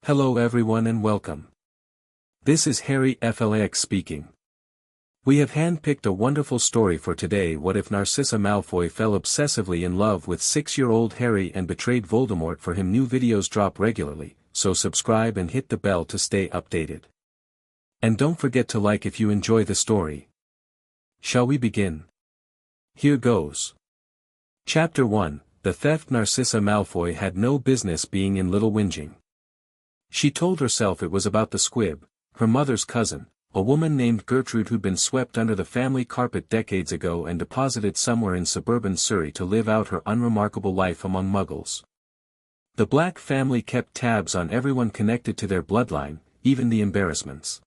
Hello everyone and welcome. This is Harry FLAX speaking. We have handpicked a wonderful story for today. What if Narcissa Malfoy fell obsessively in love with 6-year-old Harry and betrayed Voldemort? For him, new videos drop regularly, so subscribe and hit the bell to stay updated. And don't forget to like if you enjoy the story. Shall we begin? Here goes. Chapter 1, The Theft. Narcissa Malfoy had no business being in Little Whinging. She told herself it was about the squib, her mother's cousin, a woman named Gertrude who'd been swept under the family carpet decades ago and deposited somewhere in suburban Surrey to live out her unremarkable life among muggles. The Black family kept tabs on everyone connected to their bloodline, even the embarrassments.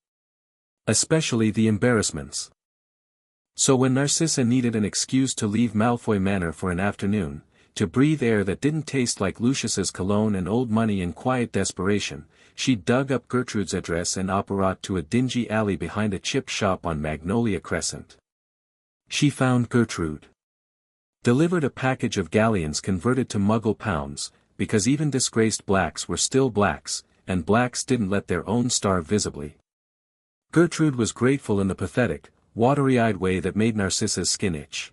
Especially the embarrassments. So when Narcissa needed an excuse to leave Malfoy Manor for an afternoon, to breathe air that didn't taste like Lucius's cologne and old money in quiet desperation, she dug up Gertrude's address and apparat to a dingy alley behind a chip shop on Magnolia Crescent. She found Gertrude. Delivered a package of galleons converted to Muggle pounds, because even disgraced blacks were still blacks, and blacks didn't let their own starve visibly. Gertrude was grateful in the pathetic, watery-eyed way that made Narcissa's skin itch.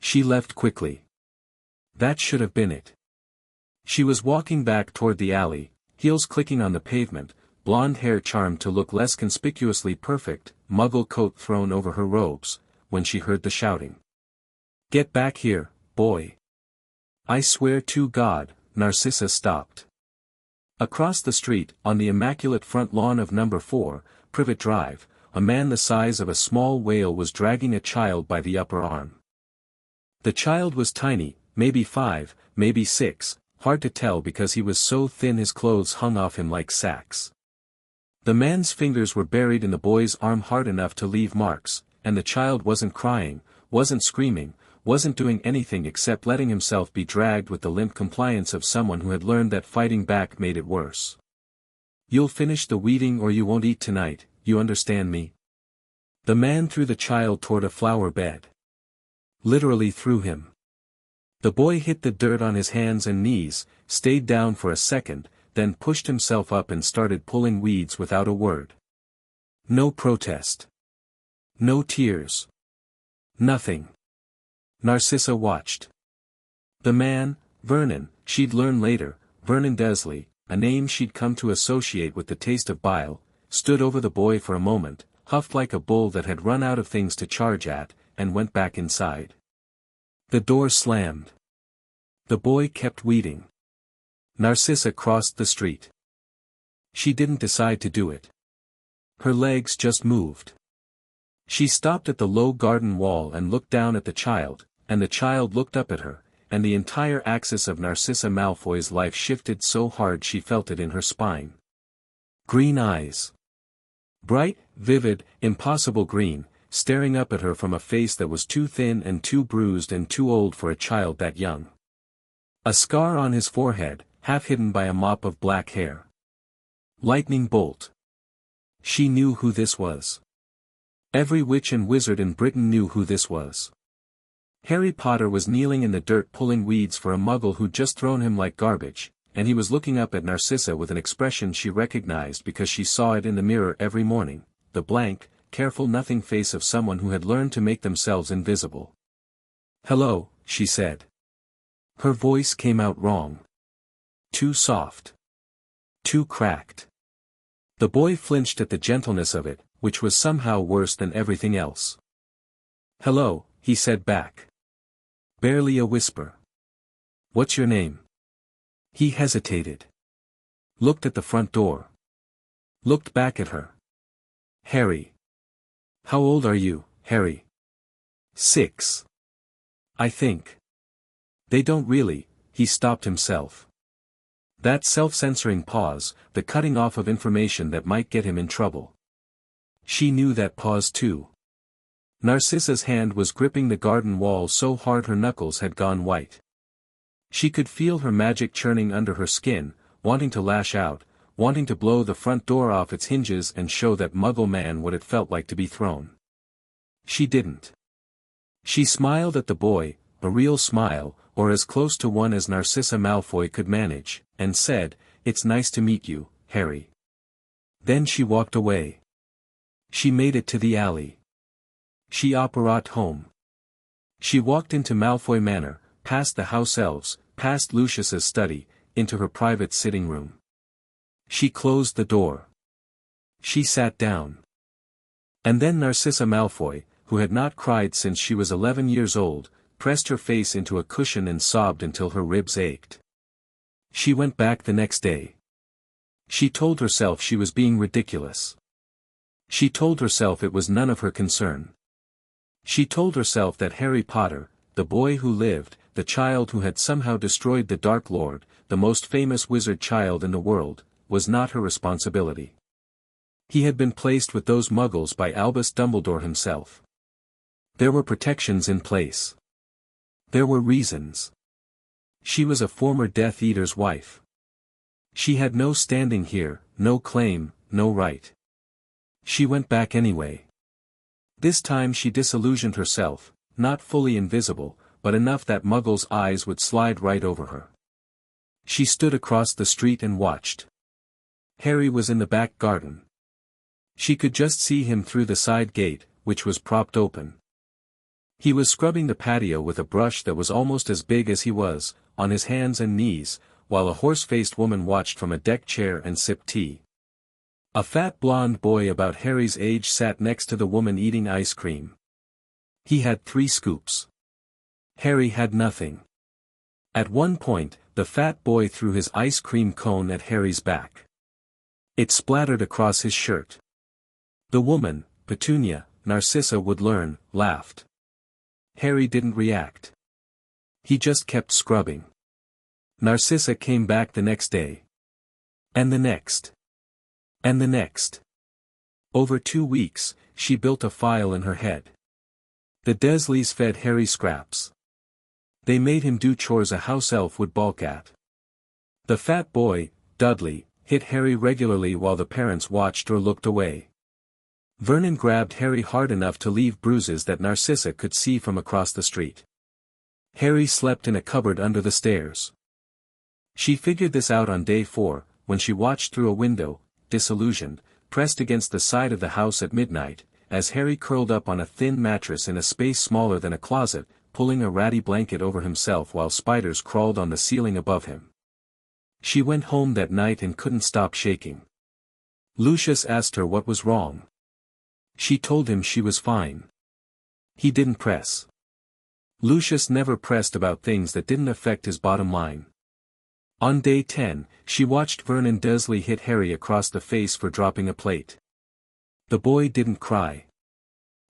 She left quickly. That should have been it. She was walking back toward the alley, heels clicking on the pavement, blonde hair charmed to look less conspicuously perfect, Muggle coat thrown over her robes, when she heard the shouting. "Get back here, boy! I swear to God!" Narcissa stopped. Across the street, on the immaculate front lawn of No. 4, Privet Drive, a man the size of a small whale was dragging a child by the upper arm. The child was tiny, maybe 5, maybe 6, hard to tell because he was so thin his clothes hung off him like sacks. The man's fingers were buried in the boy's arm hard enough to leave marks, and the child wasn't crying, wasn't screaming, wasn't doing anything except letting himself be dragged with the limp compliance of someone who had learned that fighting back made it worse. "You'll finish the weeding or you won't eat tonight, you understand me?" The man threw the child toward a flower bed. Literally threw him. The boy hit the dirt on his hands and knees, stayed down for a second, then pushed himself up and started pulling weeds without a word. No protest. No tears. Nothing. Narcissa watched. The man, Vernon, she'd learn later, Vernon Desley, a name she'd come to associate with the taste of bile, stood over the boy for a moment, huffed like a bull that had run out of things to charge at, and went back inside. The door slammed. The boy kept weeding. Narcissa crossed the street. She didn't decide to do it. Her legs just moved. She stopped at the low garden wall and looked down at the child, and the child looked up at her, and the entire axis of Narcissa Malfoy's life shifted so hard she felt it in her spine. Green eyes. Bright, vivid, impossible green, staring up at her from a face that was too thin and too bruised and too old for a child that young. A scar on his forehead, half hidden by a mop of black hair. Lightning bolt. She knew who this was. Every witch and wizard in Britain knew who this was. Harry Potter was kneeling in the dirt pulling weeds for a muggle who'd just thrown him like garbage, and he was looking up at Narcissa with an expression she recognized because she saw it in the mirror every morning, the blank, careful nothing face of someone who had learned to make themselves invisible. "Hello," she said. Her voice came out wrong. Too soft. Too cracked. The boy flinched at the gentleness of it, which was somehow worse than everything else. "Hello," he said back. Barely a whisper. "What's your name?" He hesitated. Looked at the front door. Looked back at her. "Harry." "How old are you, Harry?" 6. "I think." "They don't really," he stopped himself. That self-censoring pause, the cutting off of information that might get him in trouble. She knew that pause too. Narcissa's hand was gripping the garden wall so hard her knuckles had gone white. She could feel her magic churning under her skin, wanting to lash out, wanting to blow the front door off its hinges and show that Muggle man what it felt like to be thrown. She didn't. She smiled at the boy, a real smile, or as close to one as Narcissa Malfoy could manage, and said, "It's nice to meet you, Harry." Then she walked away. She made it to the alley. She apparat home. She walked into Malfoy Manor, past the house elves, past Lucius's study, into her private sitting room. She closed the door. She sat down. And then Narcissa Malfoy, who had not cried since she was 11 years old, pressed her face into a cushion and sobbed until her ribs ached. She went back the next day. She told herself she was being ridiculous. She told herself it was none of her concern. She told herself that Harry Potter, the boy who lived, the child who had somehow destroyed the Dark Lord, the most famous wizard child in the world, was not her responsibility. He had been placed with those muggles by Albus Dumbledore himself. There were protections in place. There were reasons. She was a former Death Eater's wife. She had no standing here, no claim, no right. She went back anyway. This time she disillusioned herself, not fully invisible, but enough that Muggle's eyes would slide right over her. She stood across the street and watched. Harry was in the back garden. She could just see him through the side gate, which was propped open. He was scrubbing the patio with a brush that was almost as big as he was, on his hands and knees, while a horse-faced woman watched from a deck chair and sipped tea. A fat blonde boy about Harry's age sat next to the woman eating ice cream. He had 3 scoops. Harry had nothing. At one point, the fat boy threw his ice cream cone at Harry's back. It splattered across his shirt. The woman, Petunia, Narcissa would learn, laughed. Harry didn't react. He just kept scrubbing. Narcissa came back the next day. And the next. And the next. Over 2 weeks, she built a file in her head. The Dursleys fed Harry scraps. They made him do chores a house elf would balk at. The fat boy, Dudley, hit Harry regularly while the parents watched or looked away. Vernon grabbed Harry hard enough to leave bruises that Narcissa could see from across the street. Harry slept in a cupboard under the stairs. She figured this out on day 4, when she watched through a window, disillusioned, pressed against the side of the house at midnight, as Harry curled up on a thin mattress in a space smaller than a closet, pulling a ratty blanket over himself while spiders crawled on the ceiling above him. She went home that night and couldn't stop shaking. Lucius asked her what was wrong. She told him she was fine. He didn't press. Lucius never pressed about things that didn't affect his bottom line. On day 10, she watched Vernon Dursley hit Harry across the face for dropping a plate. The boy didn't cry.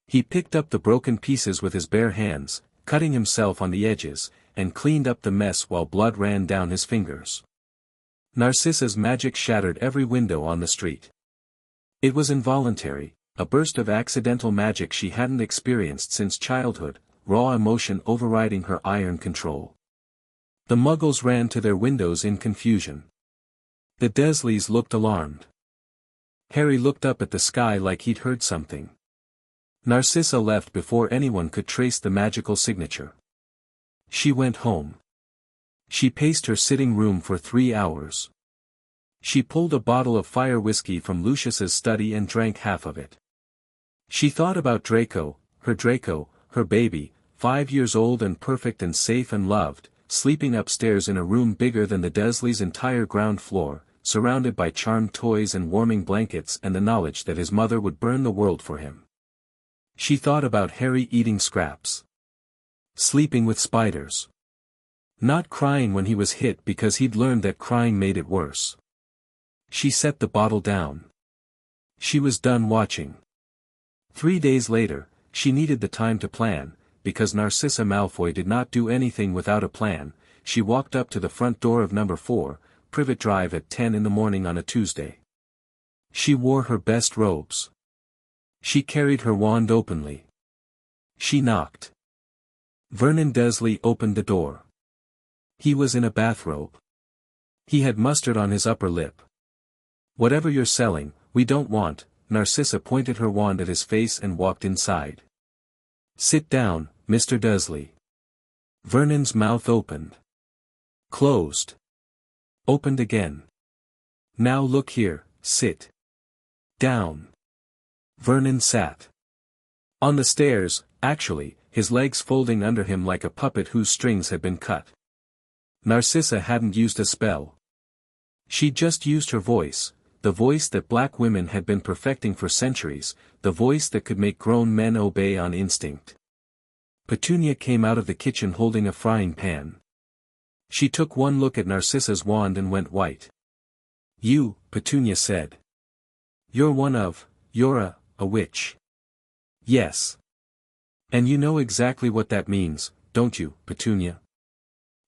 He picked up the broken pieces with his bare hands, cutting himself on the edges, and cleaned up the mess while blood ran down his fingers. Narcissa's magic shattered every window on the street. It was involuntary, a burst of accidental magic she hadn't experienced since childhood, raw emotion overriding her iron control. The Muggles ran to their windows in confusion. The Dursleys looked alarmed. Harry looked up at the sky like he'd heard something. Narcissa left before anyone could trace the magical signature. She went home. She paced her sitting room for 3 hours. She pulled a bottle of fire whiskey from Lucius's study and drank half of it. She thought about Draco, her baby, 5 years old and perfect and safe and loved, sleeping upstairs in a room bigger than the Dursleys' entire ground floor, surrounded by charmed toys and warming blankets and the knowledge that his mother would burn the world for him. She thought about Harry eating scraps. Sleeping with spiders. Not crying when he was hit because he'd learned that crying made it worse. She set the bottle down. She was done watching. 3 days later, she needed the time to plan, because Narcissa Malfoy did not do anything without a plan. She walked up to the front door of number 4, Privet Drive at 10 in the morning on a Tuesday. She wore her best robes. She carried her wand openly. She knocked. Vernon Dursley opened the door. He was in a bathrobe. He had mustard on his upper lip. "Whatever you're selling, we don't want." Narcissa pointed her wand at his face and walked inside. "Sit down, Mr. Dursley." Vernon's mouth opened. Closed. Opened again. Now look here, sit down. Vernon sat on the stairs, actually, his legs folding under him like a puppet whose strings had been cut. Narcissa hadn't used a spell. She'd just used her voice, the voice that black women had been perfecting for centuries, the voice that could make grown men obey on instinct. Petunia came out of the kitchen holding a frying pan. She took one look at Narcissa's wand and went white. "You," Petunia said. You're a witch." "Yes. And you know exactly what that means, don't you, Petunia?"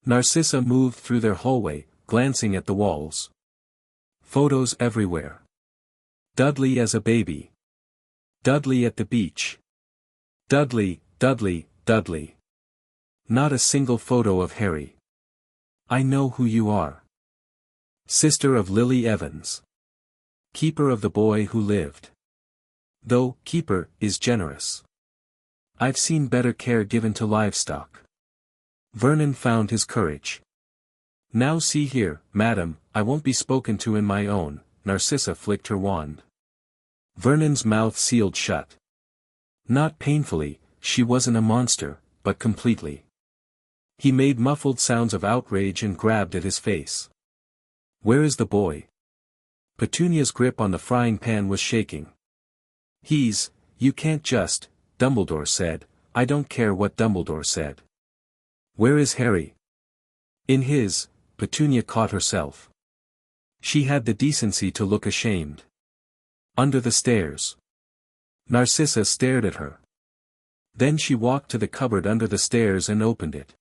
Narcissa moved through their hallway, glancing at the walls. Photos everywhere. Dudley as a baby. Dudley at the beach. Dudley. Not a single photo of Harry. "I know who you are. Sister of Lily Evans. Keeper of the boy who lived. Though, keeper, is generous. I've seen better care given to livestock." Vernon found his courage. "Now see here, madam, I won't be spoken to in my own." Narcissa flicked her wand. Vernon's mouth sealed shut. Not painfully, she wasn't a monster, but completely. He made muffled sounds of outrage and grabbed at his face. "Where is the boy?" Petunia's grip on the frying pan was shaking. You can't just," Dumbledore said. "I don't care what Dumbledore said." "Where is Harry?" "In his," Petunia caught herself. She had the decency to look ashamed. "Under the stairs." Narcissa stared at her. Then she walked to the cupboard under the stairs and opened it.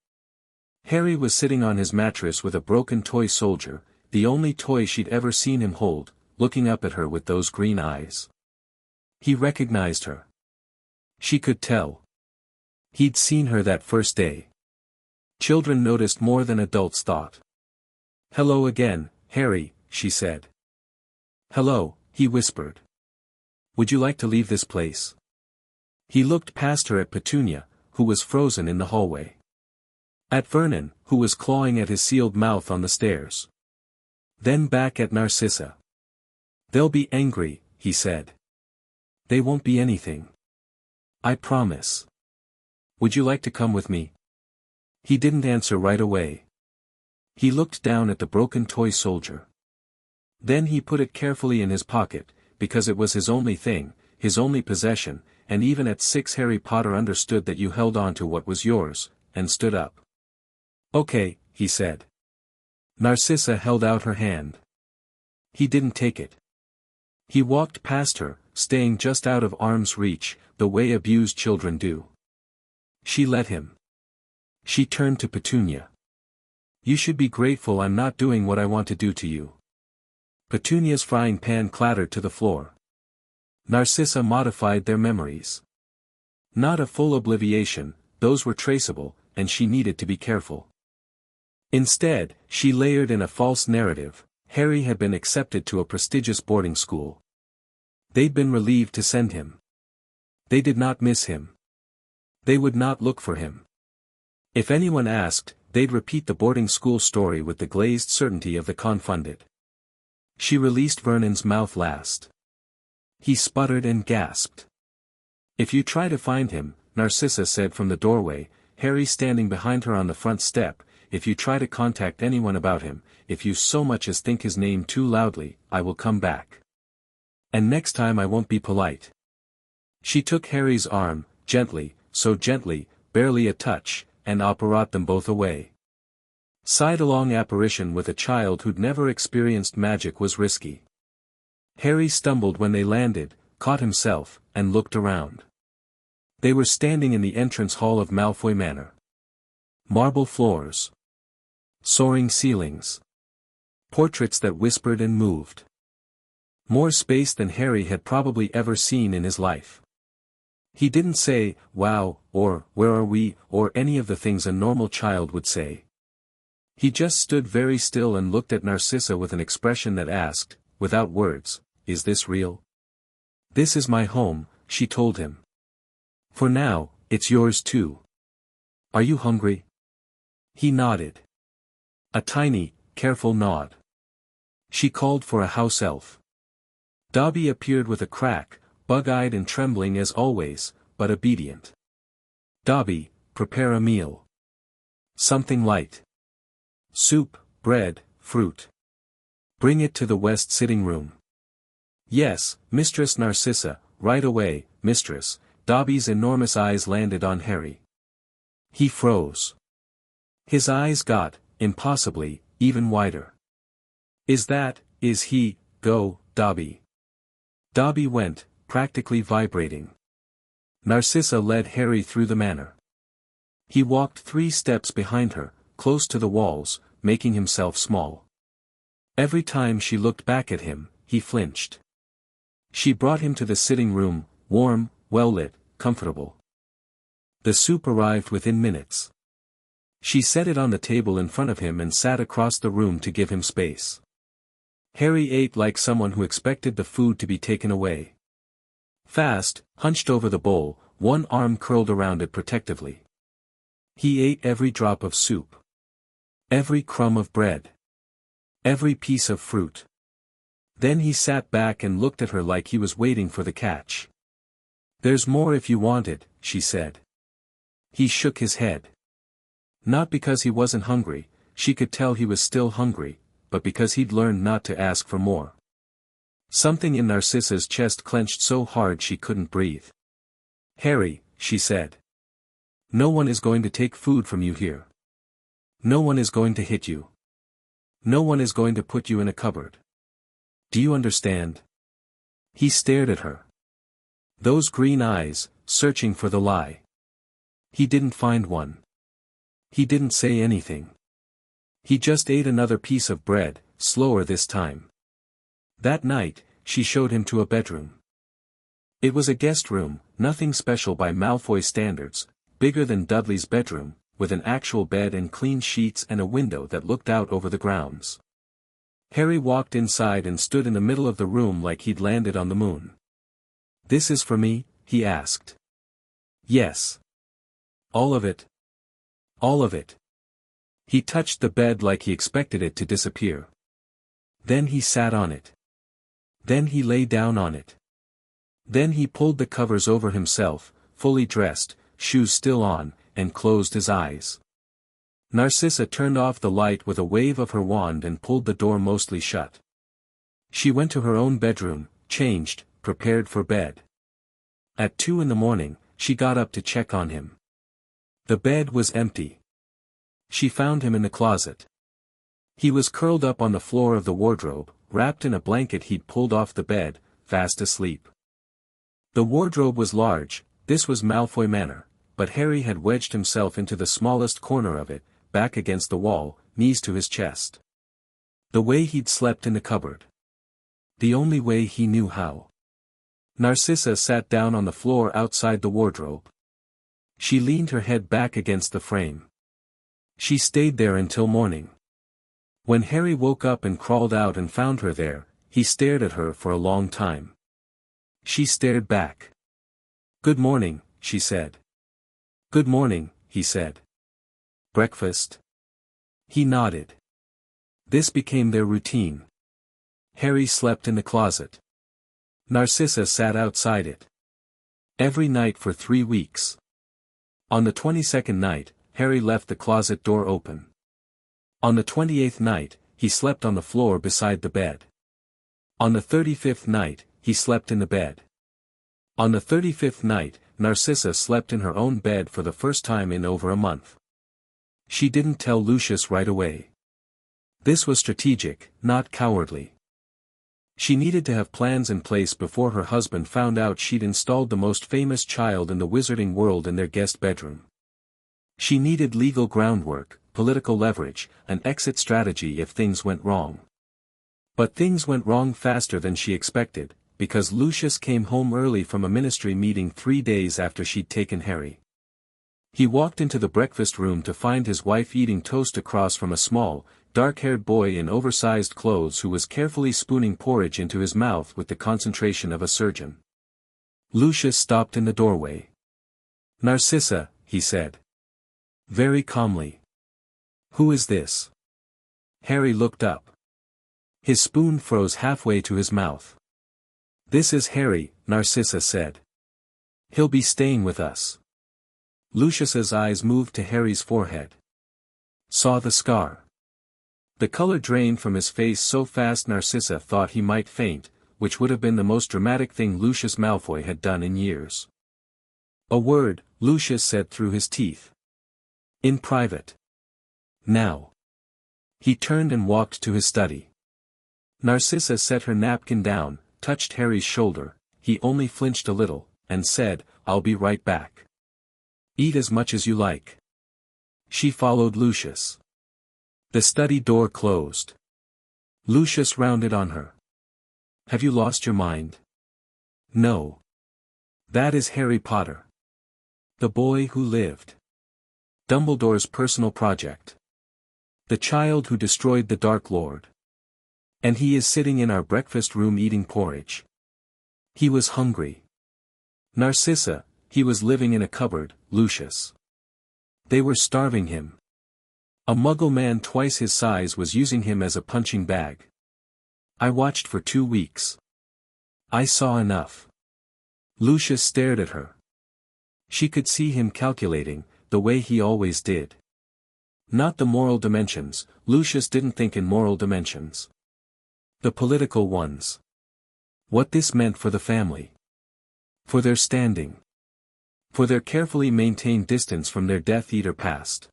Harry was sitting on his mattress with a broken toy soldier, the only toy she'd ever seen him hold, looking up at her with those green eyes. He recognized her. She could tell. He'd seen her that first day. Children noticed more than adults thought. "Hello again, Harry," she said. "Hello," he whispered. "Would you like to leave this place?" He looked past her at Petunia, who was frozen in the hallway. At Vernon, who was clawing at his sealed mouth on the stairs. Then back at Narcissa. "They'll be angry," he said. "They won't be anything. I promise. Would you like to come with me?" He didn't answer right away. He looked down at the broken toy soldier. Then he put it carefully in his pocket, because it was his only thing, his only possession, and even at 6 Harry Potter understood that you held on to what was yours, and stood up. "Okay," he said. Narcissa held out her hand. He didn't take it. He walked past her, staying just out of arm's reach, the way abused children do. She let him. She turned to Petunia. "You should be grateful I'm not doing what I want to do to you." Petunia's frying pan clattered to the floor. Narcissa modified their memories. Not a full obliviation, those were traceable, and she needed to be careful. Instead, she layered in a false narrative. Harry had been accepted to a prestigious boarding school. They'd been relieved to send him. They did not miss him. They would not look for him. If anyone asked, they'd repeat the boarding school story with the glazed certainty of the confounded. She released Vernon's mouth last. He sputtered and gasped. "If you try to find him," Narcissa said from the doorway, Harry standing behind her on the front step, "if you try to contact anyone about him, if you so much as think his name too loudly, I will come back. And next time I won't be polite." She took Harry's arm, gently, so gently, barely a touch, and brought them both away. Side-along apparition with a child who'd never experienced magic was risky. Harry stumbled when they landed, caught himself, and looked around. They were standing in the entrance hall of Malfoy Manor. Marble floors. Soaring ceilings. Portraits that whispered and moved. More space than Harry had probably ever seen in his life. He didn't say, "Wow," or "Where are we," or any of the things a normal child would say. He just stood very still and looked at Narcissa with an expression that asked, without words, "Is this real?" "This is my home," she told him. "For now, it's yours too. Are you hungry?" He nodded. A tiny, careful nod. She called for a house elf. Dobby appeared with a crack, bug-eyed and trembling as always, but obedient. Dobby, prepare a meal. Something light. Soup, bread, fruit. Bring it to the west sitting room. Yes, Mistress Narcissa, right away, mistress. Dobby's enormous eyes landed on Harry. He froze. His eyes got, impossibly, even wider. Is he, go, Dobby. Dobby went, practically vibrating. Narcissa led Harry through the manor. He walked 3 steps behind her, close to the walls, making himself small. Every time she looked back at him, he flinched. She brought him to the sitting room, warm, well-lit, comfortable. The soup arrived within minutes. She set it on the table in front of him and sat across the room to give him space. Harry ate like someone who expected the food to be taken away. Fast, hunched over the bowl, one arm curled around it protectively. He ate every drop of soup. Every crumb of bread. Every piece of fruit. Then he sat back and looked at her like he was waiting for the catch. There's more if you want it, she said. He shook his head. Not because he wasn't hungry, she could tell he was still hungry, but because he'd learned not to ask for more. Something in Narcissa's chest clenched so hard she couldn't breathe. Harry, she said. No one is going to take food from you here. No one is going to hit you. No one is going to put you in a cupboard. Do you understand? He stared at her. Those green eyes, searching for the lie. He didn't find one. He didn't say anything. He just ate another piece of bread, slower this time. That night, she showed him to a bedroom. It was a guest room, nothing special by Malfoy standards, bigger than Dudley's bedroom, with an actual bed and clean sheets and a window that looked out over the grounds. Harry walked inside and stood in the middle of the room like he'd landed on the moon. This is for me? He asked. Yes. All of it? All of it. He touched the bed like he expected it to disappear. Then he sat on it. Then he lay down on it. Then he pulled the covers over himself, fully dressed, shoes still on, and closed his eyes. Narcissa turned off the light with a wave of her wand and pulled the door mostly shut. She went to her own bedroom, changed, prepared for bed. At 2 a.m, she got up to check on him. The bed was empty. She found him in the closet. He was curled up on the floor of the wardrobe, wrapped in a blanket he'd pulled off the bed, fast asleep. The wardrobe was large, this was Malfoy Manor, but Harry had wedged himself into the smallest corner of it, back against the wall, knees to his chest. The way he'd slept in the cupboard. The only way he knew how. Narcissa sat down on the floor outside the wardrobe. She leaned her head back against the frame. She stayed there until morning. When Harry woke up and crawled out and found her there, he stared at her for a long time. She stared back. Good morning, she said. Good morning, he said. Breakfast? He nodded. This became their routine. Harry slept in the closet. Narcissa sat outside it. Every night for 3 weeks. On the 22nd night, Harry left the closet door open. On the 28th night, he slept on the floor beside the bed. On the 35th night, he slept in the bed. On the 35th night, Narcissa slept in her own bed for the first time in over a month. She didn't tell Lucius right away. This was strategic, not cowardly. She needed to have plans in place before her husband found out she'd installed the most famous child in the wizarding world in their guest bedroom. She needed legal groundwork, political leverage, an exit strategy if things went wrong. But things went wrong faster than she expected, because Lucius came home early from a ministry meeting 3 days after she'd taken Harry. He walked into the breakfast room to find his wife eating toast across from a small, dark-haired boy in oversized clothes who was carefully spooning porridge into his mouth with the concentration of a surgeon. Lucius stopped in the doorway. Narcissa, he said. Very calmly. Who is this? Harry looked up. His spoon froze halfway to his mouth. "This is Harry," Narcissa said. "He'll be staying with us." Lucius's eyes moved to Harry's forehead. Saw the scar. The color drained from his face so fast Narcissa thought he might faint, which would have been the most dramatic thing Lucius Malfoy had done in years. "A word," Lucius said through his teeth. "In private. Now." He turned and walked to his study. Narcissa set her napkin down, touched Harry's shoulder, he only flinched a little, and said, "I'll be right back. Eat as much as you like." She followed Lucius. The study door closed. Lucius rounded on her. "Have you lost your mind?" "No. That is Harry Potter. The boy who lived. Dumbledore's personal project. The child who destroyed the Dark Lord. And he is sitting in our breakfast room eating porridge. He was hungry. Narcissa, he was living in a cupboard, Lucius. They were starving him. A Muggle man twice his size was using him as a punching bag. I watched for 2 weeks. I saw enough." Lucius stared at her. She could see him calculating, the way he always did. Not the moral dimensions, Lucius didn't think in moral dimensions. The political ones. What this meant for the family. For their standing. For their carefully maintained distance from their Death Eater past.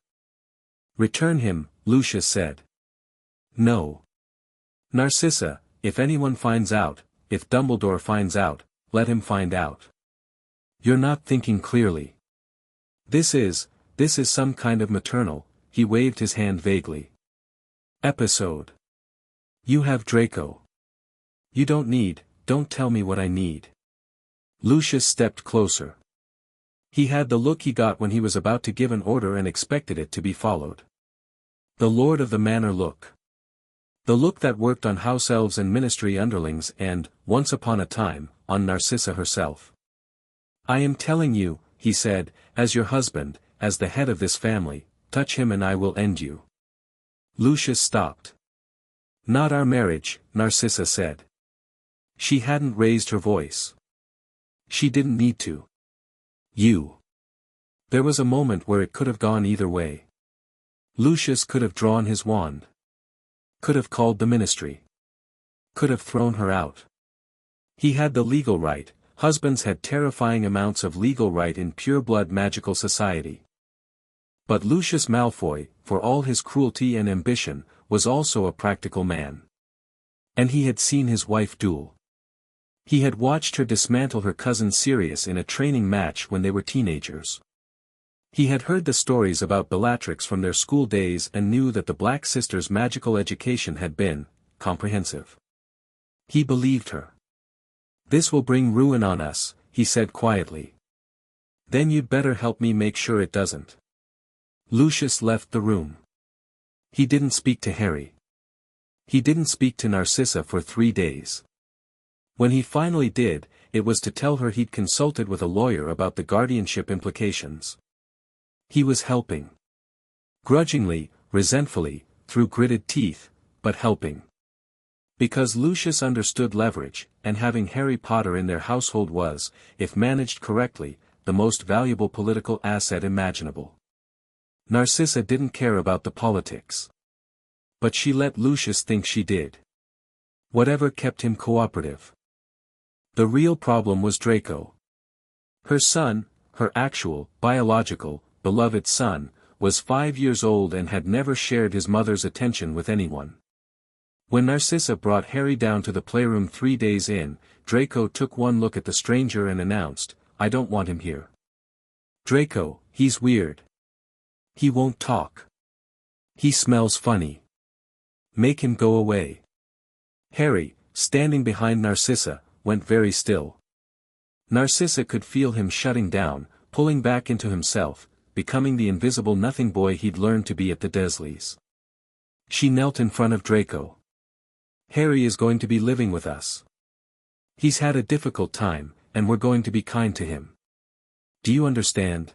"Return him," Lucius said. "No. Narcissa, if anyone finds out, if Dumbledore finds out, let him find out. You're not thinking clearly. This is some kind of maternal," he waved his hand vaguely. "Episode. You have Draco. You don't tell me what I need." Lucius stepped closer. He had the look he got when he was about to give an order and expected it to be followed. The Lord of the Manor look. The look that worked on house elves and ministry underlings and, once upon a time, on Narcissa herself. "I am telling you," he said, "as your husband, as the head of this family, touch him and I will end you." Lucius stopped. "Not our marriage," Narcissa said. She hadn't raised her voice. She didn't need to. "You." There was a moment where it could have gone either way. Lucius could have drawn his wand. Could have called the ministry. Could have thrown her out. He had the legal right, husbands had terrifying amounts of legal right in pure-blood magical society. But Lucius Malfoy, for all his cruelty and ambition, was also a practical man. And he had seen his wife duel. He had watched her dismantle her cousin Sirius in a training match when they were teenagers. He had heard the stories about Bellatrix from their school days and knew that the Black Sisters' magical education had been comprehensive. He believed her. "This will bring ruin on us," he said quietly. "Then you'd better help me make sure it doesn't." Lucius left the room. He didn't speak to Harry. He didn't speak to Narcissa for 3 days. When he finally did, it was to tell her he'd consulted with a lawyer about the guardianship implications. He was helping. Grudgingly, resentfully, through gritted teeth, but helping. Because Lucius understood leverage, and having Harry Potter in their household was, if managed correctly, the most valuable political asset imaginable. Narcissa didn't care about the politics. But she let Lucius think she did. Whatever kept him cooperative. The real problem was Draco. Her son, her actual, biological, beloved son, was 5 years old and had never shared his mother's attention with anyone. When Narcissa brought Harry down to the playroom 3 days in, Draco took one look at the stranger and announced, "I don't want him here. Draco, he's weird. He won't talk. He smells funny. Make him go away." Harry, standing behind Narcissa, went very still. Narcissa could feel him shutting down, pulling back into himself, becoming the invisible nothing boy he'd learned to be at the Dursleys. She knelt in front of Draco. "Harry is going to be living with us. He's had a difficult time, and we're going to be kind to him. Do you understand?"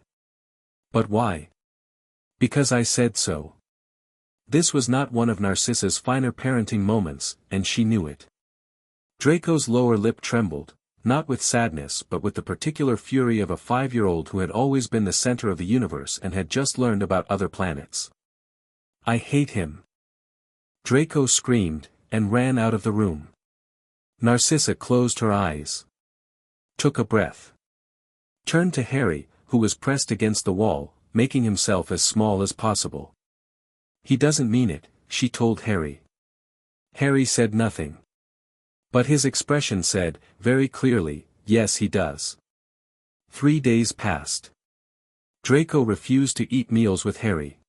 "But why?" "Because I said so." This was not one of Narcissa's finer parenting moments, and she knew it. Draco's lower lip trembled, not with sadness but with the particular fury of a 5-year-old who had always been the center of the universe and had just learned about other planets. "I hate him!" Draco screamed, and ran out of the room. Narcissa closed her eyes. Took a breath. Turned to Harry, who was pressed against the wall, making himself as small as possible. "He doesn't mean it," she told Harry. Harry said nothing. But his expression said, very clearly, yes he does. 3 days passed. Draco refused to eat meals with Harry.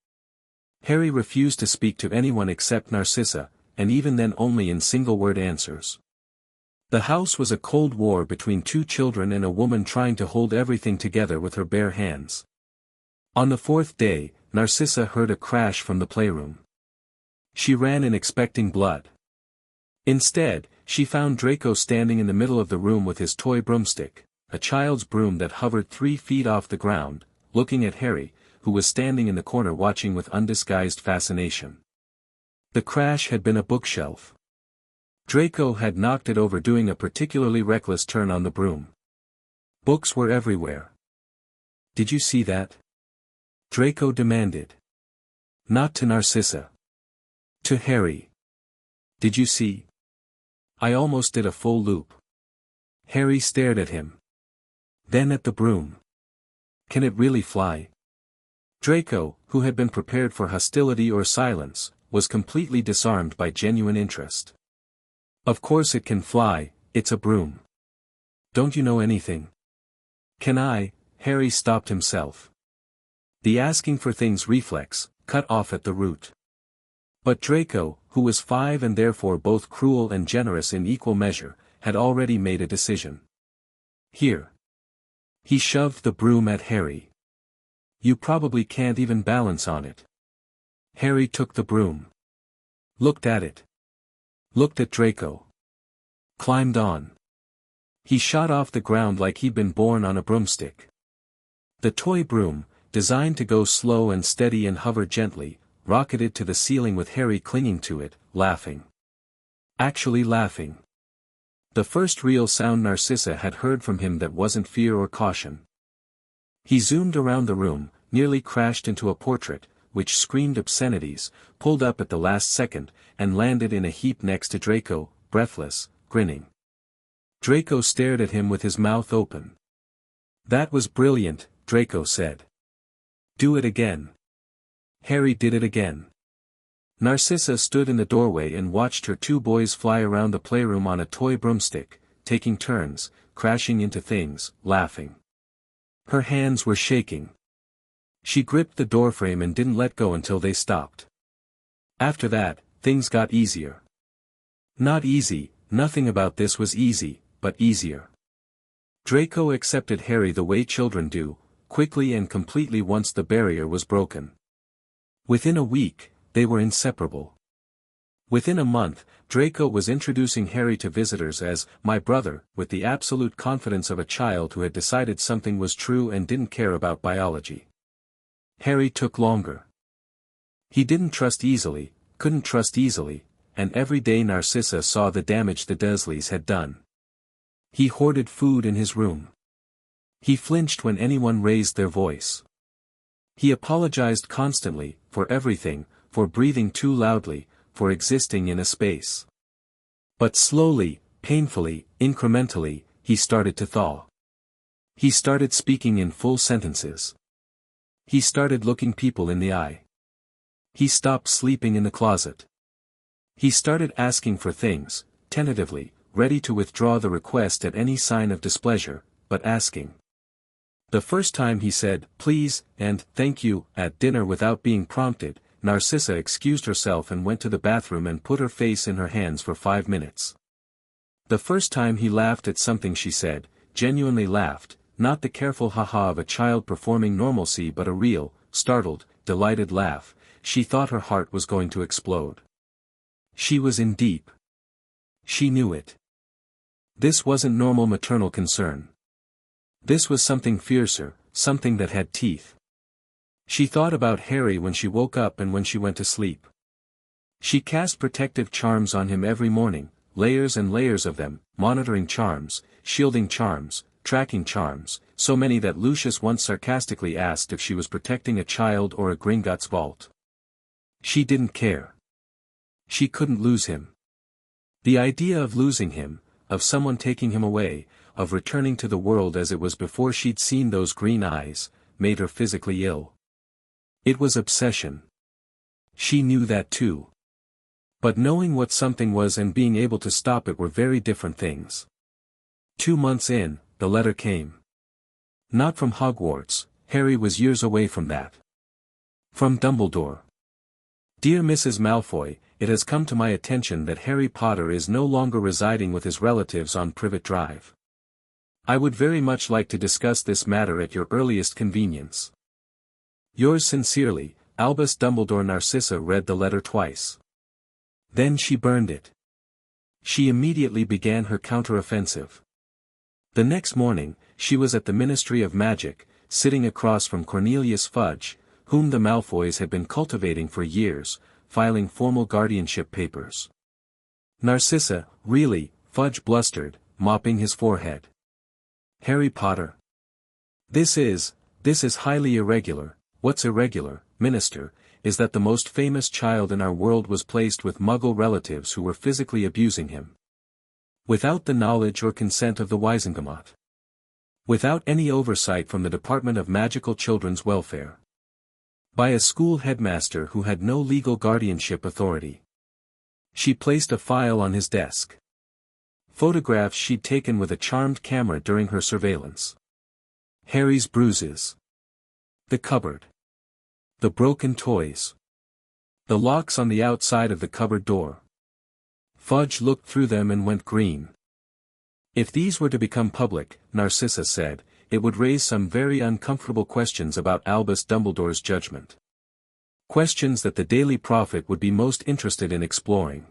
Harry refused to speak to anyone except Narcissa, and even then only in single-word answers. The house was a cold war between two children and a woman trying to hold everything together with her bare hands. On the 4th day, Narcissa heard a crash from the playroom. She ran in expecting blood. Instead, she found Draco standing in the middle of the room with his toy broomstick, a child's broom that hovered 3 feet off the ground, looking at Harry, who was standing in the corner watching with undisguised fascination. The crash had been a bookshelf. Draco had knocked it over doing a particularly reckless turn on the broom. Books were everywhere. "Did you see that?" Draco demanded. Not to Narcissa. To Harry. "Did you see? I almost did a full loop." Harry stared at him. Then at the broom. "Can it really fly?" Draco, who had been prepared for hostility or silence, was completely disarmed by genuine interest. "Of course it can fly, it's a broom. Don't you know anything?" "Can I?" Harry stopped himself. The asking for things reflex, cut off at the root. But Draco, who was 5 and therefore both cruel and generous in equal measure, had already made a decision. "Here." He shoved the broom at Harry. "You probably can't even balance on it." Harry took the broom. Looked at it. Looked at Draco. Climbed on. He shot off the ground like he'd been born on a broomstick. The toy broom, designed to go slow and steady and hover gently, rocketed to the ceiling with Harry clinging to it, laughing. Actually laughing. The first real sound Narcissa had heard from him that wasn't fear or caution. He zoomed around the room, nearly crashed into a portrait, which screamed obscenities, pulled up at the last second, and landed in a heap next to Draco, breathless, grinning. Draco stared at him with his mouth open. "That was brilliant," Draco said. "Do it again." Harry did it again. Narcissa stood in the doorway and watched her 2 boys fly around the playroom on a toy broomstick, taking turns, crashing into things, laughing. Her hands were shaking. She gripped the doorframe and didn't let go until they stopped. After that, things got easier. Not easy, nothing about this was easy, but easier. Draco accepted Harry the way children do, quickly and completely once the barrier was broken. Within a week, they were inseparable. Within a month, Draco was introducing Harry to visitors as "my brother," with the absolute confidence of a child who had decided something was true and didn't care about biology. Harry took longer. He didn't trust easily, couldn't trust easily, and every day Narcissa saw the damage the Dursleys had done. He hoarded food in his room. He flinched when anyone raised their voice. He apologized constantly, for everything, for breathing too loudly, for existing in a space. But slowly, painfully, incrementally, he started to thaw. He started speaking in full sentences. He started looking people in the eye. He stopped sleeping in the closet. He started asking for things, tentatively, ready to withdraw the request at any sign of displeasure, but asking. The first time he said, "please," and "thank you," at dinner without being prompted, Narcissa excused herself and went to the bathroom and put her face in her hands for 5 minutes. The first time he laughed at something she said, genuinely laughed, not the careful ha-ha of a child performing normalcy but a real, startled, delighted laugh, she thought her heart was going to explode. She was in deep. She knew it. This wasn't normal maternal concern. This was something fiercer, something that had teeth. She thought about Harry when she woke up and when she went to sleep. She cast protective charms on him every morning, layers and layers of them, monitoring charms, shielding charms, tracking charms, so many that Lucius once sarcastically asked if she was protecting a child or a Gringotts vault. She didn't care. She couldn't lose him. The idea of losing him, of someone taking him away, of returning to the world as it was before she'd seen those green eyes, made her physically ill. It was obsession. She knew that too. But knowing what something was and being able to stop it were very different things. 2 months in, the letter came. Not from Hogwarts, Harry was years away from that. From Dumbledore. Dear Mrs. Malfoy, it has come to my attention that Harry Potter is no longer residing with his relatives on Privet Drive. I would very much like to discuss this matter at your earliest convenience. Yours sincerely, Albus Dumbledore. Narcissa read the letter twice. Then she burned it. She immediately began her counter-offensive. The next morning, she was at the Ministry of Magic, sitting across from Cornelius Fudge, whom the Malfoys had been cultivating for years, filing formal guardianship papers. Narcissa, really, Fudge blustered, mopping his forehead. Harry Potter. This is highly irregular. What's irregular, Minister, is that the most famous child in our world was placed with Muggle relatives who were physically abusing him. Without the knowledge or consent of the Wizengamot. Without any oversight from the Department of Magical Children's Welfare. By a school headmaster who had no legal guardianship authority. She placed a file on his desk. Photographs she'd taken with a charmed camera during her surveillance. Harry's bruises. The cupboard. The broken toys. The locks on the outside of the cupboard door. Fudge looked through them and went green. If these were to become public, Narcissa said, it would raise some very uncomfortable questions about Albus Dumbledore's judgment. Questions that the Daily Prophet would be most interested in exploring.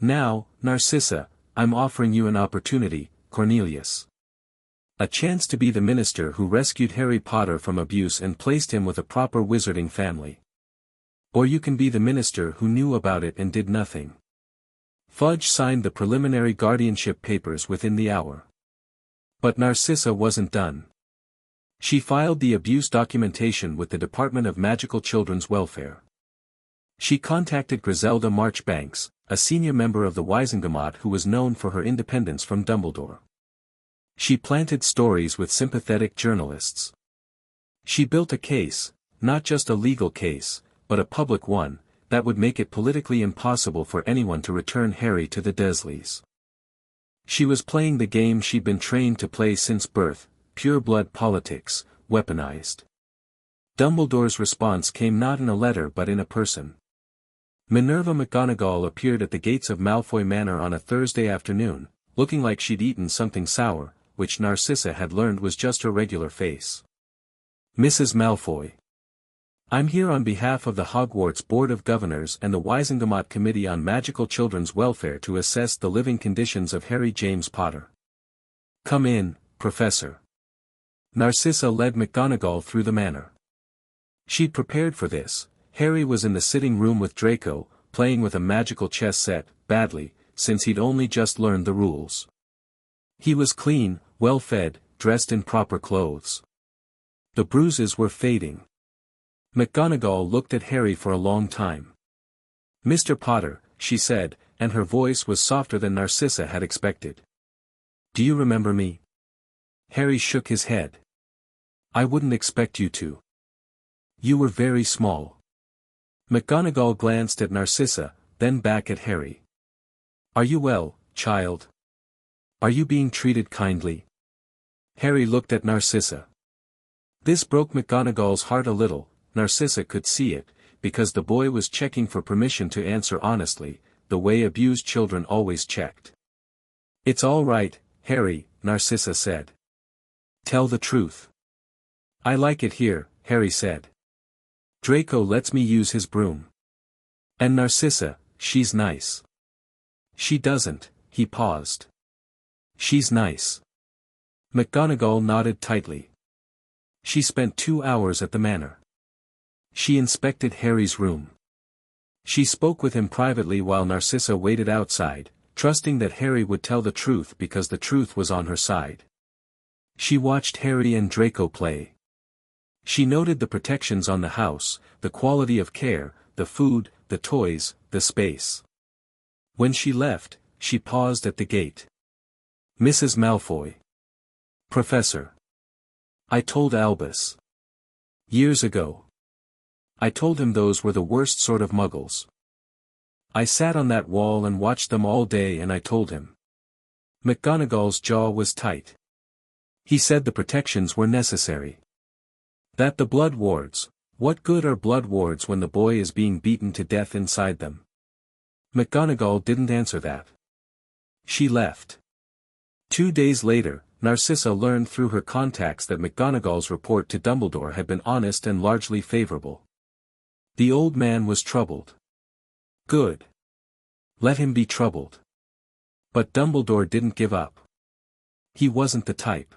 Now, Narcissa, I'm offering you an opportunity, Cornelius. A chance to be the minister who rescued Harry Potter from abuse and placed him with a proper wizarding family. Or you can be the minister who knew about it and did nothing. Fudge signed the preliminary guardianship papers within the hour. But Narcissa wasn't done. She filed the abuse documentation with the Department of Magical Children's Welfare. She contacted Griselda Marchbanks, a senior member of the Wizengamot who was known for her independence from Dumbledore. She planted stories with sympathetic journalists. She built a case, not just a legal case, but a public one, that would make it politically impossible for anyone to return Harry to the Dursleys. She was playing the game she'd been trained to play since birth, pure-blood politics, weaponized. Dumbledore's response came not in a letter but in a person. Minerva McGonagall appeared at the gates of Malfoy Manor on a Thursday afternoon, looking like she'd eaten something sour, which Narcissa had learned was just her regular face. Mrs. Malfoy. I'm here on behalf of the Hogwarts Board of Governors and the Wizengamot Committee on Magical Children's Welfare to assess the living conditions of Harry James Potter. Come in, Professor. Narcissa led McGonagall through the manor. She'd prepared for this. Harry was in the sitting room with Draco, playing with a magical chess set, badly, since he'd only just learned the rules. He was clean, well-fed, dressed in proper clothes. The bruises were fading. McGonagall looked at Harry for a long time. Mr. Potter, she said, and her voice was softer than Narcissa had expected. Do you remember me? Harry shook his head. I wouldn't expect you to. You were very small. McGonagall glanced at Narcissa, then back at Harry. Are you well, child? Are you being treated kindly? Harry looked at Narcissa. This broke McGonagall's heart a little. Narcissa could see it, because the boy was checking for permission to answer honestly, the way abused children always checked. It's all right, Harry, Narcissa said. Tell the truth. I like it here, Harry said. Draco lets me use his broom. And Narcissa, she's nice. She doesn't, he paused. She's nice. McGonagall nodded tightly. She spent 2 hours at the manor. She inspected Harry's room. She spoke with him privately while Narcissa waited outside, trusting that Harry would tell the truth because the truth was on her side. She watched Harry and Draco play. She noted the protections on the house, the quality of care, the food, the toys, the space. When she left, she paused at the gate. "Mrs. Malfoy." "Professor." "I told Albus. Years ago. I told him those were the worst sort of muggles. I sat on that wall and watched them all day and I told him." McGonagall's jaw was tight. "He said the protections were necessary. That the blood wards, what good are blood wards when the boy is being beaten to death inside them?" McGonagall didn't answer that. She left. 2 days later, Narcissa learned through her contacts that McGonagall's report to Dumbledore had been honest and largely favorable. The old man was troubled. Good. Let him be troubled. But Dumbledore didn't give up. He wasn't the type.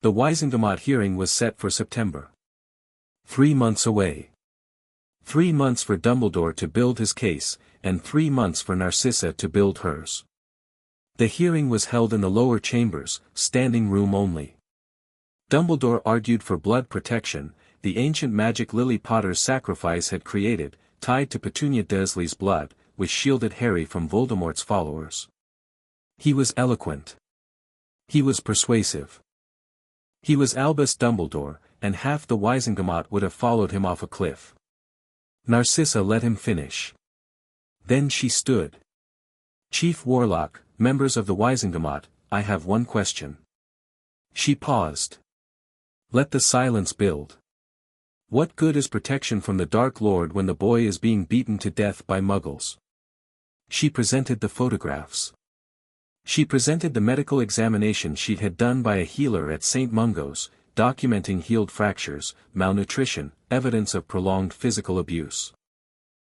The Wisengamot hearing was set for September. 3 months away. 3 months for Dumbledore to build his case, and 3 months for Narcissa to build hers. The hearing was held in the lower chambers, standing room only. Dumbledore argued for blood protection, the ancient magic Lily Potter's sacrifice had created, tied to Petunia Dursley's blood, which shielded Harry from Voldemort's followers. He was eloquent. He was persuasive. He was Albus Dumbledore, and half the Wisengamot would have followed him off a cliff. Narcissa let him finish. Then she stood. "Chief Warlock, members of the Wisengamot, I have one question." She paused. Let the silence build. What good is protection from the Dark Lord when the boy is being beaten to death by muggles? She presented the photographs. She presented the medical examination she'd had done by a healer at St. Mungo's, documenting healed fractures, malnutrition, evidence of prolonged physical abuse.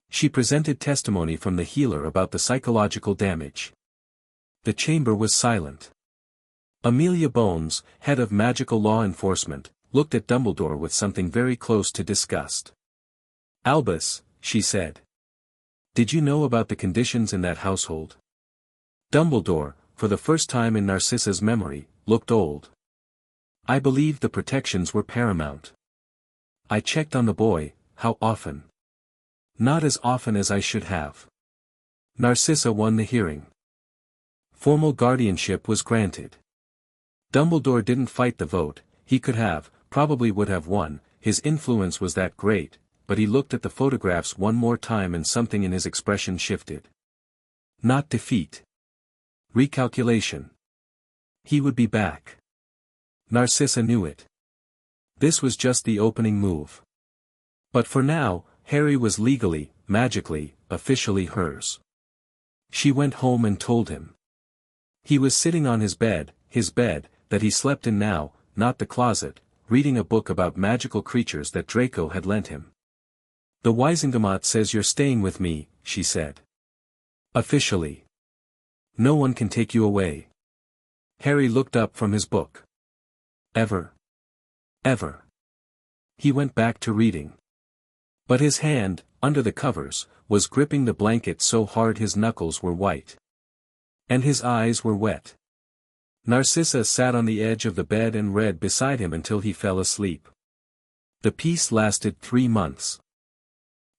She presented testimony from the healer about the psychological damage. The chamber was silent. Amelia Bones, head of magical law enforcement, looked at Dumbledore with something very close to disgust. "Albus," she said. "Did you know about the conditions in that household?" Dumbledore, for the first time in Narcissa's memory, looked old. "I believe the protections were paramount. I checked on the boy, how often? Not as often as I should have." Narcissa won the hearing. Formal guardianship was granted. Dumbledore didn't fight the vote, he could have, probably would have won, his influence was that great, but he looked at the photographs one more time and something in his expression shifted. Not defeat. Recalculation. He would be back. Narcissa knew it. This was just the opening move. But for now, Harry was legally, magically, officially hers. She went home and told him. He was sitting on his bed, that he slept in now, not the closet, reading a book about magical creatures that Draco had lent him. "The Wisengamot says you're staying with me," she said. "Officially. No one can take you away." Harry looked up from his book. "Ever? Ever?" He went back to reading. But his hand, under the covers, was gripping the blanket so hard his knuckles were white. And his eyes were wet. Narcissa sat on the edge of the bed and read beside him until he fell asleep. The peace lasted 3 months.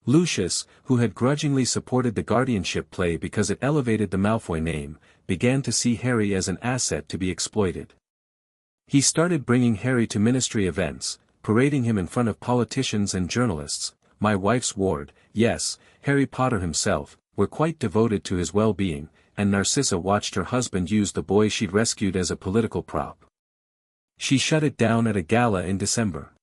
Lucius, who had grudgingly supported the guardianship play because it elevated the Malfoy name, began to see Harry as an asset to be exploited. He started bringing Harry to ministry events, parading him in front of politicians and journalists. My wife's ward, yes, Harry Potter himself, were quite devoted to his well-being, and Narcissa watched her husband use the boy she'd rescued as a political prop. She shut it down at a gala in December.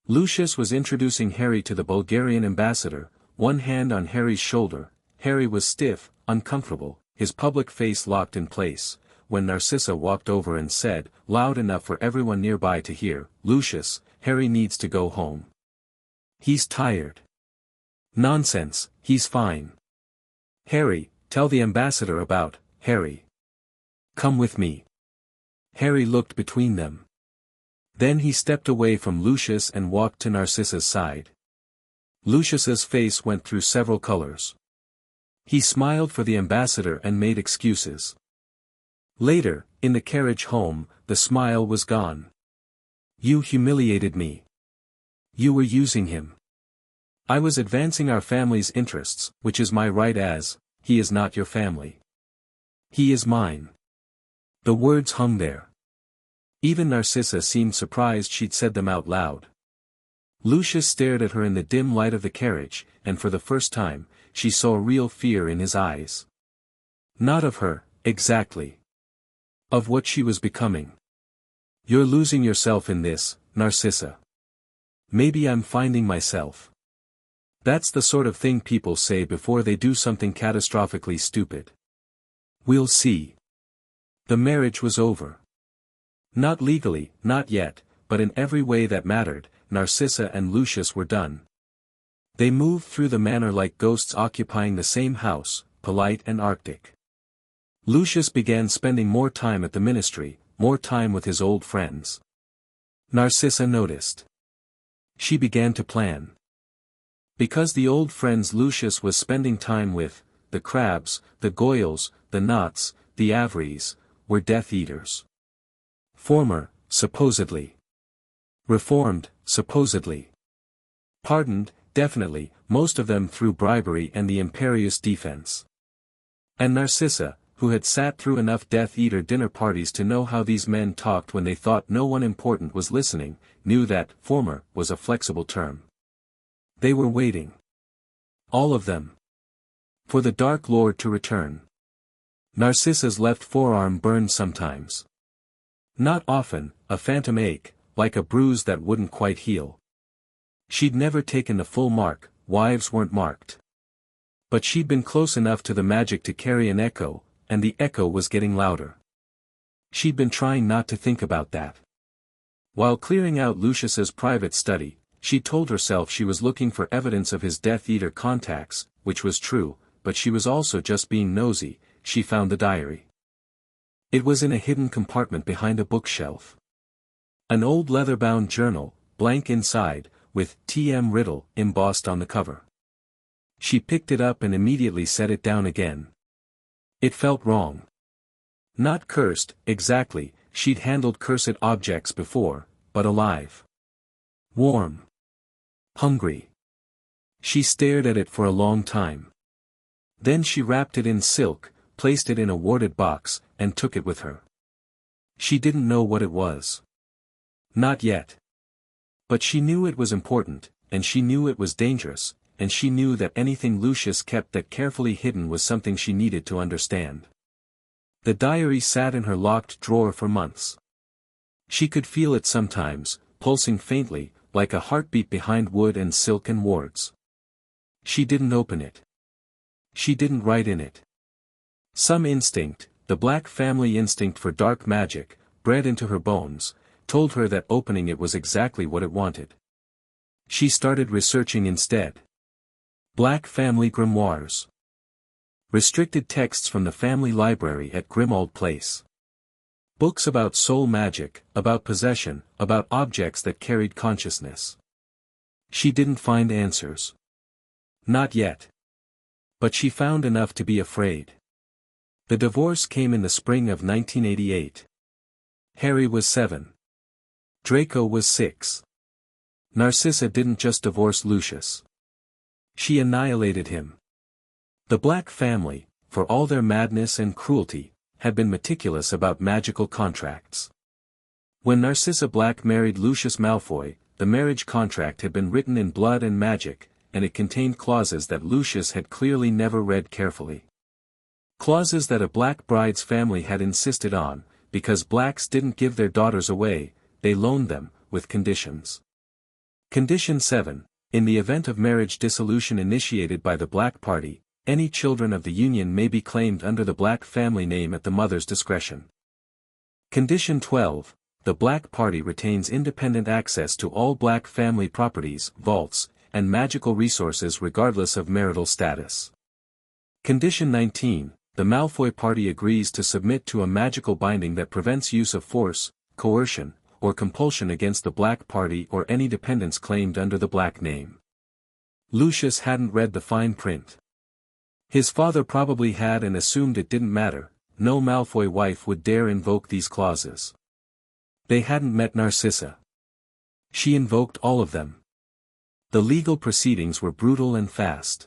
Lucius was introducing Harry to the Bulgarian ambassador, one hand on Harry's shoulder. Harry was stiff, uncomfortable, his public face locked in place, when Narcissa walked over and said, loud enough for everyone nearby to hear, "Lucius, Harry needs to go home. He's tired." "Nonsense, he's fine." "Harry, tell the ambassador about, Harry. Come with me." Harry looked between them. Then he stepped away from Lucius and walked to Narcissa's side. Lucius's face went through several colors. He smiled for the ambassador and made excuses. Later, in the carriage home, the smile was gone. You humiliated me. You were using him. I was advancing our family's interests, which is my right as, he is not your family. He is mine. The words hung there. Even Narcissa seemed surprised she'd said them out loud. Lucius stared at her in the dim light of the carriage, and for the first time, she saw real fear in his eyes. Not of her, exactly. Of what she was becoming. You're losing yourself in this, Narcissa. Maybe I'm finding myself. That's the sort of thing people say before they do something catastrophically stupid. We'll see. The marriage was over. Not legally, not yet, but in every way that mattered, Narcissa and Lucius were done. They moved through the manor like ghosts occupying the same house, polite and arctic. Lucius began spending more time at the ministry, more time with his old friends. Narcissa noticed. She began to plan. Because the old friends Lucius was spending time with, the Crabs, the Goyles, the Knots, the Averys, were Death Eaters. Former, supposedly. Reformed, supposedly. Pardoned, definitely, most of them through bribery and the imperious defense. And Narcissa, who had sat through enough Death Eater dinner parties to know how these men talked when they thought no one important was listening, knew that former was a flexible term. They were waiting. All of them. For the Dark Lord to return. Narcissa's left forearm burned sometimes. Not often, a phantom ache, like a bruise that wouldn't quite heal. She'd never taken the full mark, wives weren't marked. But she'd been close enough to the magic to carry an echo, and the echo was getting louder. She'd been trying not to think about that. While clearing out Lucius's private study, she told herself she was looking for evidence of his Death Eater contacts, which was true, but she was also just being nosy. She found the diary. It was in a hidden compartment behind a bookshelf. An old leather-bound journal, blank inside, with T.M. Riddle embossed on the cover. She picked it up and immediately set it down again. It felt wrong. Not cursed, exactly, she'd handled cursed objects before, but alive. Warm. Hungry. She stared at it for a long time. Then she wrapped it in silk, placed it in a warded box, and took it with her. She didn't know what it was. Not yet. But she knew it was important, and she knew it was dangerous, and she knew that anything Lucius kept that carefully hidden was something she needed to understand. The diary sat in her locked drawer for months. She could feel it sometimes, pulsing faintly, like a heartbeat behind wood and silk and wards. She didn't open it. She didn't write in it. Some instinct, the Black family instinct for dark magic, bred into her bones, told her that opening it was exactly what it wanted. She started researching instead. Black family grimoires. Restricted texts from the family library at Grimmauld Place. Books about soul magic, about possession, about objects that carried consciousness. She didn't find answers. Not yet. But she found enough to be afraid. The divorce came in the spring of 1988. Harry was 7. Draco was 6. Narcissa didn't just divorce Lucius. She annihilated him. The Black family, for all their madness and cruelty, had been meticulous about magical contracts. When Narcissa Black married Lucius Malfoy, the marriage contract had been written in blood and magic, and it contained clauses that Lucius had clearly never read carefully. Clauses that a Black bride's family had insisted on, because Blacks didn't give their daughters away, they loaned them, with conditions. Condition 7, in the event of marriage dissolution initiated by the Black party, any children of the union may be claimed under the Black family name at the mother's discretion. Condition 12, the Black party retains independent access to all Black family properties, vaults, and magical resources regardless of marital status. Condition 19, the Malfoy party agrees to submit to a magical binding that prevents use of force, coercion, or compulsion against the Black party or any dependents claimed under the Black name. Lucius hadn't read the fine print. His father probably had and assumed it didn't matter, no Malfoy wife would dare invoke these clauses. They hadn't met Narcissa. She invoked all of them. The legal proceedings were brutal and fast.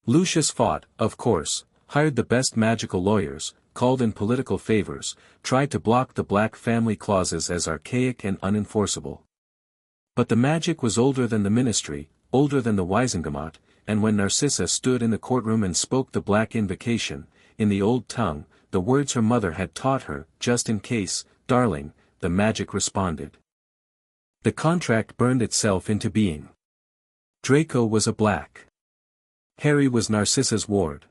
Lucius fought, of course, hired the best magical lawyers, called in political favors, tried to block the Black family clauses as archaic and unenforceable. But the magic was older than the ministry, older than the Wisengamot, and when Narcissa stood in the courtroom and spoke the Black invocation, in the old tongue, the words her mother had taught her, just in case, darling, the magic responded. The contract burned itself into being. Draco was a Black. Harry was Narcissa's ward.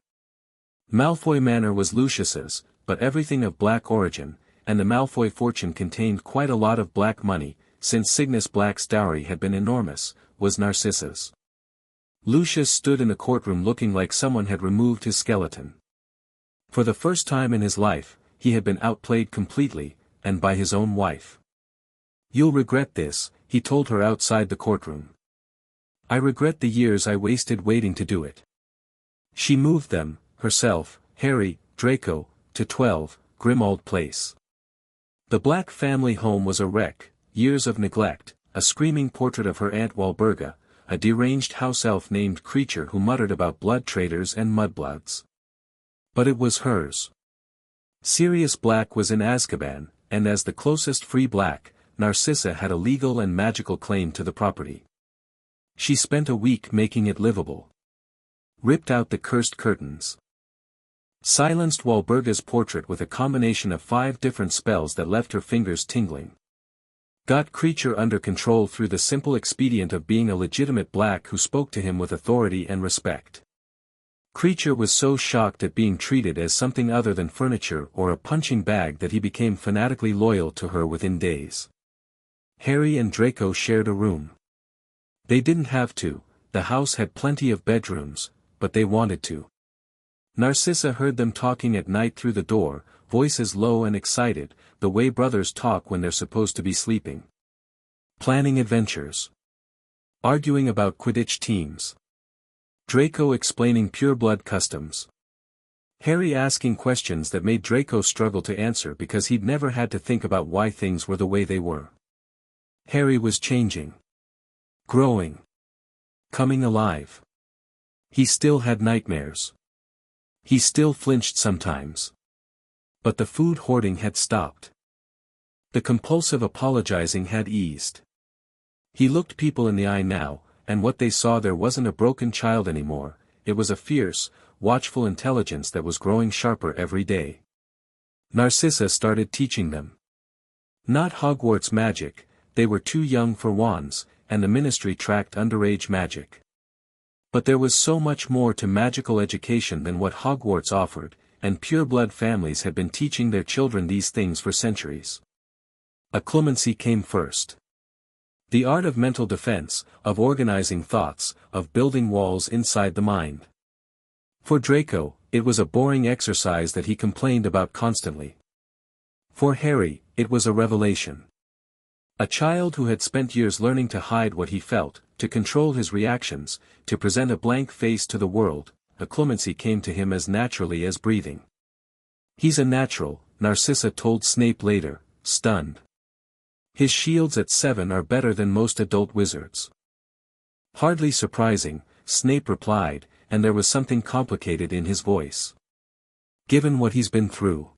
Malfoy Manor was Lucius's, but everything of Black origin, and the Malfoy fortune contained quite a lot of Black money, since Cygnus Black's dowry had been enormous, was Narcissa's. Lucius stood in the courtroom looking like someone had removed his skeleton. For the first time in his life, he had been outplayed completely, and by his own wife. "You'll regret this," he told her outside the courtroom. "I regret the years I wasted waiting to do it." She moved them, herself, Harry, Draco, to 12, Grimmauld Place. The Black family home was a wreck, years of neglect, a screaming portrait of her Aunt Walburga, a deranged house elf named Creature who muttered about blood traitors and mudbloods. But it was hers. Sirius Black was in Azkaban, and as the closest free Black, Narcissa had a legal and magical claim to the property. She spent a week making it livable. Ripped out the cursed curtains. Silenced Walburga's portrait with a combination of 5 different spells that left her fingers tingling. Got Creature under control through the simple expedient of being a legitimate Black who spoke to him with authority and respect. Creature was so shocked at being treated as something other than furniture or a punching bag that he became fanatically loyal to her within days. Harry and Draco shared a room. They didn't have to, the house had plenty of bedrooms, but they wanted to. Narcissa heard them talking at night through the door, voices low and excited, the way brothers talk when they're supposed to be sleeping. Planning adventures. Arguing about Quidditch teams. Draco explaining pureblood customs. Harry asking questions that made Draco struggle to answer because he'd never had to think about why things were the way they were. Harry was changing. Growing. Coming alive. He still had nightmares. He still flinched sometimes. But the food hoarding had stopped. The compulsive apologizing had eased. He looked people in the eye now, and what they saw there wasn't a broken child anymore, it was a fierce, watchful intelligence that was growing sharper every day. Narcissa started teaching them. Not Hogwarts magic, they were too young for wands, and the ministry tracked underage magic. But there was so much more to magical education than what Hogwarts offered, and pureblood families had been teaching their children these things for centuries. Occlumency came first. The art of mental defense, of organizing thoughts, of building walls inside the mind. For Draco, it was a boring exercise that he complained about constantly. For Harry, it was a revelation. A child who had spent years learning to hide what he felt, to control his reactions, to present a blank face to the world, occlumency came to him as naturally as breathing. "He's a natural," Narcissa told Snape later, stunned. "His shields at 7 are better than most adult wizards." Hardly surprising, Snape replied, and there was something complicated in his voice. "Given what he's been through."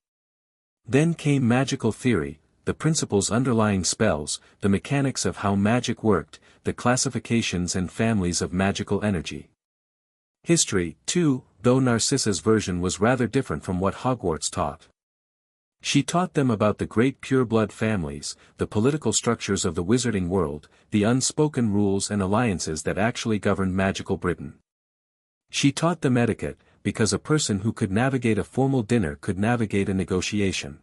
Then came magical theory, the principles underlying spells, the mechanics of how magic worked, the classifications and families of magical energy. History, too, though Narcissa's version was rather different from what Hogwarts taught. She taught them about the great pureblood families, the political structures of the wizarding world, the unspoken rules and alliances that actually governed magical Britain. She taught them etiquette, because a person who could navigate a formal dinner could navigate a negotiation.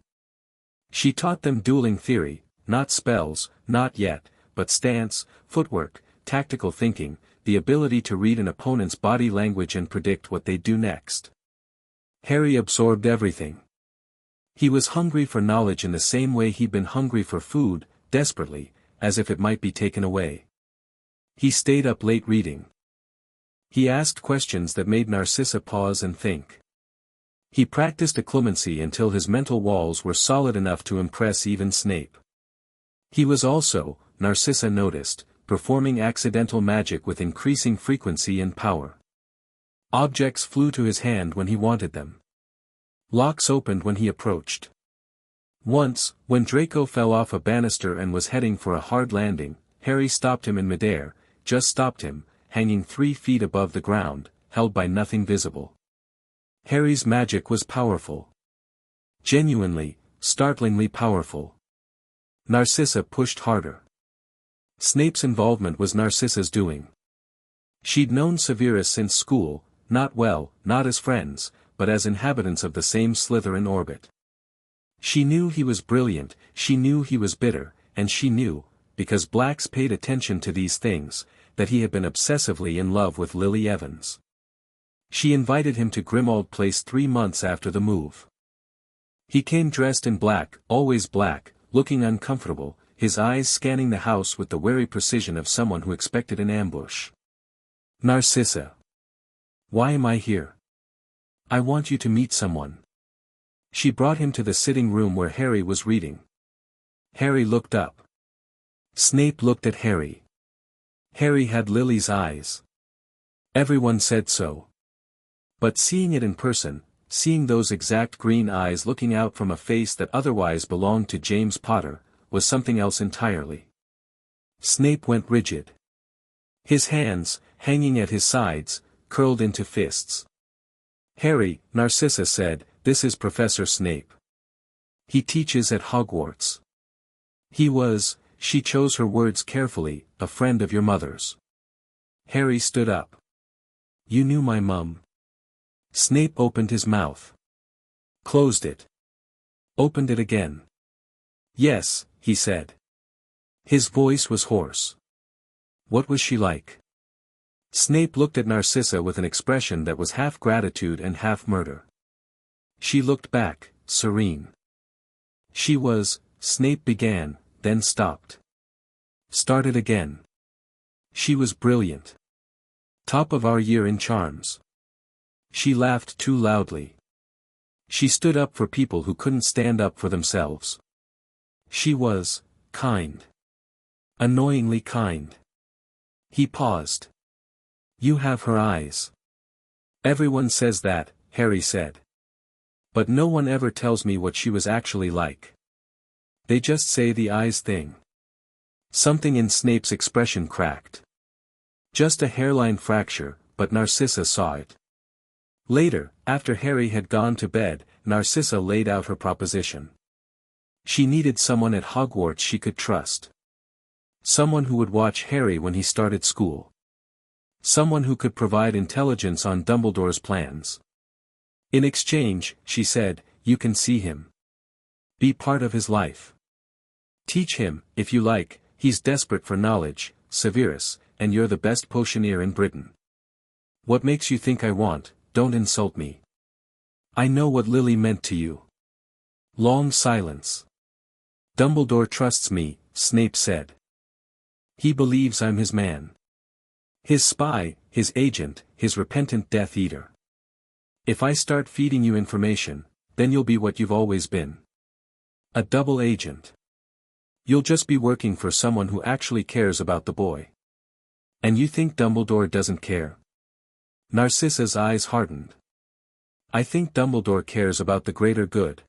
She taught them dueling theory, not spells, not yet, but stance, footwork, tactical thinking, the ability to read an opponent's body language and predict what they'd do next. Harry absorbed everything. He was hungry for knowledge in the same way he'd been hungry for food, desperately, as if it might be taken away. He stayed up late reading. He asked questions that made Narcissa pause and think. He practiced occlumency until his mental walls were solid enough to impress even Snape. He was also, Narcissa noticed, performing accidental magic with increasing frequency and power. Objects flew to his hand when he wanted them. Locks opened when he approached. Once, when Draco fell off a banister and was heading for a hard landing, Harry stopped him in midair, just stopped him, hanging 3 feet above the ground, held by nothing visible. Harry's magic was powerful. Genuinely, startlingly powerful. Narcissa pushed harder. Snape's involvement was Narcissa's doing. She'd known Severus since school, not as friends, but as inhabitants of the same Slytherin orbit. She knew he was brilliant, she knew he was bitter, and she knew, because Blacks paid attention to these things, that he had been obsessively in love with Lily Evans. She invited him to Grimmauld Place 3 months after the move. He came dressed in black, always black, looking uncomfortable, his eyes scanning the house with the wary precision of someone who expected an ambush. Narcissa. Why am I here? I want you to meet someone. She brought him to the sitting room where Harry was reading. Harry looked up. Snape looked at Harry. Harry had Lily's eyes. Everyone said so. But seeing it in person, seeing those exact green eyes looking out from a face that otherwise belonged to James Potter, was something else entirely. Snape went rigid. His hands, hanging at his sides, curled into fists. Harry, Narcissa said, this is Professor Snape. He teaches at Hogwarts. He was, she chose her words carefully, a friend of your mother's. Harry stood up. You knew my mum? Snape opened his mouth. Closed it. Opened it again. Yes, he said. His voice was hoarse. What was she like? Snape looked at Narcissa with an expression that was half gratitude and half murder. She looked back, serene. She was, Snape began, then stopped. Started again. She was brilliant. Top of our year in charms. She laughed too loudly. She stood up for people who couldn't stand up for themselves. She was, kind. Annoyingly kind. He paused. You have her eyes. Everyone says that, Harry said. But no one ever tells me what she was actually like. They just say the eyes thing. Something in Snape's expression cracked. Just a hairline fracture, but Narcissa saw it. Later, after Harry had gone to bed, Narcissa laid out her proposition. She needed someone at Hogwarts she could trust. Someone who would watch Harry when he started school. Someone who could provide intelligence on Dumbledore's plans. In exchange, she said, you can see him. Be part of his life. Teach him, if you like, he's desperate for knowledge, Severus, and you're the best potioneer in Britain. What makes you think I want? Don't insult me. I know what Lily meant to you. Long silence. Dumbledore trusts me, Snape said. He believes I'm his man. His spy, his agent, his repentant Death Eater. If I start feeding you information, then you'll be what you've always been. A double agent. You'll just be working for someone who actually cares about the boy. And you think Dumbledore doesn't care? Narcissa's eyes hardened. I think Dumbledore cares about the greater good.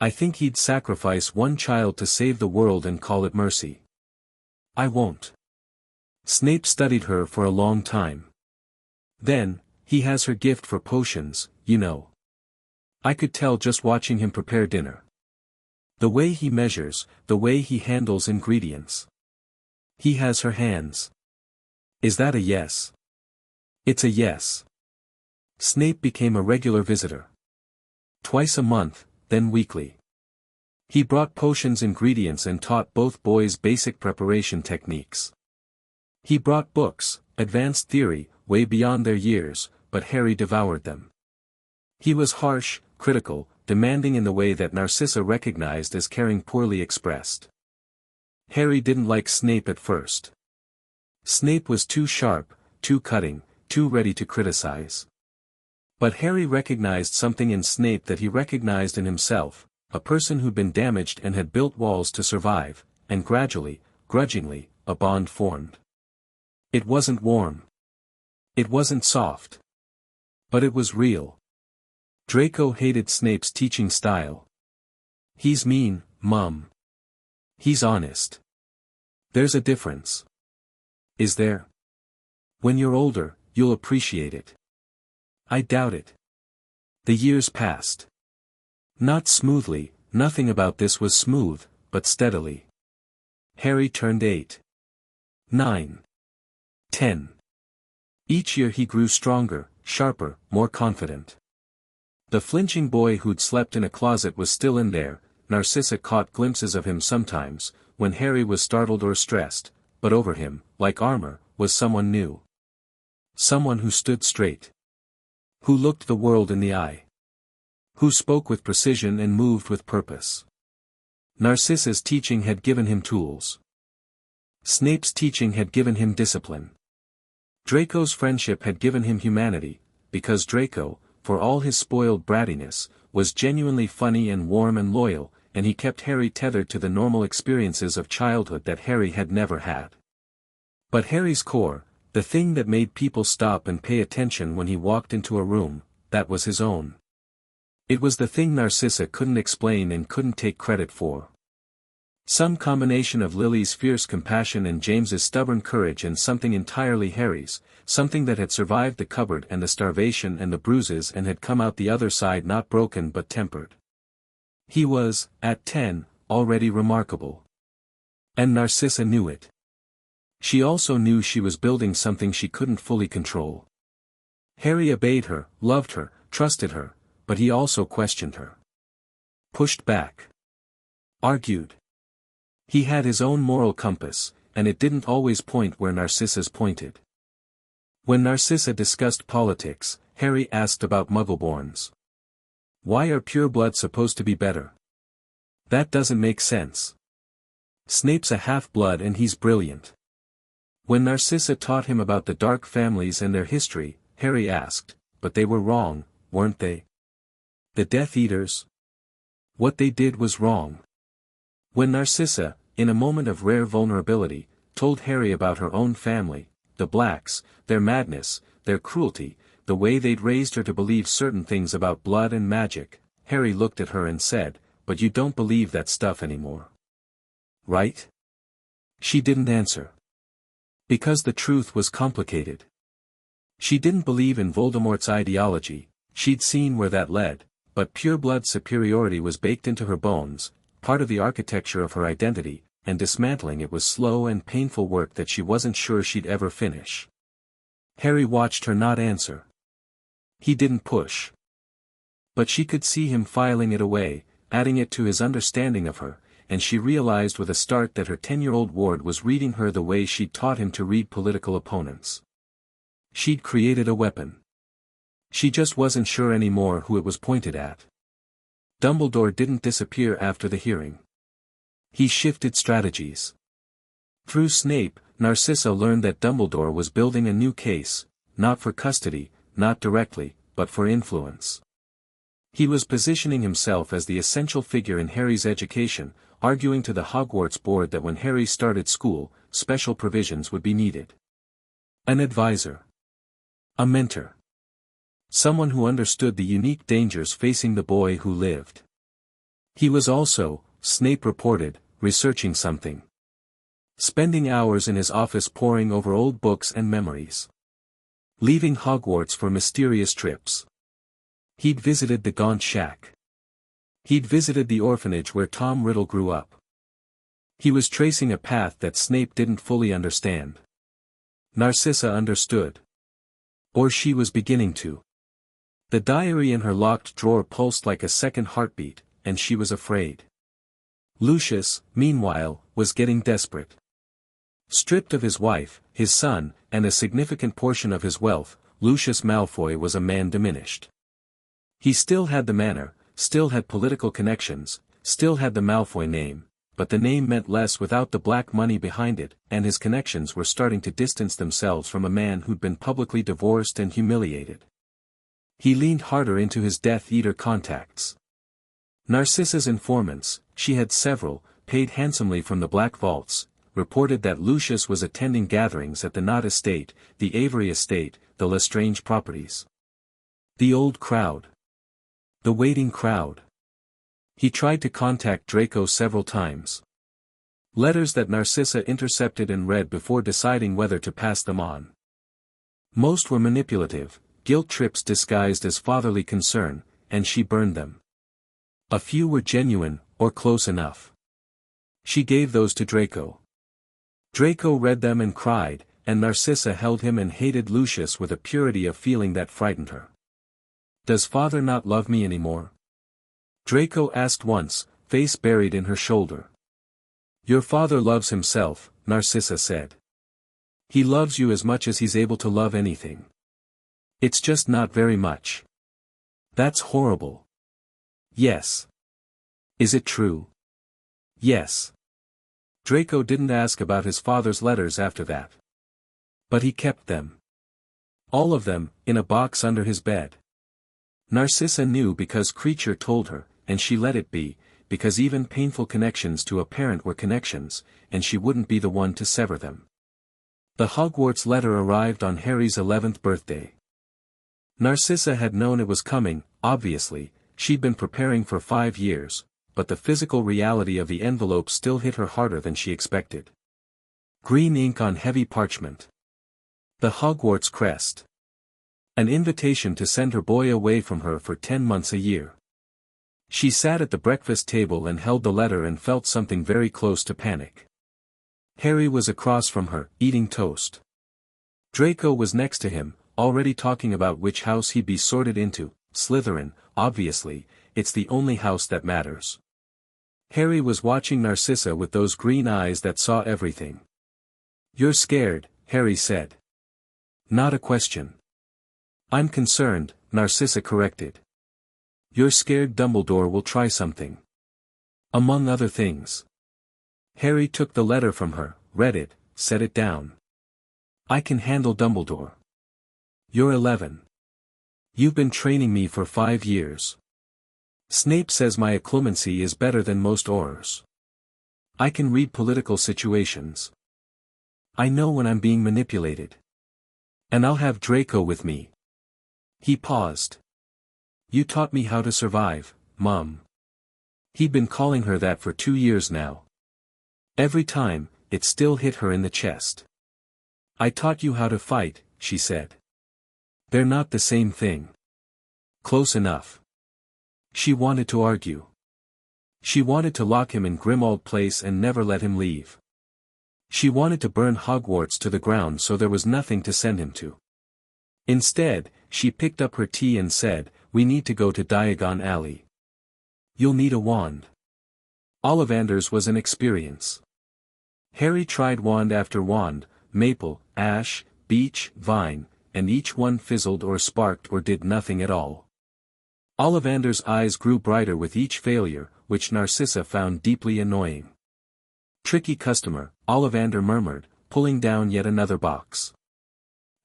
I think he'd sacrifice one child to save the world and call it mercy. I won't. Snape studied her for a long time. Then, he has her gift for potions, you know. I could tell just watching him prepare dinner. The way he measures, the way he handles ingredients. He has her hands. Is that a yes? It's a yes. Snape became a regular visitor. Twice a month, then weekly. He brought potions ingredients and taught both boys basic preparation techniques. He brought books, advanced theory, way beyond their years, but Harry devoured them. He was harsh, critical, demanding in the way that Narcissa recognized as caring poorly expressed. Harry didn't like Snape at first. Snape was too sharp, too cutting, too ready to criticize. But Harry recognized something in Snape that he recognized in himself, a person who'd been damaged and had built walls to survive, and gradually, grudgingly, a bond formed. It wasn't warm. It wasn't soft. But it was real. Draco hated Snape's teaching style. "He's mean, Mum. He's honest. There's a difference." "Is there?" "When you're older, you'll appreciate it." "I doubt it." The years passed. Not smoothly, nothing about this was smooth, but steadily. Harry turned 8. 9. 10. Each year he grew stronger, sharper, more confident. The flinching boy who'd slept in a closet was still in there. Narcissa caught glimpses of him sometimes, when Harry was startled or stressed, but over him, like armor, was someone new. Someone who stood straight. Who looked the world in the eye. Who spoke with precision and moved with purpose. Narcissa's teaching had given him tools. Snape's teaching had given him discipline. Draco's friendship had given him humanity, because Draco, for all his spoiled brattiness, was genuinely funny and warm and loyal, and he kept Harry tethered to the normal experiences of childhood that Harry had never had. But Harry's core, the thing that made people stop and pay attention when he walked into a room, that was his own. It was the thing Narcissa couldn't explain and couldn't take credit for. Some combination of Lily's fierce compassion and James's stubborn courage and something entirely Harry's, something that had survived the cupboard and the starvation and the bruises and had come out the other side not broken but tempered. He was, at 10, already remarkable. And Narcissa knew it. She also knew she was building something she couldn't fully control. Harry obeyed her, loved her, trusted her, but he also questioned her. Pushed back. Argued. He had his own moral compass, and it didn't always point where Narcissa's pointed. When Narcissa discussed politics, Harry asked about Muggleborns. "Why are pureblood supposed to be better? That doesn't make sense. Snape's a half-blood and he's brilliant." When Narcissa taught him about the Dark families and their history, Harry asked, "But they were wrong, weren't they? The Death Eaters? What they did was wrong." When Narcissa, in a moment of rare vulnerability, told Harry about her own family, the Blacks, their madness, their cruelty, the way they'd raised her to believe certain things about blood and magic, Harry looked at her and said, "But you don't believe that stuff anymore. Right?" She didn't answer. Because the truth was complicated. She didn't believe in Voldemort's ideology, she'd seen where that led, but pureblood superiority was baked into her bones, part of the architecture of her identity, and dismantling it was slow and painful work that she wasn't sure she'd ever finish. Harry watched her not answer. He didn't push. But she could see him filing it away, adding it to his understanding of her, and she realized with a start that her 10-year-old ward was reading her the way she'd taught him to read political opponents. She'd created a weapon. She just wasn't sure anymore who it was pointed at. Dumbledore didn't disappear after the hearing. He shifted strategies. Through Snape, Narcissa learned that Dumbledore was building a new case, not for custody, not directly, but for influence. He was positioning himself as the essential figure in Harry's education, arguing to the Hogwarts board that when Harry started school, special provisions would be needed. An advisor. A mentor. Someone who understood the unique dangers facing the boy who lived. He was also, Snape reported, researching something. Spending hours in his office poring over old books and memories. Leaving Hogwarts for mysterious trips. He'd visited the Gaunt Shack. He'd visited the orphanage where Tom Riddle grew up. He was tracing a path that Snape didn't fully understand. Narcissa understood. Or she was beginning to. The diary in her locked drawer pulsed like a second heartbeat, and she was afraid. Lucius, meanwhile, was getting desperate. Stripped of his wife, his son, and a significant portion of his wealth, Lucius Malfoy was a man diminished. He still had the manor, still had political connections, still had the Malfoy name, but the name meant less without the black money behind it, and his connections were starting to distance themselves from a man who'd been publicly divorced and humiliated. He leaned harder into his Death Eater contacts. Narcissa's informants, she had several, paid handsomely from the Black Vaults, reported that Lucius was attending gatherings at the Knott Estate, the Avery Estate, the Lestrange properties. The old crowd. The waiting crowd. He tried to contact Draco several times. Letters that Narcissa intercepted and read before deciding whether to pass them on. Most were manipulative, guilt trips disguised as fatherly concern, and she burned them. A few were genuine, or close enough. She gave those to Draco. Draco read them and cried, and Narcissa held him and hated Lucius with a purity of feeling that frightened her. "Does father not love me anymore?" Draco asked once, face buried in her shoulder. "Your father loves himself," Narcissa said. "He loves you as much as he's able to love anything. It's just not very much." "That's horrible." "Yes." "Is it true?" "Yes." Draco didn't ask about his father's letters after that. But he kept them. All of them, in a box under his bed. Narcissa knew because Creature told her, and she let it be, because even painful connections to a parent were connections, and she wouldn't be the one to sever them. The Hogwarts letter arrived on Harry's 11th birthday. Narcissa had known it was coming, obviously, she'd been preparing for 5 years, but the physical reality of the envelope still hit her harder than she expected. Green ink on heavy parchment. The Hogwarts crest. An invitation to send her boy away from her for 10 months a year. She sat at the breakfast table and held the letter and felt something very close to panic. Harry was across from her, eating toast. Draco was next to him, already talking about which house he'd be sorted into. Slytherin, obviously, it's the only house that matters. Harry was watching Narcissa with those green eyes that saw everything. "You're scared," Harry said. "Not a question." "I'm concerned," Narcissa corrected. "You're scared Dumbledore will try something. Among other things." Harry took the letter from her, read it, set it down. "I can handle Dumbledore. You're 11. You've been training me for 5 years. Snape says my occlumency is better than most Aurors. I can read political situations. I know when I'm being manipulated. And I'll have Draco with me." He paused. "You taught me how to survive, Mum." He'd been calling her that for 2 years now. Every time, it still hit her in the chest. "I taught you how to fight," she said. "They're not the same thing." "Close enough." She wanted to argue. She wanted to lock him in Grimmauld Place and never let him leave. She wanted to burn Hogwarts to the ground so there was nothing to send him to. Instead, she picked up her tea and said, "We need to go to Diagon Alley. You'll need a wand." Ollivander's was an experience. Harry tried wand after wand, maple, ash, beech, vine, and each one fizzled or sparked or did nothing at all. Ollivander's eyes grew brighter with each failure, which Narcissa found deeply annoying. "Tricky customer," Ollivander murmured, pulling down yet another box.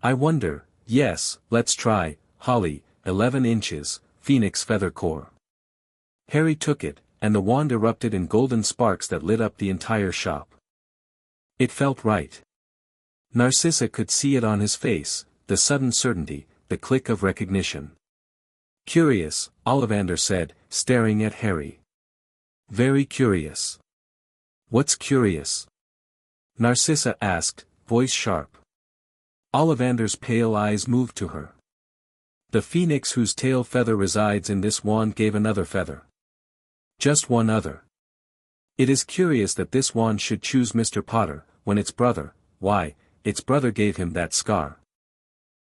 "I wonder, yes, let's try, Holly, 11 inches, Phoenix Feather Core." Harry took it, and the wand erupted in golden sparks that lit up the entire shop. It felt right. Narcissa could see it on his face, the sudden certainty, the click of recognition. "Curious," Ollivander said, staring at Harry. "Very curious." "What's curious?" Narcissa asked, voice sharp. Ollivander's pale eyes moved to her. "The phoenix whose tail feather resides in this wand gave another feather. Just one other. It is curious that this wand should choose Mr. Potter, when its brother, why, its brother gave him that scar."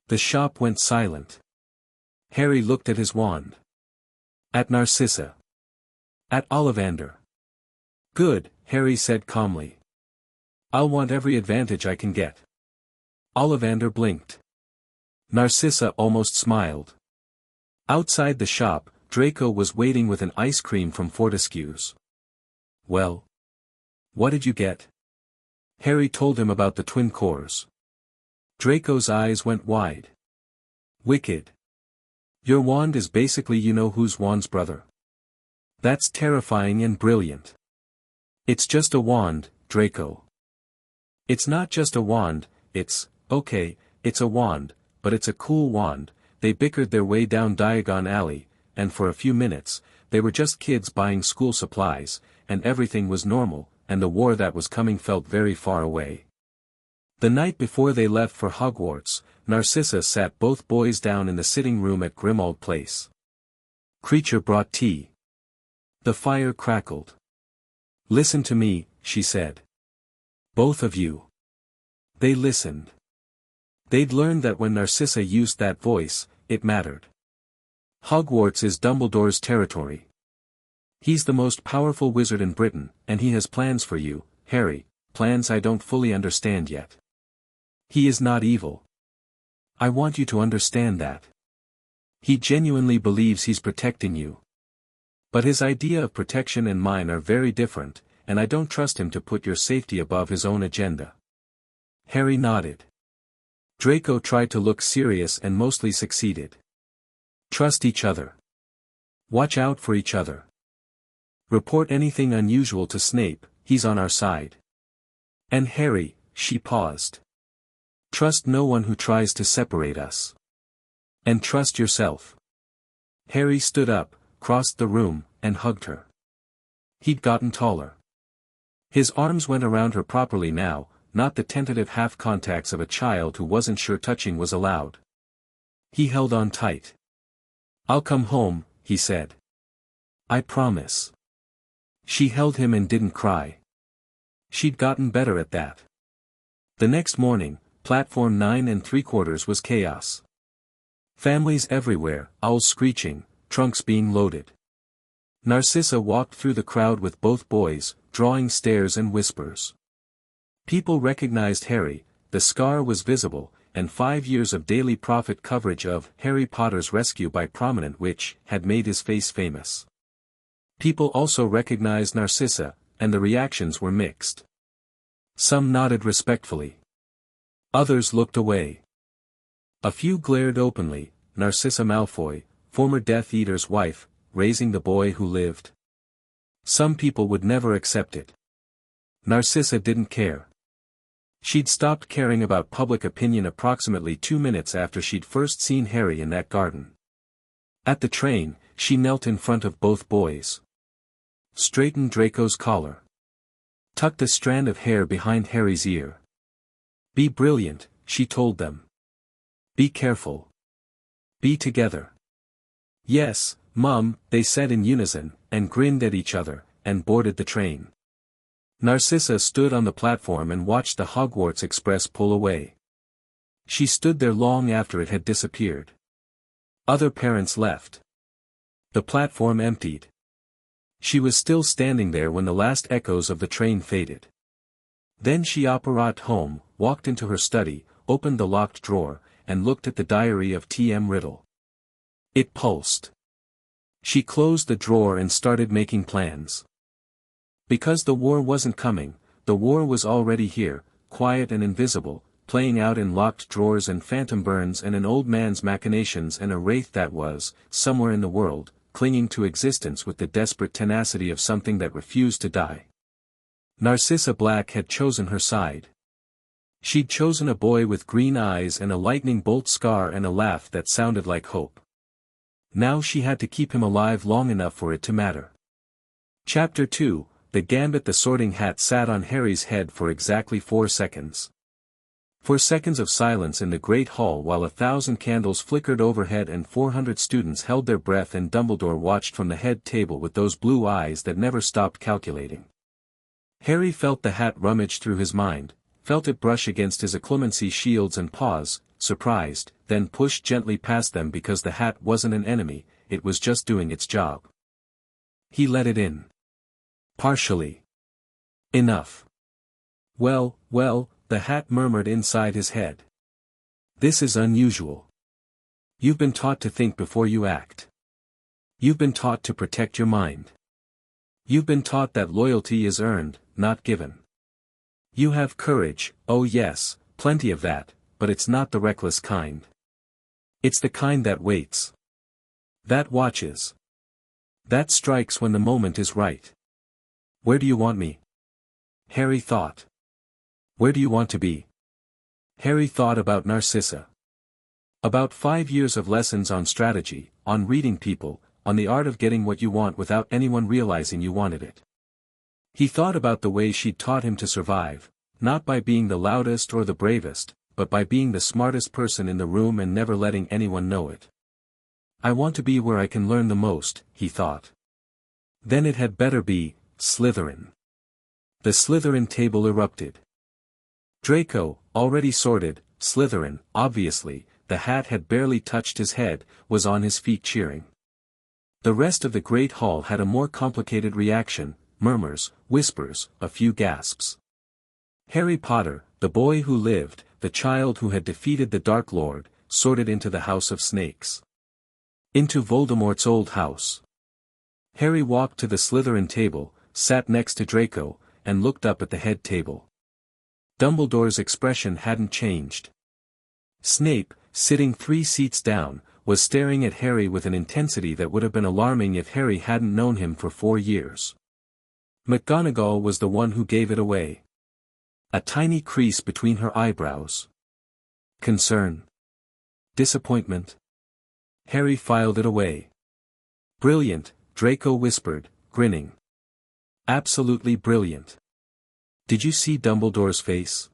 The shop went silent. Harry looked at his wand. At Narcissa. At Ollivander. "Good," Harry said calmly. "I'll want every advantage I can get." Ollivander blinked. Narcissa almost smiled. Outside the shop, Draco was waiting with an ice cream from Fortescue's. "Well?" What did you get? Harry told him about the twin cores. Draco's eyes went wide. Wicked. Your wand is basically you-know-who's wand's brother. That's terrifying and brilliant. It's just a wand, Draco. It's not just a wand, okay, it's a wand, but it's a cool wand. They bickered their way down Diagon Alley, and for a few minutes, they were just kids buying school supplies, and everything was normal, and the war that was coming felt very far away. The night before they left for Hogwarts, Narcissa sat both boys down in the sitting room at Grimmauld Place. Kreacher brought tea. The fire crackled. Listen to me, she said. Both of you. They listened. They'd learned that when Narcissa used that voice, it mattered. Hogwarts is Dumbledore's territory. He's the most powerful wizard in Britain, and he has plans for you, Harry, plans I don't fully understand yet. He is not evil. I want you to understand that. He genuinely believes he's protecting you. But his idea of protection and mine are very different, and I don't trust him to put your safety above his own agenda. Harry nodded. Draco tried to look serious and mostly succeeded. Trust each other. Watch out for each other. Report anything unusual to Snape, he's on our side. And Harry, she paused. Trust no one who tries to separate us. And trust yourself. Harry stood up, crossed the room, and hugged her. He'd gotten taller. His arms went around her properly now, not the tentative half-contacts of a child who wasn't sure touching was allowed. He held on tight. I'll come home, he said. I promise. She held him and didn't cry. She'd gotten better at that. The next morning, Platform 9 3/4 was chaos. Families everywhere, owls screeching, trunks being loaded. Narcissa walked through the crowd with both boys, drawing stares and whispers. People recognized Harry, the scar was visible, and 5 years of Daily Prophet coverage of Harry Potter's rescue by prominent witch had made his face famous. People also recognized Narcissa, and the reactions were mixed. Some nodded respectfully. Others looked away. A few glared openly, Narcissa Malfoy, former Death Eater's wife, raising the boy who lived. Some people would never accept it. Narcissa didn't care. She'd stopped caring about public opinion approximately 2 minutes after she'd first seen Harry in that garden. At the train, she knelt in front of both boys. Straightened Draco's collar. Tucked a strand of hair behind Harry's ear. Be brilliant, she told them. Be careful. Be together. Yes, Mum, they said in unison, and grinned at each other, and boarded the train. Narcissa stood on the platform and watched the Hogwarts Express pull away. She stood there long after it had disappeared. Other parents left. The platform emptied. She was still standing there when the last echoes of the train faded. Then she apparat home, walked into her study, opened the locked drawer, and looked at the diary of T.M. Riddle. It pulsed. She closed the drawer and started making plans. Because the war wasn't coming, the war was already here, quiet and invisible, playing out in locked drawers and phantom burns and an old man's machinations and a wraith that was, somewhere in the world, clinging to existence with the desperate tenacity of something that refused to die. Narcissa Black had chosen her side. She'd chosen a boy with green eyes and a lightning bolt scar and a laugh that sounded like hope. Now she had to keep him alive long enough for it to matter. Chapter 2, The Gambit. The Sorting Hat sat on Harry's head for exactly 4 seconds. 4 seconds of silence in the great hall while 1,000 candles flickered overhead and 400 students held their breath and Dumbledore watched from the head table with those blue eyes that never stopped calculating. Harry felt the hat rummage through his mind, felt it brush against his occlumency shields and pause, surprised, then pushed gently past them because the hat wasn't an enemy, it was just doing its job. He let it in. Partially. Enough. Well, the hat murmured inside his head. This is unusual. You've been taught to think before you act. You've been taught to protect your mind. You've been taught that loyalty is earned, not given. You have courage, oh yes, plenty of that, but it's not the reckless kind. It's the kind that waits. That watches. That strikes when the moment is right. Where do you want me? Harry thought. Where do you want to be? Harry thought about Narcissa. About 5 years of lessons on strategy, on reading people, on the art of getting what you want without anyone realizing you wanted it. He thought about the way she'd taught him to survive, not by being the loudest or the bravest, but by being the smartest person in the room and never letting anyone know it. I want to be where I can learn the most, he thought. Then it had better be Slytherin. The Slytherin table erupted. Draco, already sorted, Slytherin, obviously, the hat had barely touched his head, was on his feet cheering. The rest of the great hall had a more complicated reaction, murmurs, whispers, a few gasps. Harry Potter, the boy who lived, the child who had defeated the Dark Lord, sorted into the House of Snakes. Into Voldemort's old house. Harry walked to the Slytherin table, sat next to Draco, and looked up at the head table. Dumbledore's expression hadn't changed. Snape, sitting 3 seats down, was staring at Harry with an intensity that would have been alarming if Harry hadn't known him for 4 years. McGonagall was the one who gave it away. A tiny crease between her eyebrows. Concern. Disappointment. Harry filed it away. Brilliant, Draco whispered, grinning. Absolutely brilliant. Did you see Dumbledore's face?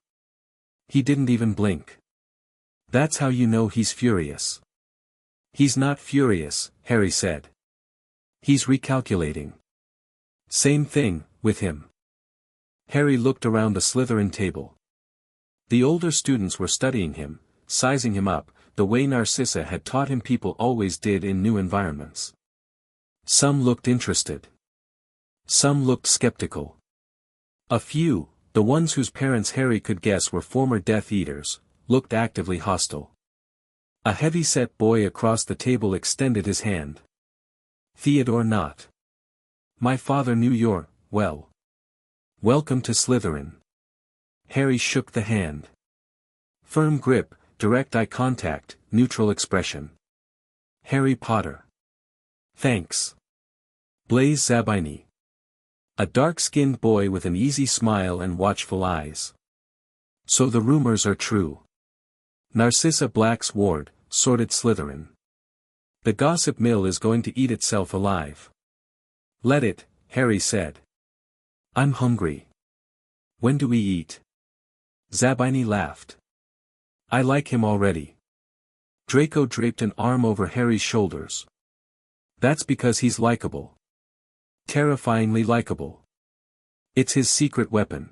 He didn't even blink. That's how you know he's furious. He's not furious, Harry said. He's recalculating. Same thing, with him. Harry looked around the Slytherin table. The older students were studying him, sizing him up, the way Narcissa had taught him people always did in new environments. Some looked interested. Some looked skeptical. A few, the ones whose parents Harry could guess were former Death Eaters, looked actively hostile. A heavy-set boy across the table extended his hand. Theodore Knott. My father knew you're, well. Welcome to Slytherin. Harry shook the hand. Firm grip, direct eye contact, neutral expression. Harry Potter. Thanks. Blaise Zabini. A dark-skinned boy with an easy smile and watchful eyes. So the rumors are true. Narcissa Black's ward, sorted Slytherin. The gossip mill is going to eat itself alive. Let it, Harry said. I'm hungry. When do we eat? Zabini laughed. I like him already. Draco draped an arm over Harry's shoulders. That's because he's likable. Terrifyingly likable. It's his secret weapon.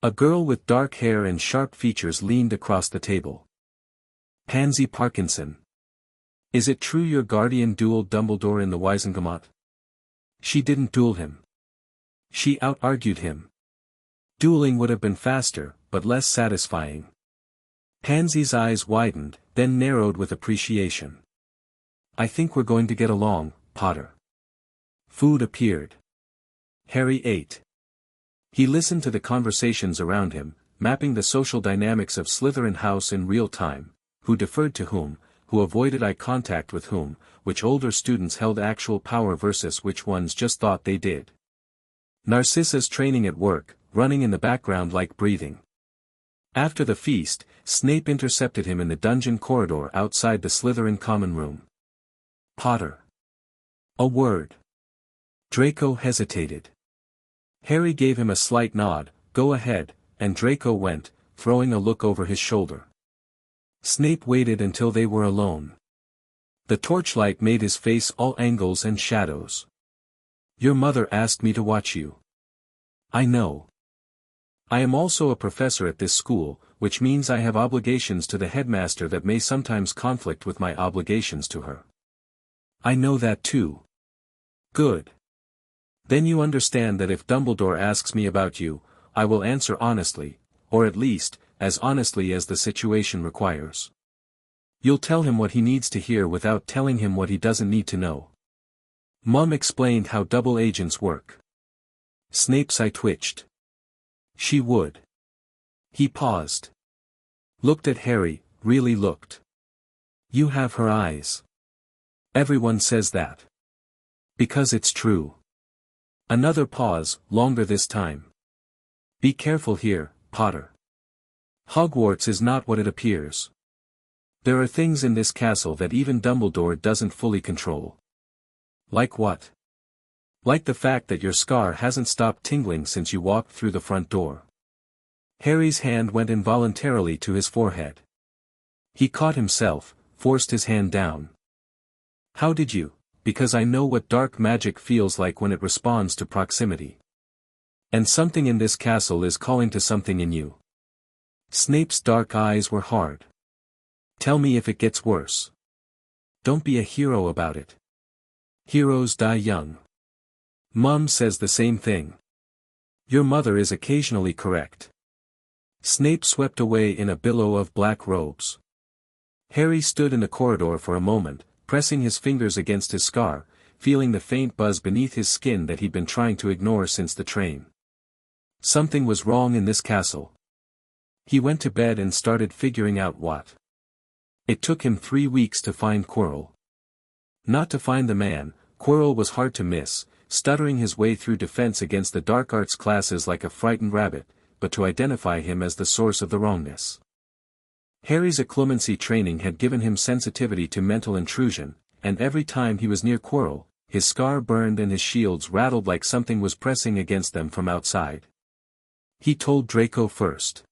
A girl with dark hair and sharp features leaned across the table. Pansy Parkinson. Is it true your guardian dueled Dumbledore in the Wizengamot? She didn't duel him. She out-argued him. Dueling would have been faster, but less satisfying. Pansy's eyes widened, then narrowed with appreciation. I think we're going to get along, Potter. Food appeared. Harry ate. He listened to the conversations around him, mapping the social dynamics of Slytherin House in real time, who deferred to whom, who avoided eye contact with whom, which older students held actual power versus which ones just thought they did. Narcissa's training at work, running in the background like breathing. After the feast, Snape intercepted him in the dungeon corridor outside the Slytherin common room. Potter. A word. Draco hesitated. Harry gave him a slight nod, go ahead, and Draco went, throwing a look over his shoulder. Snape waited until they were alone. The torchlight made his face all angles and shadows. Your mother asked me to watch you. I know. I am also a professor at this school, which means I have obligations to the headmaster that may sometimes conflict with my obligations to her. I know that too. Good. Then you understand that if Dumbledore asks me about you, I will answer honestly, or at least, as honestly as the situation requires. You'll tell him what he needs to hear without telling him what he doesn't need to know. Mum explained how double agents work. Snape's eye twitched. She would. He paused. Looked at Harry, really looked. You have her eyes. Everyone says that. Because it's true. Another pause, longer this time. Be careful here, Potter. Hogwarts is not what it appears. There are things in this castle that even Dumbledore doesn't fully control. Like what? Like the fact that your scar hasn't stopped tingling since you walked through the front door. Harry's hand went involuntarily to his forehead. He caught himself, forced his hand down. How did you? Because I know what dark magic feels like when it responds to proximity. And something in this castle is calling to something in you. Snape's dark eyes were hard. Tell me if it gets worse. Don't be a hero about it. Heroes die young. Mum says the same thing. Your mother is occasionally correct. Snape swept away in a billow of black robes. Harry stood in the corridor for a moment, pressing his fingers against his scar, feeling the faint buzz beneath his skin that he'd been trying to ignore since the train. Something was wrong in this castle. He went to bed and started figuring out what. It took him 3 weeks to find Quirrell. Not to find the man, Quirrell was hard to miss, stuttering his way through defense against the dark arts classes like a frightened rabbit, but to identify him as the source of the wrongness. Harry's occlumency training had given him sensitivity to mental intrusion, and every time he was near Quirrell, his scar burned and his shields rattled like something was pressing against them from outside. He told Draco first.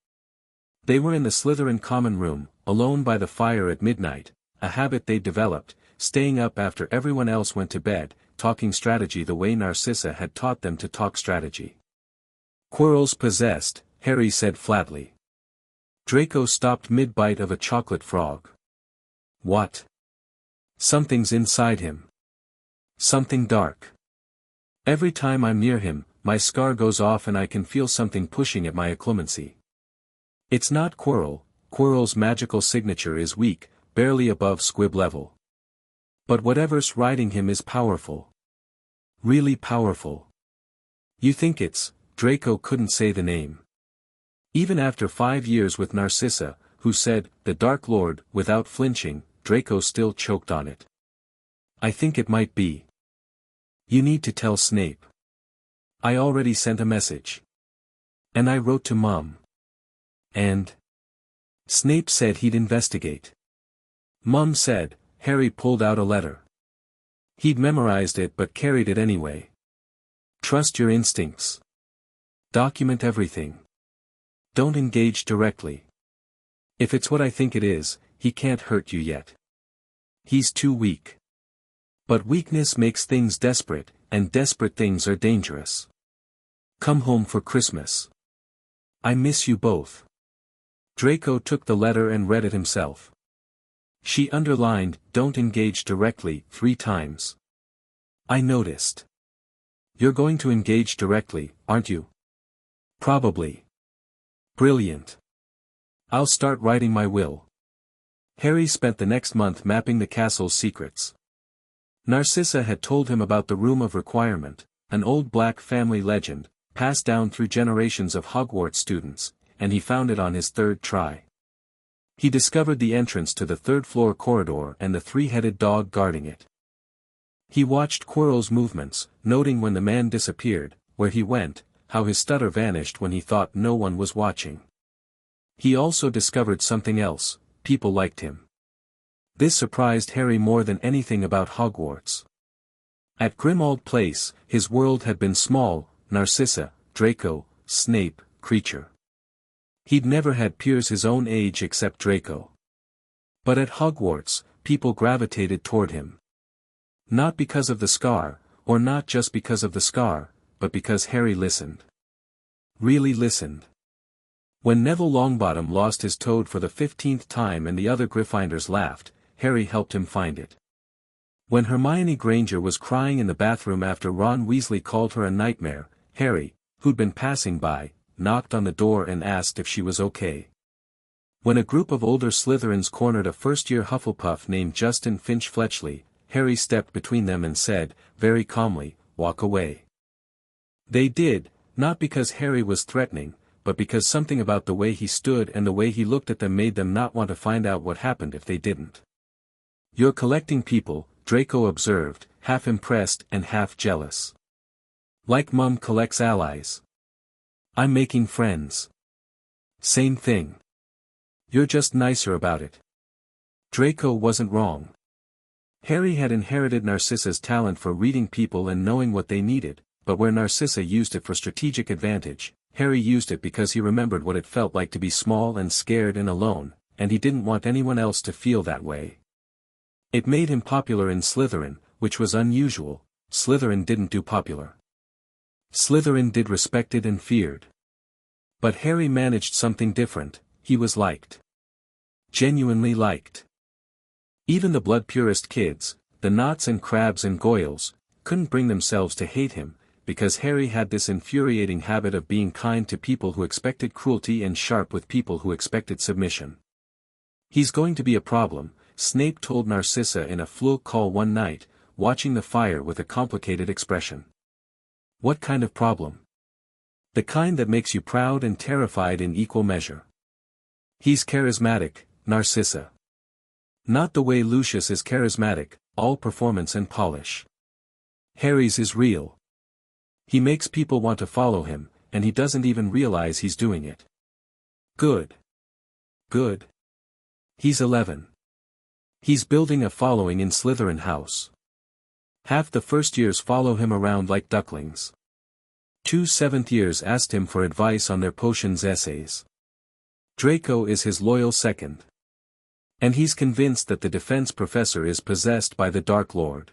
They were in the Slytherin common room, alone by the fire at midnight, a habit they'd developed, staying up after everyone else went to bed, talking strategy the way Narcissa had taught them to talk strategy. Quirrell's possessed, Harry said flatly. Draco stopped mid-bite of a chocolate frog. What? Something's inside him. Something dark. Every time I'm near him, my scar goes off and I can feel something pushing at my occlumency. It's not Quirrell. Quirrell's magical signature is weak, barely above squib level. But whatever's riding him is powerful. Really powerful. You think it's, Draco couldn't say the name. Even after 5 years with Narcissa, who said, the Dark Lord, without flinching, Draco still choked on it. I think it might be. You need to tell Snape. I already sent a message. And I wrote to Mum. And? Snape said he'd investigate. Mum said, Harry pulled out a letter. He'd memorized it but carried it anyway. Trust your instincts. Document everything. Don't engage directly. If it's what I think it is, he can't hurt you yet. He's too weak. But weakness makes things desperate, and desperate things are dangerous. Come home for Christmas. I miss you both. Draco took the letter and read it himself. She underlined, don't engage directly, 3 times. I noticed. You're going to engage directly, aren't you? Probably. Brilliant. I'll start writing my will. Harry spent the next month mapping the castle's secrets. Narcissa had told him about the Room of Requirement, an old black family legend, passed down through generations of Hogwarts students, and he found it on his 3rd try. He discovered the entrance to the 3rd-floor corridor and the 3-headed dog guarding it. He watched Quirrell's movements, noting when the man disappeared, where he went, how his stutter vanished when he thought no one was watching. He also discovered something else: people liked him. This surprised Harry more than anything about Hogwarts. At Grimmauld Place, his world had been small: Narcissa, Draco, Snape, Creature. He'd never had peers his own age except Draco. But at Hogwarts, people gravitated toward him. Not because of the scar, or not just because of the scar, but because Harry listened. Really listened. When Neville Longbottom lost his toad for the 15th time and the other Gryffindors laughed, Harry helped him find it. When Hermione Granger was crying in the bathroom after Ron Weasley called her a nightmare, Harry, who'd been passing by, knocked on the door and asked if she was okay. When a group of older Slytherins cornered a first-year Hufflepuff named Justin Finch Fletchley, Harry stepped between them and said, very calmly, "Walk away." They did, not because Harry was threatening, but because something about the way he stood and the way he looked at them made them not want to find out what happened if they didn't. "You're collecting people," Draco observed, half impressed and half jealous. "Like Mum collects allies." "I'm making friends." "Same thing. You're just nicer about it." Draco wasn't wrong. Harry had inherited Narcissa's talent for reading people and knowing what they needed, but where Narcissa used it for strategic advantage, Harry used it because he remembered what it felt like to be small and scared and alone, and he didn't want anyone else to feel that way. It made him popular in Slytherin, which was unusual. Slytherin didn't do popular. Slytherin did respected and feared. But Harry managed something different. He was liked. Genuinely liked. Even the blood-purist kids, the Knots and Crabs and Goyles, couldn't bring themselves to hate him, because Harry had this infuriating habit of being kind to people who expected cruelty and sharp with people who expected submission. "He's going to be a problem," Snape told Narcissa in a Floo call one night, watching the fire with a complicated expression. "What kind of problem?" "The kind that makes you proud and terrified in equal measure." "He's charismatic, Narcissa. Not the way Lucius is charismatic, all performance and polish. Harry's is real. He makes people want to follow him, and he doesn't even realize he's doing it." "Good. Good. He's 11. He's building a following in Slytherin House. Half the first years follow him around like ducklings. 2 seventh years asked him for advice on their potions essays. Draco is his loyal second. And he's convinced that the defense professor is possessed by the Dark Lord."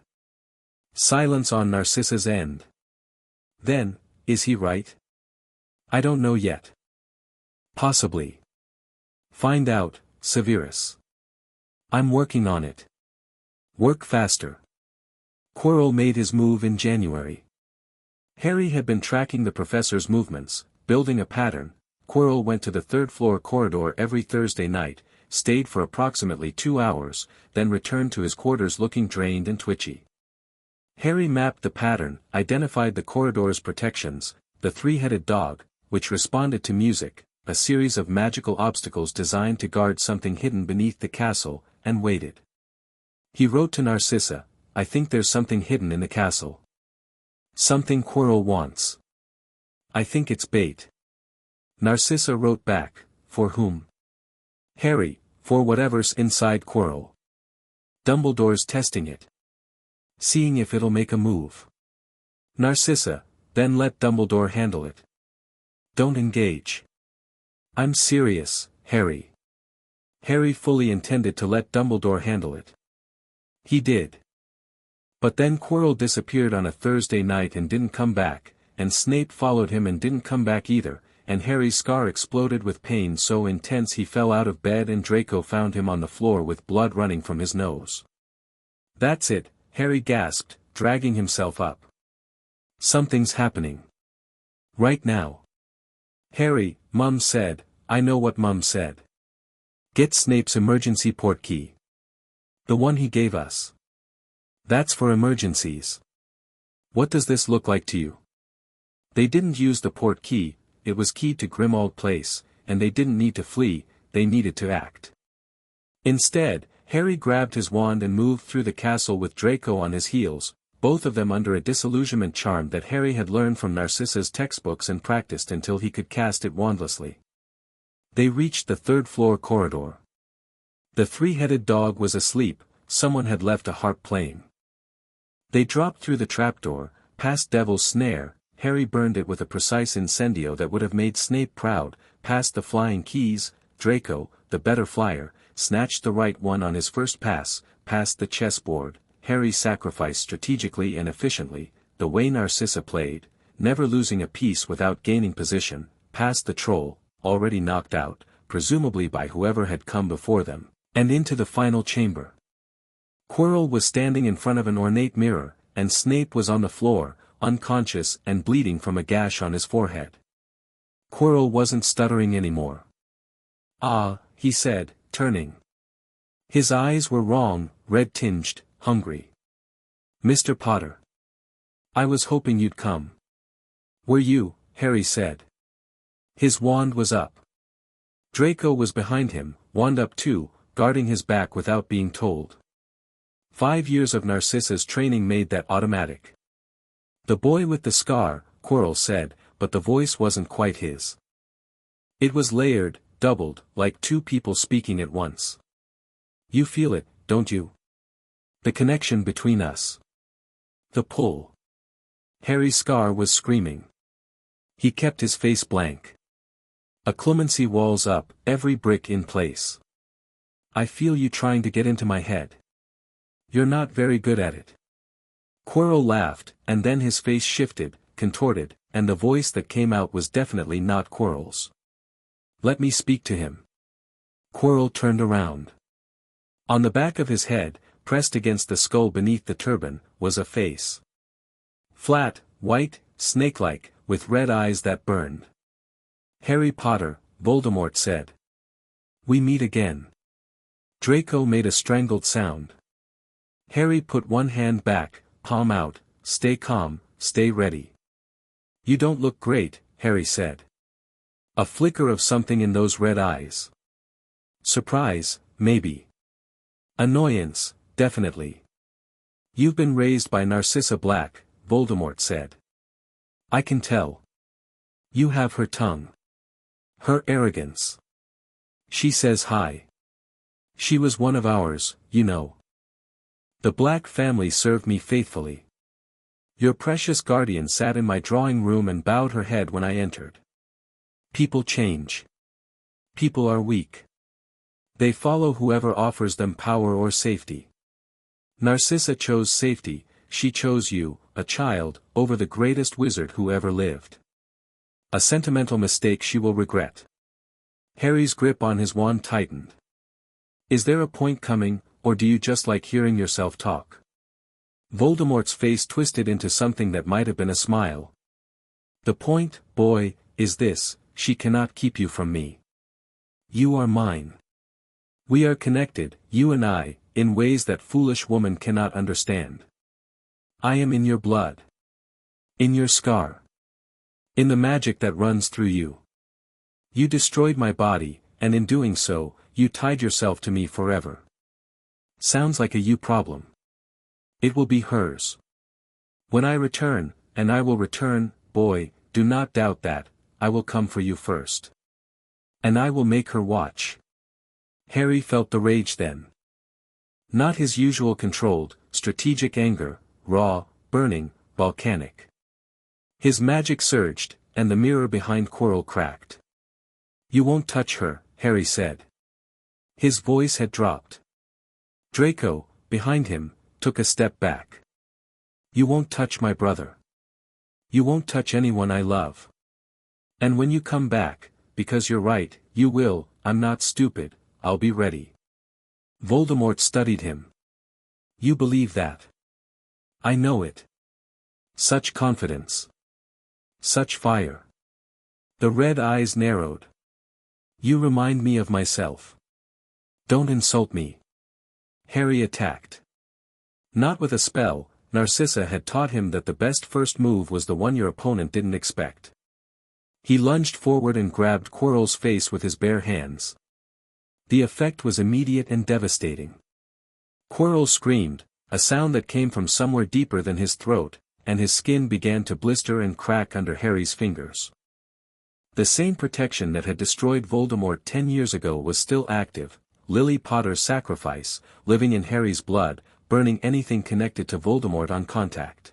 Silence on Narcissa's end. "Then, is he right?" "I don't know yet." "Possibly. Find out, Severus." "I'm working on it." "Work faster." Quirrell made his move in January. Harry had been tracking the professor's movements, building a pattern. Quirrell went to the third-floor corridor every Thursday night, stayed for approximately 2 hours, then returned to his quarters looking drained and twitchy. Harry mapped the pattern, identified the corridor's protections, the three-headed dog, which responded to music, a series of magical obstacles designed to guard something hidden beneath the castle, and waited. He wrote to Narcissa, "I think there's something hidden in the castle. Something Quirrell wants. I think it's bait." Narcissa wrote back, "For whom?" "Harry, for whatever's inside Quirrell. Dumbledore's testing it. Seeing if it'll make a move." Narcissa, "Then let Dumbledore handle it. Don't engage." "I'm serious, Harry." Harry fully intended to let Dumbledore handle it. He did. But then Quirrell disappeared on a Thursday night and didn't come back, and Snape followed him and didn't come back either, and Harry's scar exploded with pain so intense he fell out of bed and Draco found him on the floor with blood running from his nose. "That's it," Harry gasped, dragging himself up. "Something's happening. Right now." "Harry," Mum said, "I know what Mum said. Get Snape's emergency portkey. The one he gave us. That's for emergencies. What does this look like to you?" They didn't use the portkey. It was keyed to Grimmauld Place, and they didn't need to flee, they needed to act. Instead, Harry grabbed his wand and moved through the castle with Draco on his heels, both of them under a disillusionment charm that Harry had learned from Narcissa's textbooks and practiced until he could cast it wandlessly. They reached the third-floor corridor. The three-headed dog was asleep, someone had left a harp playing. They dropped through the trapdoor, past Devil's Snare. Harry burned it with a precise incendio that would have made Snape proud, past the flying keys. Draco, the better flyer, snatched the right one on his first pass, past the chessboard. Harry sacrificed strategically and efficiently, the way Narcissa played, never losing a piece without gaining position, past the troll, already knocked out, presumably by whoever had come before them, and into the final chamber. Quirrell was standing in front of an ornate mirror, and Snape was on the floor, unconscious and bleeding from a gash on his forehead. Quirrell wasn't stuttering anymore. "Ah," he said, turning. His eyes were wrong, red-tinged, hungry. Mr. Potter. I was hoping you'd come. Were you? Harry said. His wand was up. Draco was behind him, wand up too, guarding his back without being told. 5 years of Narcissa's training made that automatic. The boy with the scar, Quirrell said, but the voice wasn't quite his. It was layered, doubled, like two people speaking at once. You feel it, don't you? The connection between us. The pull. Harry's scar was screaming. He kept his face blank. A clemency walls up, every brick in place. I feel you trying to get into my head. You're not very good at it. Quirrell laughed, and then his face shifted, contorted, and the voice that came out was definitely not Quirrell's. Let me speak to him. Quirrell turned around. On the back of his head, pressed against the skull beneath the turban, was a face. Flat, white, snake-like, with red eyes that burned. Harry Potter, Voldemort said. We meet again. Draco made a strangled sound. Harry put one hand back, palm out. Stay calm, stay ready. You don't look great, Harry said. A flicker of something in those red eyes. Surprise, maybe. Annoyance, definitely. You've been raised by Narcissa Black, Voldemort said. I can tell. You have her tongue. Her arrogance. She says hi. She was one of ours, you know. The Black family served me faithfully. Your precious guardian sat in my drawing room and bowed her head when I entered. People change. People are weak. They follow whoever offers them power or safety. Narcissa chose safety, she chose you, a child, over the greatest wizard who ever lived. A sentimental mistake she will regret. Harry's grip on his wand tightened. Is there a point coming, or do you just like hearing yourself talk? Voldemort's face twisted into something that might have been a smile. The point, boy, is this, she cannot keep you from me. You are mine. We are connected, you and I, in ways that foolish woman cannot understand. I am in your blood. In your scar. In the magic that runs through you. You destroyed my body, and in doing so, you tied yourself to me forever. Sounds like a you problem. It will be hers. When I return, and I will return, boy, do not doubt that, I will come for you first. And I will make her watch. Harry felt the rage then. Not his usual controlled, strategic anger, raw, burning, volcanic. His magic surged, and the mirror behind Quirrell cracked. You won't touch her, Harry said. His voice had dropped. Draco, behind him, took a step back. You won't touch my brother. You won't touch anyone I love. And when you come back, because you're right, you will, I'm not stupid, I'll be ready. Voldemort studied him. You believe that? I know it. Such confidence. Such fire. The red eyes narrowed. You remind me of myself. Don't insult me. Harry attacked. Not with a spell, Narcissa had taught him that the best first move was the one your opponent didn't expect. He lunged forward and grabbed Quirrell's face with his bare hands. The effect was immediate and devastating. Quirrell screamed, a sound that came from somewhere deeper than his throat, and his skin began to blister and crack under Harry's fingers. The same protection that had destroyed Voldemort 10 years ago was still active, Lily Potter's sacrifice, living in Harry's blood, burning anything connected to Voldemort on contact.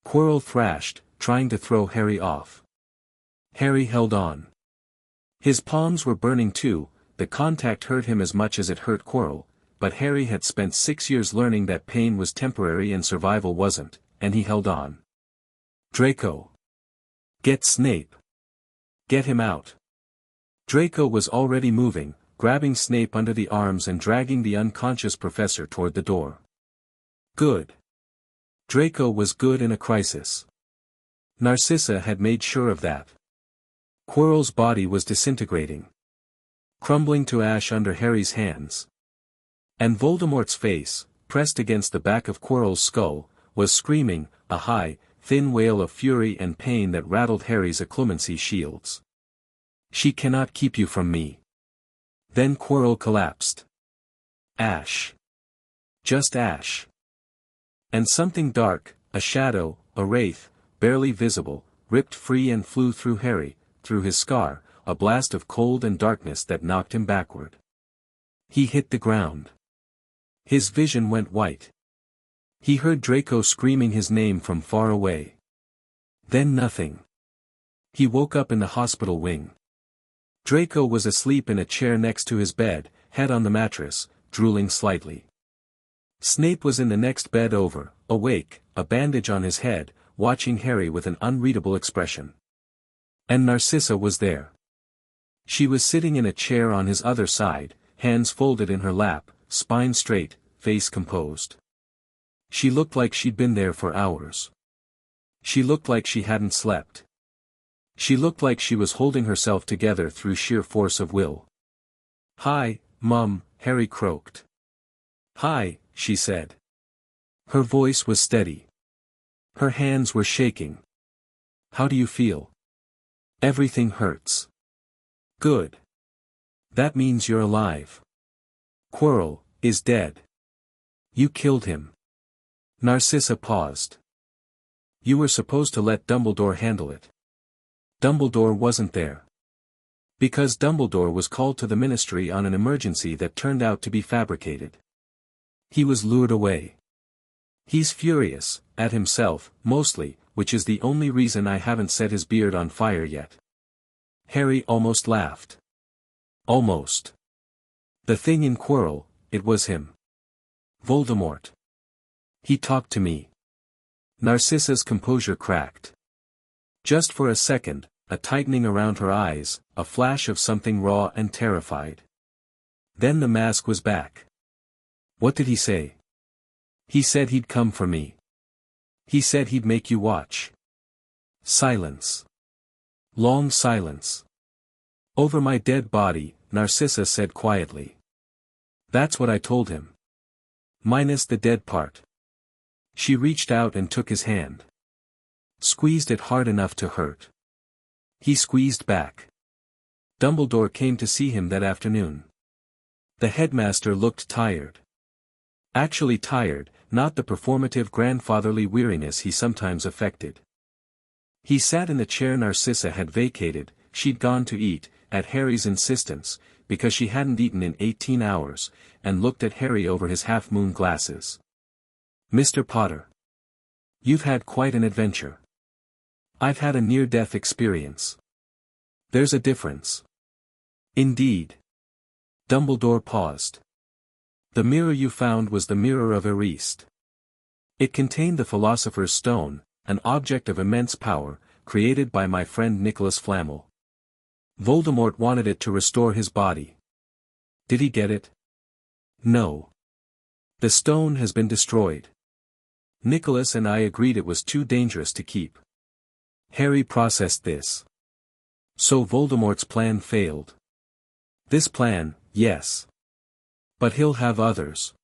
Quirrell thrashed, trying to throw Harry off. Harry held on. His palms were burning too. The contact hurt him as much as it hurt Quirrell, but Harry had spent 6 years learning that pain was temporary and survival wasn't, and he held on. Draco. Get Snape. Get him out. Draco was already moving, grabbing Snape under the arms and dragging the unconscious professor toward the door. Good. Draco was good in a crisis. Narcissa had made sure of that. Quirrell's body was disintegrating. Crumbling to ash under Harry's hands. And Voldemort's face, pressed against the back of Quirrell's skull, was screaming, a high, thin wail of fury and pain that rattled Harry's acclimacy shields. She cannot keep you from me. Then Quirrell collapsed. Ash. Just ash. And something dark, a shadow, a wraith, barely visible, ripped free and flew through Harry, through his scar, a blast of cold and darkness that knocked him backward. He hit the ground. His vision went white. He heard Draco screaming his name from far away. Then nothing. He woke up in the hospital wing. Draco was asleep in a chair next to his bed, head on the mattress, drooling slightly. Snape was in the next bed over, awake, a bandage on his head, watching Harry with an unreadable expression. And Narcissa was there. She was sitting in a chair on his other side, hands folded in her lap, spine straight, face composed. She looked like she'd been there for hours. She looked like she hadn't slept. She looked like she was holding herself together through sheer force of will. "Hi, Mum," Harry croaked. "Hi," she said. Her voice was steady. Her hands were shaking. "How do you feel?" "Everything hurts." "Good. That means you're alive. Quirrell is dead. You killed him." Narcissa paused. "You were supposed to let Dumbledore handle it." Dumbledore wasn't there. Because Dumbledore was called to the Ministry on an emergency that turned out to be fabricated. He was lured away. He's furious, at himself, mostly, which is the only reason I haven't set his beard on fire yet. Harry almost laughed. Almost. The thing in Quirrell, it was him. Voldemort. He talked to me. Narcissa's composure cracked. Just for a second, a tightening around her eyes, a flash of something raw and terrified. Then the mask was back. "What did he say?" "He said he'd come for me. He said he'd make you watch." Silence. Long silence. "Over my dead body," Narcissa said quietly. "That's what I told him. Minus the dead part." She reached out and took his hand. Squeezed it hard enough to hurt. He squeezed back. Dumbledore came to see him that afternoon. The headmaster looked tired. Actually tired, not the performative grandfatherly weariness he sometimes affected. He sat in the chair Narcissa had vacated. She'd gone to eat, at Harry's insistence, because she hadn't eaten in 18 hours, and looked at Harry over his half-moon glasses. "Mr. Potter. You've had quite an adventure. I've had a near-death experience. There's a difference." "Indeed." Dumbledore paused. "The mirror you found was the mirror of Eriste. It contained the Philosopher's Stone, an object of immense power, created by my friend Nicholas Flamel. Voldemort wanted it to restore his body. Did he get it? No. The stone has been destroyed. Nicholas and I agreed it was too dangerous to keep." Harry processed this. So Voldemort's plan failed. This plan, yes. But he'll have others.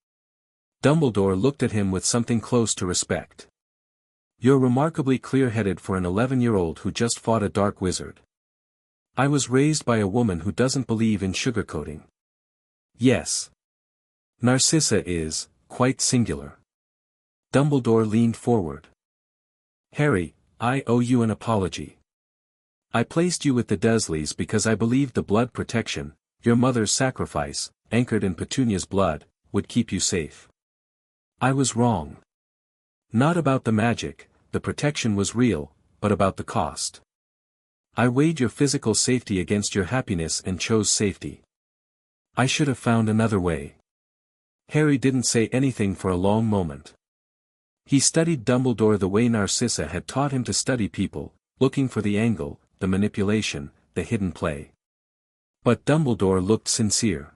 Dumbledore looked at him with something close to respect. "You're remarkably clear-headed for an 11-year-old who just fought a dark wizard. I was raised by a woman who doesn't believe in sugarcoating." "Yes. Narcissa is, quite singular." Dumbledore leaned forward. "Harry, I owe you an apology. I placed you with the Dursleys because I believed the blood protection, your mother's sacrifice, anchored in Petunia's blood, would keep you safe. I was wrong. Not about the magic, the protection was real, but about the cost. I weighed your physical safety against your happiness and chose safety. I should have found another way." Harry didn't say anything for a long moment. He studied Dumbledore the way Narcissa had taught him to study people, looking for the angle, the manipulation, the hidden play. But Dumbledore looked sincere.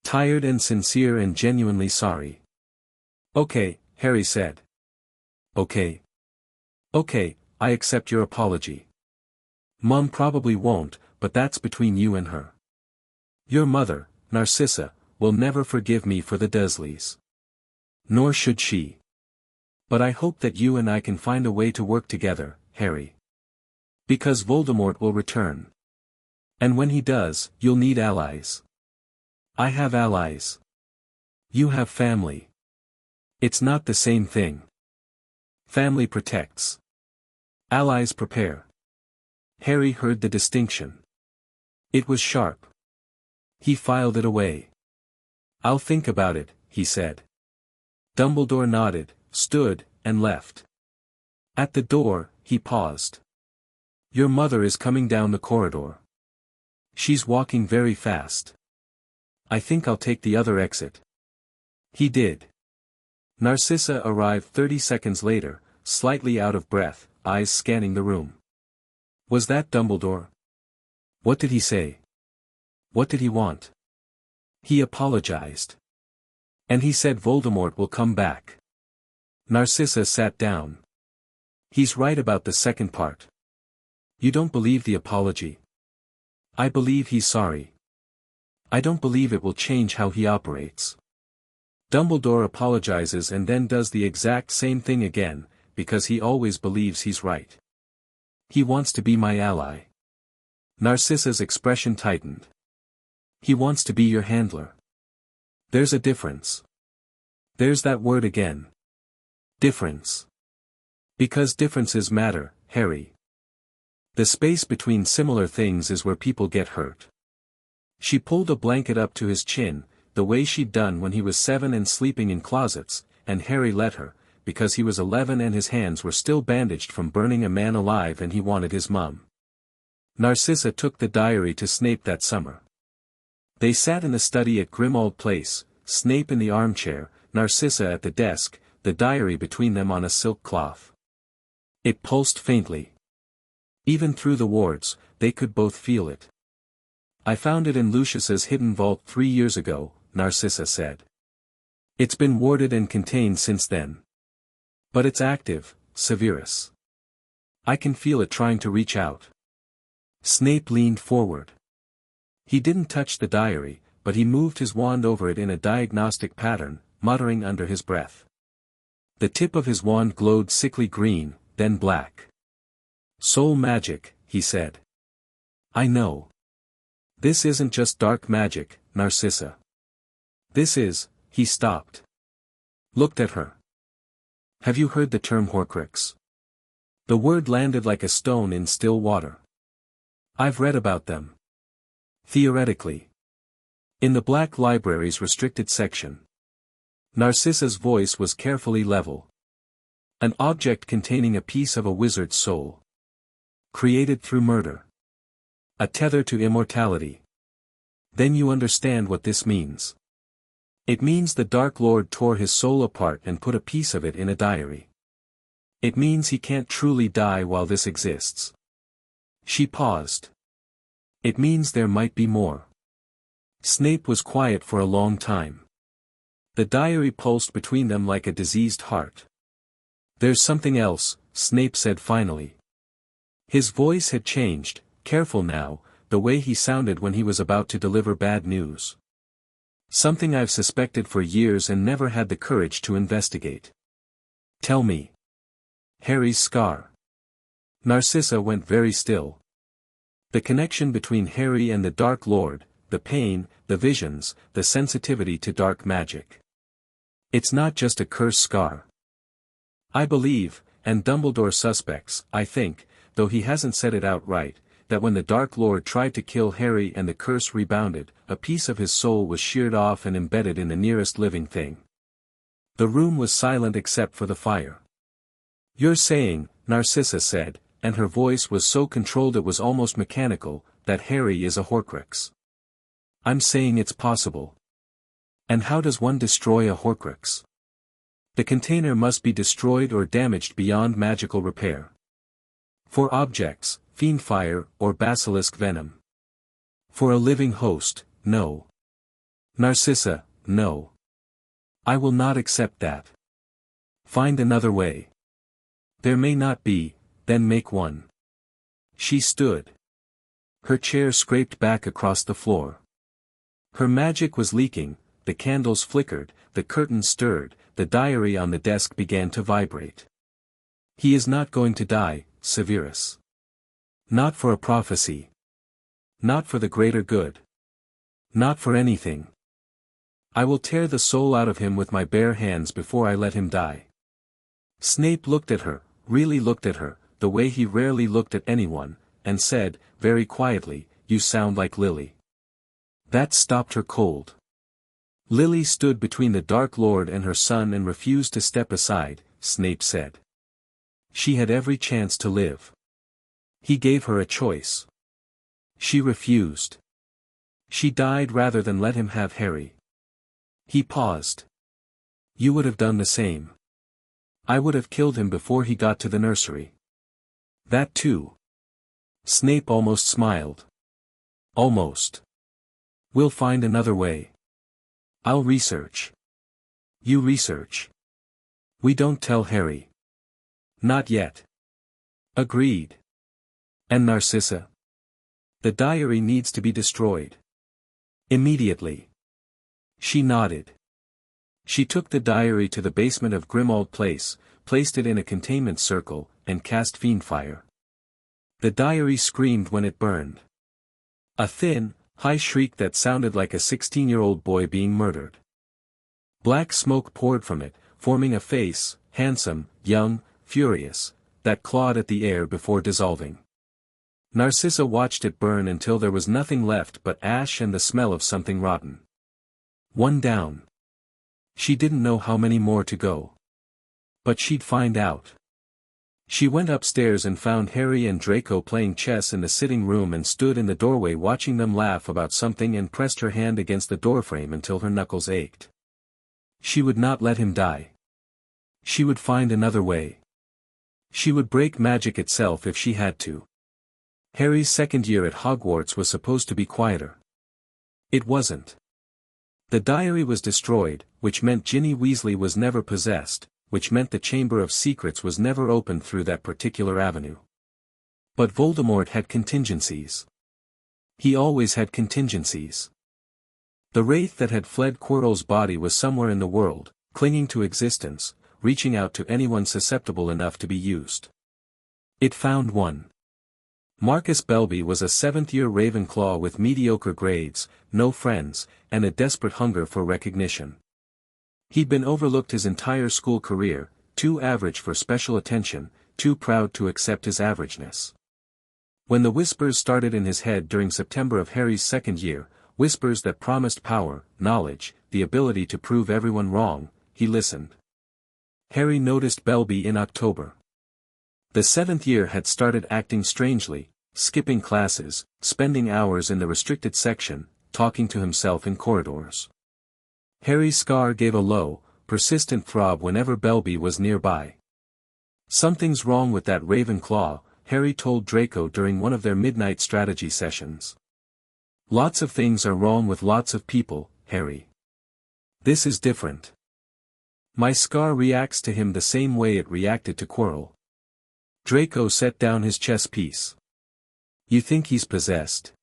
Tired and sincere and genuinely sorry. "Okay," Harry said. "Okay. Okay, I accept your apology. Mum probably won't, but that's between you and her. Your mother, Narcissa, will never forgive me for the Dursleys. Nor should she. But I hope that you and I can find a way to work together, Harry. Because Voldemort will return. And when he does, you'll need allies. I have allies. You have family. It's not the same thing. Family protects. Allies prepare. Harry heard the distinction. It was sharp. He filed it away. I'll think about it, he said. Dumbledore nodded, stood, and left. At the door, he paused. Your mother is coming down the corridor. She's walking very fast. I think I'll take the other exit. He did. Narcissa arrived 30 seconds later, slightly out of breath, eyes scanning the room. Was that Dumbledore? What did he say? What did he want? He apologized. And he said Voldemort will come back. Narcissa sat down. He's right about the second part. You don't believe the apology? I believe he's sorry. I don't believe it will change how he operates. Dumbledore apologizes and then does the exact same thing again, because he always believes he's right. He wants to be my ally. Narcissa's expression tightened. He wants to be your handler. There's a difference. There's that word again. Difference. Because differences matter, Harry. The space between similar things is where people get hurt. She pulled a blanket up to his chin, the way she'd done when he was 7 and sleeping in closets, and Harry let her, because he was 11 and his hands were still bandaged from burning a man alive and he wanted his mum. Narcissa took the diary to Snape that summer. They sat in the study at Grimmauld Place, Snape in the armchair, Narcissa at the desk, the diary between them on a silk cloth. It pulsed faintly. Even through the wards, they could both feel it. I found it in Lucius's hidden vault 3 years ago, Narcissa said. It's been warded and contained since then. But it's active, Severus. I can feel it trying to reach out. Snape leaned forward. He didn't touch the diary, but he moved his wand over it in a diagnostic pattern, muttering under his breath. The tip of his wand glowed sickly green, then black. Soul magic, he said. I know. This isn't just dark magic, Narcissa. This is, he stopped. Looked at her. Have you heard the term Horcrux? The word landed like a stone in still water. I've read about them. Theoretically. In the Black Library's restricted section. Narcissa's voice was carefully level. An object containing a piece of a wizard's soul. Created through murder. A tether to immortality. Then you understand what this means. It means the Dark Lord tore his soul apart and put a piece of it in a diary. It means he can't truly die while this exists. She paused. It means there might be more. Snape was quiet for a long time. The diary pulsed between them like a diseased heart. There's something else, Snape said finally. His voice had changed, careful now, the way he sounded when he was about to deliver bad news. Something I've suspected for years and never had the courage to investigate. Tell me. Harry's scar. Narcissa went very still. The connection between Harry and the Dark Lord, the pain, the visions, the sensitivity to dark magic. It's not just a curse scar. I believe, and Dumbledore suspects, I think, though he hasn't said it outright, that when the Dark Lord tried to kill Harry and the curse rebounded, a piece of his soul was sheared off and embedded in the nearest living thing. The room was silent except for the fire. You're saying, Narcissa said, and her voice was so controlled it was almost mechanical, that Harry is a Horcrux. I'm saying it's possible. And how does one destroy a Horcrux? The container must be destroyed or damaged beyond magical repair. For objects, fiendfire, or basilisk venom. For a living host, no. Narcissa, no. I will not accept that. Find another way. There may not be, then make one. She stood. Her chair scraped back across the floor. Her magic was leaking, the candles flickered, the curtains stirred, the diary on the desk began to vibrate. He is not going to die, Severus. Not for a prophecy. Not for the greater good. Not for anything. I will tear the soul out of him with my bare hands before I let him die. Snape looked at her, really looked at her, the way he rarely looked at anyone, and said, very quietly, "You sound like Lily." That stopped her cold. Lily stood between the Dark Lord and her son and refused to step aside, Snape said. She had every chance to live. He gave her a choice. She refused. She died rather than let him have Harry. He paused. You would have done the same. I would have killed him before he got to the nursery. That too. Snape almost smiled. Almost. We'll find another way. I'll research. You research. We don't tell Harry. Not yet. Agreed. And Narcissa? The diary needs to be destroyed. Immediately. She nodded. She took the diary to the basement of Grimmauld Place, placed it in a containment circle, and cast fiendfire. The diary screamed when it burned. A thin, high shriek that sounded like a 16-year-old boy being murdered. Black smoke poured from it, forming a face, handsome, young, furious, that clawed at the air before dissolving. Narcissa watched it burn until there was nothing left but ash and the smell of something rotten. One down. She didn't know how many more to go. But she'd find out. She went upstairs and found Harry and Draco playing chess in the sitting room and stood in the doorway watching them laugh about something and pressed her hand against the doorframe until her knuckles ached. She would not let him die. She would find another way. She would break magic itself if she had to. Harry's second year at Hogwarts was supposed to be quieter. It wasn't. The diary was destroyed, which meant Ginny Weasley was never possessed, which meant the Chamber of Secrets was never opened through that particular avenue. But Voldemort had contingencies. He always had contingencies. The wraith that had fled Quirrell's body was somewhere in the world, clinging to existence, reaching out to anyone susceptible enough to be used. It found one. Marcus Belby was a seventh-year Ravenclaw with mediocre grades, no friends, and a desperate hunger for recognition. He'd been overlooked his entire school career, too average for special attention, too proud to accept his averageness. When the whispers started in his head during September of Harry's second year, whispers that promised power, knowledge, the ability to prove everyone wrong, he listened. Harry noticed Belby in October. The seventh year had started acting strangely, skipping classes, spending hours in the restricted section, talking to himself in corridors. Harry's scar gave a low, persistent throb whenever Belby was nearby. Something's wrong with that Ravenclaw, Harry told Draco during one of their midnight strategy sessions. Lots of things are wrong with lots of people, Harry. This is different. My scar reacts to him the same way it reacted to Quirrell. Draco set down his chess piece. You think he's possessed?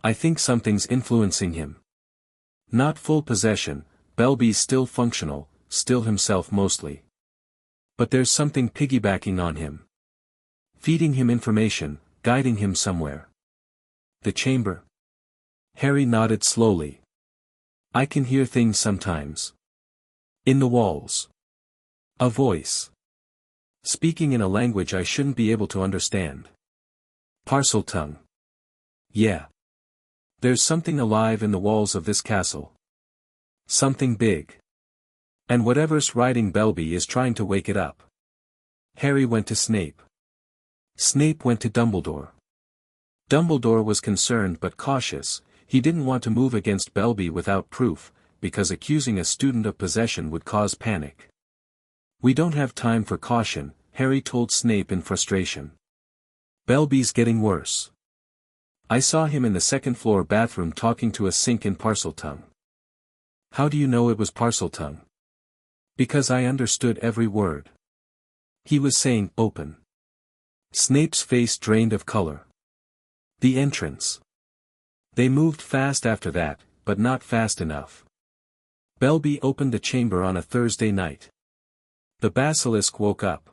I think something's influencing him. Not full possession, Belby's still functional, still himself mostly. But there's something piggybacking on him. Feeding him information, guiding him somewhere. The chamber? Harry nodded slowly. I can hear things sometimes. In the walls. A voice. Speaking in a language I shouldn't be able to understand. Parseltongue. Yeah. There's something alive in the walls of this castle. Something big. And whatever's riding Belby is trying to wake it up. Harry went to Snape. Snape went to Dumbledore. Dumbledore was concerned but cautious. He didn't want to move against Belby without proof, because accusing a student of possession would cause panic. We don't have time for caution, Harry told Snape in frustration. Belby's getting worse. I saw him in the second-floor bathroom talking to a sink in Parseltongue. How do you know it was Parseltongue? Because I understood every word. He was saying, open. Snape's face drained of color. The entrance. They moved fast after that, but not fast enough. Belby opened the chamber on a Thursday night. The basilisk woke up.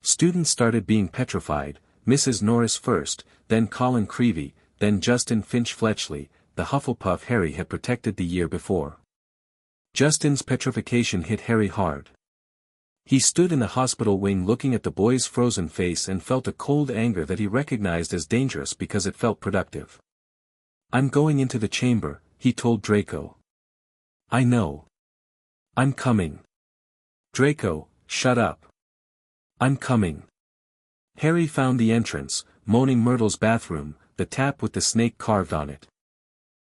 Students started being petrified, Mrs. Norris first, then Colin Creevey, then Justin Finch-Fletchley, the Hufflepuff Harry had protected the year before. Justin's petrification hit Harry hard. He stood in the hospital wing looking at the boy's frozen face and felt a cold anger that he recognized as dangerous because it felt productive. "I'm going into the chamber," he told Draco. "I know. I'm coming." "Draco, shut up. I'm coming." Harry found the entrance, Moaning Myrtle's bathroom, the tap with the snake carved on it.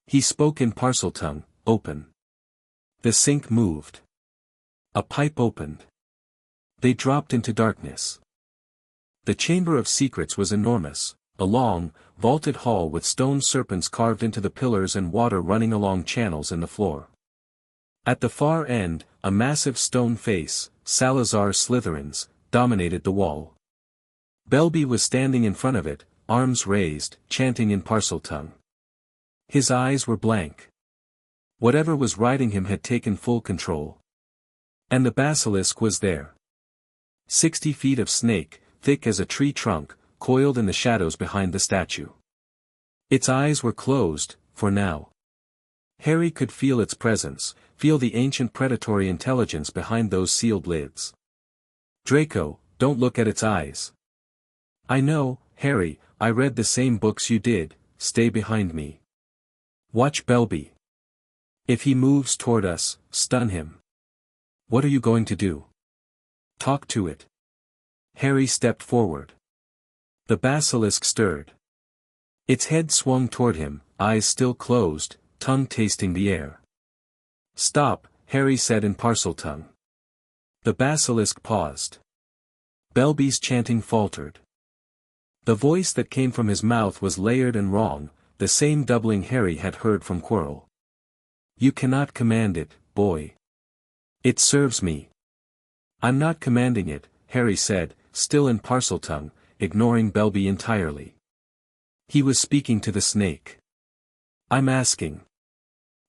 He spoke in Parseltongue, "Open." The sink moved. A pipe opened. They dropped into darkness. The Chamber of Secrets was enormous, a long, vaulted hall with stone serpents carved into the pillars and water running along channels in the floor. At the far end, a massive stone face, Salazar Slytherin's, dominated the wall. Belby was standing in front of it, arms raised, chanting in Parseltongue. His eyes were blank. Whatever was riding him had taken full control. And the basilisk was there. 60 feet of snake, thick as a tree trunk, coiled in the shadows behind the statue. Its eyes were closed, for now. Harry could feel its presence, feel the ancient predatory intelligence behind those sealed lids. "Draco, don't look at its eyes." "I know, Harry, I read the same books you did, stay behind me." "Watch Belby. If he moves toward us, stun him." "What are you going to do?" "Talk to it." Harry stepped forward. The basilisk stirred. Its head swung toward him, eyes still closed, tongue tasting the air. "Stop," Harry said in Parseltongue. The basilisk paused. Belby's chanting faltered. The voice that came from his mouth was layered and wrong, the same doubling Harry had heard from Quirrell. "You cannot command it, boy. It serves me." "I'm not commanding it," Harry said, still in Parseltongue, ignoring Belby entirely. He was speaking to the snake. "I'm asking.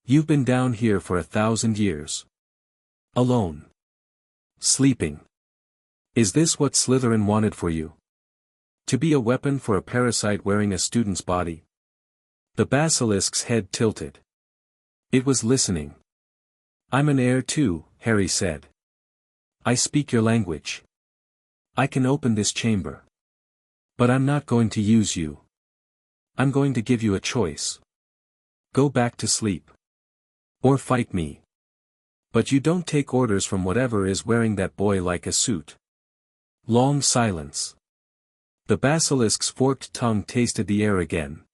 You've been down here for 1,000 years. Alone. Sleeping. Is this what Slytherin wanted for you? To be a weapon for a parasite wearing a student's body?" The basilisk's head tilted. It was listening. "I'm an heir too," Harry said. "I speak your language. I can open this chamber. But I'm not going to use you. I'm going to give you a choice. Go back to sleep. Or fight me. But you don't take orders from whatever is wearing that boy like a suit." Long silence. The basilisk's forked tongue tasted the air again.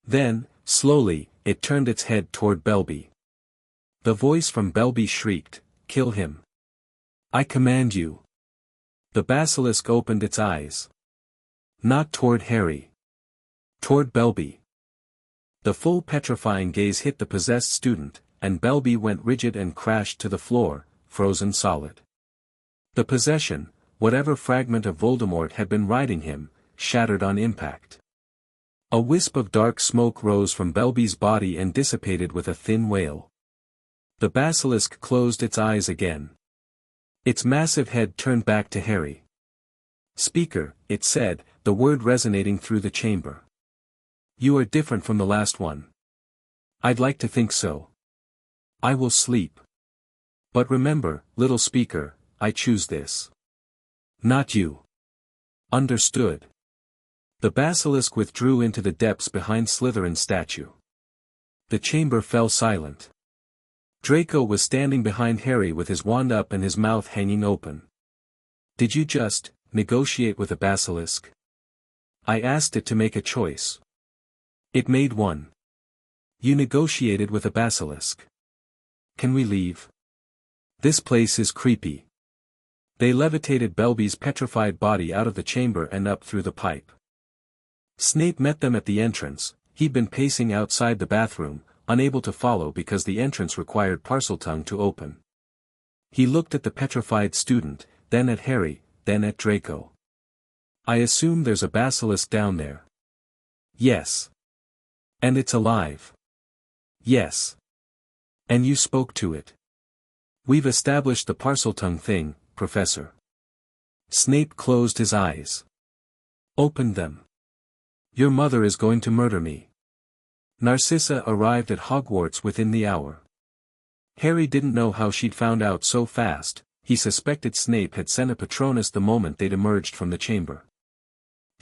Then, slowly, it turned its head toward Belby. The voice from Belby shrieked, "Kill him. I command you." The basilisk opened its eyes. Not toward Harry. Toward Belby. The full petrifying gaze hit the possessed student, and Belby went rigid and crashed to the floor, frozen solid. The possession, whatever fragment of Voldemort had been riding him, shattered on impact. A wisp of dark smoke rose from Belby's body and dissipated with a thin wail. The basilisk closed its eyes again. Its massive head turned back to Harry. "Speaker," it said, the word resonating through the chamber. "You are different from the last one." "I'd like to think so. I will sleep. But remember, little speaker, I choose this. Not you. Understood?" The basilisk withdrew into the depths behind Slytherin's statue. The chamber fell silent. Draco was standing behind Harry with his wand up and his mouth hanging open. "Did you just negotiate with a basilisk?" "I asked it to make a choice. It made one. You negotiated with a basilisk. Can we leave? This place is creepy." They levitated Belby's petrified body out of the chamber and up through the pipe. Snape met them at the entrance. He'd been pacing outside the bathroom, unable to follow because the entrance required Parseltongue to open. He looked at the petrified student, then at Harry, then at Draco. "I assume there's a basilisk down there." "Yes. And it's alive." "Yes. And you spoke to it. We've established the Parseltongue thing, Professor. Snape closed his eyes. Opened them. Your mother is going to murder me. Narcissa arrived at Hogwarts within the hour. Harry didn't know how she'd found out so fast. He suspected Snape had sent a Patronus the moment they'd emerged from the chamber.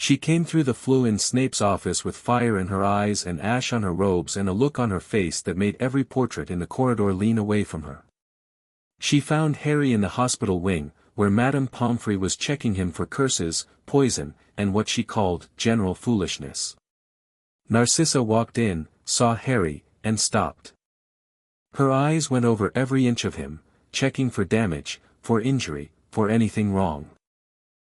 She came through the flue in Snape's office with fire in her eyes and ash on her robes and a look on her face that made every portrait in the corridor lean away from her. She found Harry in the hospital wing, where Madame Pomfrey was checking him for curses, poison, and what she called general foolishness. Narcissa walked in, saw Harry, and stopped. Her eyes went over every inch of him, checking for damage, for injury, for anything wrong.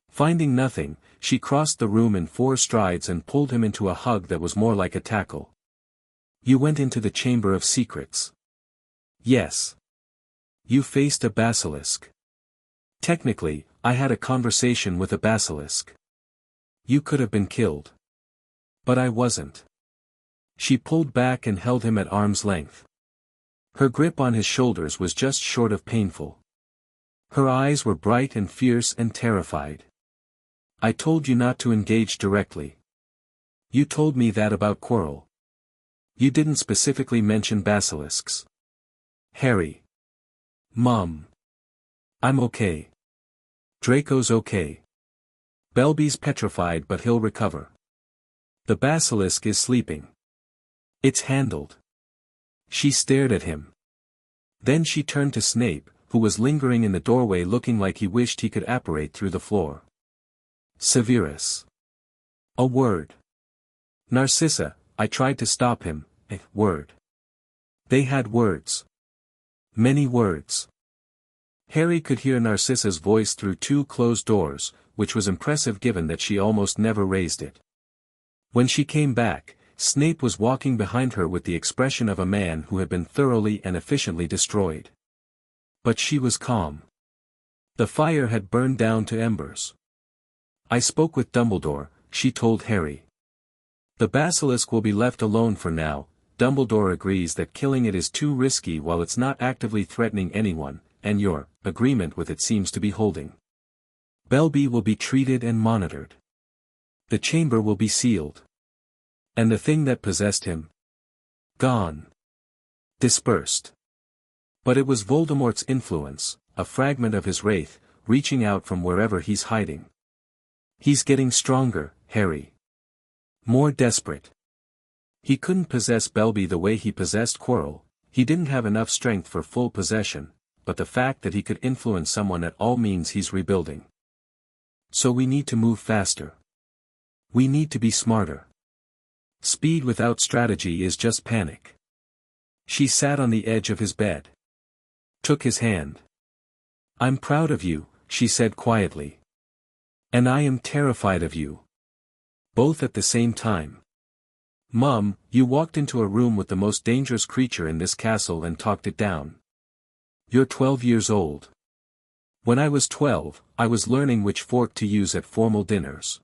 Finding nothing, she crossed the room in 4 strides and pulled him into a hug that was more like a tackle. You went into the Chamber of Secrets. Yes. You faced a basilisk. Technically, I had a conversation with a basilisk. You could have been killed. But I wasn't. She pulled back and held him at arm's length. Her grip on his shoulders was just short of painful. Her eyes were bright and fierce and terrified. I told you not to engage directly. You told me that about Quirrell. You didn't specifically mention basilisks. Harry. Mum. I'm okay. Draco's okay. Belby's petrified but he'll recover. The basilisk is sleeping. It's handled. She stared at him. Then she turned to Snape, who was lingering in the doorway looking like he wished he could apparate through the floor. Severus. A word. Narcissa, I tried to stop him, a word. They had words. Many words. Harry could hear Narcissa's voice through 2 closed doors, which was impressive given that she almost never raised it. When she came back, Snape was walking behind her with the expression of a man who had been thoroughly and efficiently destroyed. But she was calm. The fire had burned down to embers. I spoke with Dumbledore, she told Harry. The basilisk will be left alone for now. Dumbledore agrees that killing it is too risky while it's not actively threatening anyone, and your agreement with it seems to be holding. Belby will be treated and monitored. The chamber will be sealed. And the thing that possessed him? Gone. Dispersed. But it was Voldemort's influence, a fragment of his wraith, reaching out from wherever he's hiding. He's getting stronger, Harry. More desperate. He couldn't possess Belby the way he possessed Quirrell. He didn't have enough strength for full possession, but the fact that he could influence someone at all means he's rebuilding. So we need to move faster. We need to be smarter. Speed without strategy is just panic. She sat on the edge of his bed. Took his hand. I'm proud of you, she said quietly. And I am terrified of you. Both at the same time. Mum, you walked into a room with the most dangerous creature in this castle and talked it down. You're 12 years old. When I was 12, I was learning which fork to use at formal dinners.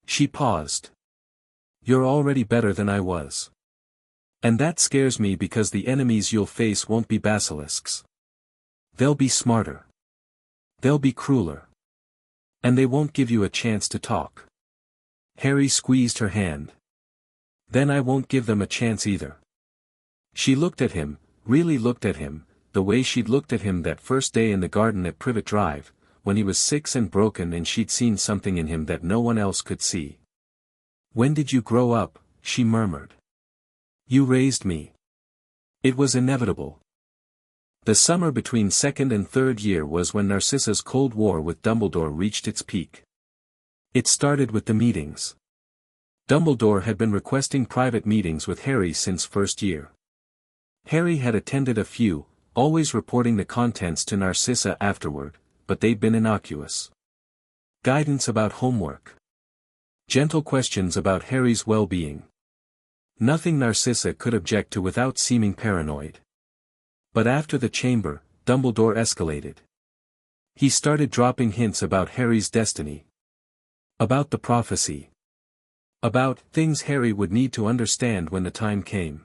She paused. You're already better than I was. And that scares me because the enemies you'll face won't be basilisks. They'll be smarter. They'll be crueler. And they won't give you a chance to talk. Harry squeezed her hand. Then I won't give them a chance either. She looked at him, really looked at him, the way she'd looked at him that first day in the garden at Privet Drive, when he was 6 and broken and she'd seen something in him that no one else could see. When did you grow up? She murmured. You raised me. It was inevitable. The summer between 2nd and 3rd year was when Narcissa's Cold War with Dumbledore reached its peak. It started with the meetings. Dumbledore had been requesting private meetings with Harry since 1st year. Harry had attended a few, always reporting the contents to Narcissa afterward, but they'd been innocuous. Guidance about homework. Gentle questions about Harry's well-being. Nothing Narcissa could object to without seeming paranoid. But after the chamber, Dumbledore escalated. He started dropping hints about Harry's destiny. About the prophecy. About things Harry would need to understand when the time came.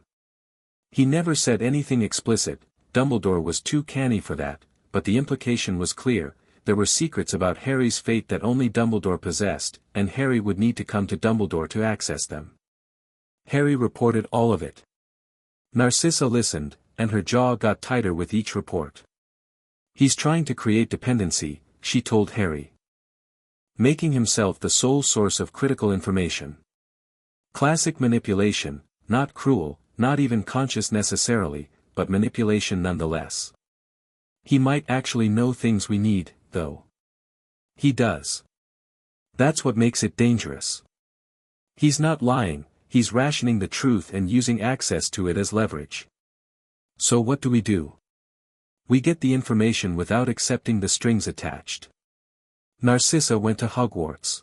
He never said anything explicit, Dumbledore was too canny for that, but the implication was clear, there were secrets about Harry's fate that only Dumbledore possessed, and Harry would need to come to Dumbledore to access them. Harry reported all of it. Narcissa listened, and her jaw got tighter with each report. He's trying to create dependency, she told Harry. Making himself the sole source of critical information. Classic manipulation, not cruel, not even conscious necessarily, but manipulation nonetheless. He might actually know things we need, though. He does. That's what makes it dangerous. He's not lying, he's rationing the truth and using access to it as leverage. So what do? We get the information without accepting the strings attached. Narcissa went to Hogwarts.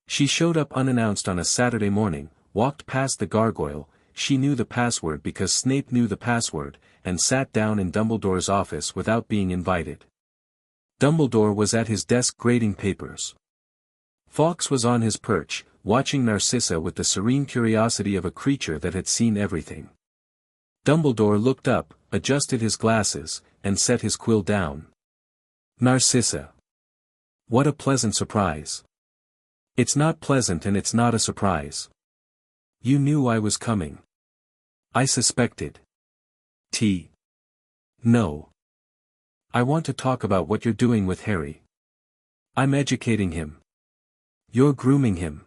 She showed up unannounced on a Saturday morning, walked past the gargoyle, she knew the password because Snape knew the password, and sat down in Dumbledore's office without being invited. Dumbledore was at his desk grading papers. Fawkes was on his perch, watching Narcissa with the serene curiosity of a creature that had seen everything. Dumbledore looked up, adjusted his glasses, and set his quill down. Narcissa. What a pleasant surprise. It's not pleasant and it's not a surprise. You knew I was coming. I suspected. No. I want to talk about what you're doing with Harry. I'm educating him. You're grooming him.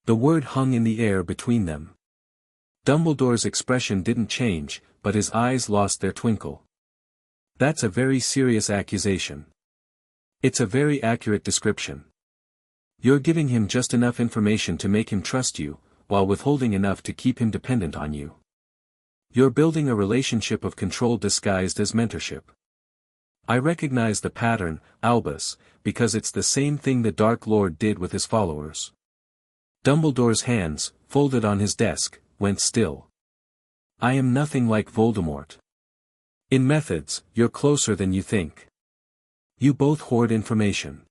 The word hung in the air between them. Dumbledore's expression didn't change, but his eyes lost their twinkle. That's a very serious accusation. It's a very accurate description. You're giving him just enough information to make him trust you, while withholding enough to keep him dependent on you. You're building a relationship of control disguised as mentorship. I recognize the pattern, Albus, because it's the same thing the Dark Lord did with his followers. Dumbledore's hands, folded on his desk, went still. I am nothing like Voldemort. In methods, you're closer than you think. You both hoard information.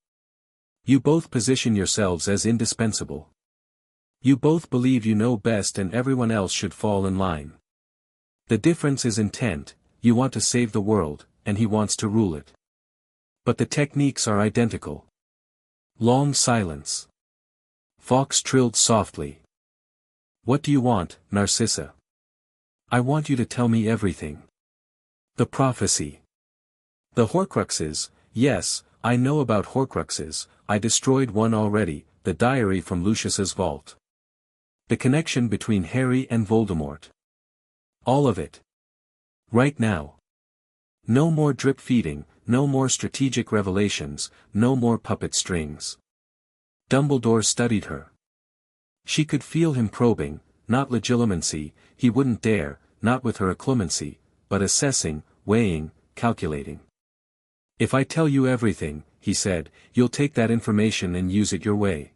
You both position yourselves as indispensable. You both believe you know best and everyone else should fall in line. The difference is intent, you want to save the world, and he wants to rule it. But the techniques are identical. Long silence. Fawkes trilled softly. What do you want, Narcissa? I want you to tell me everything. The prophecy. The Horcruxes, yes, I know about Horcruxes, I destroyed one already, the diary from Lucius's vault. The connection between Harry and Voldemort. All of it. Right now. No more drip feeding, no more strategic revelations, no more puppet strings. Dumbledore studied her. She could feel him probing, not legitimacy, he wouldn't dare, not with her acclimacy, but assessing, weighing, calculating. If I tell you everything, he said, you'll take that information and use it your way.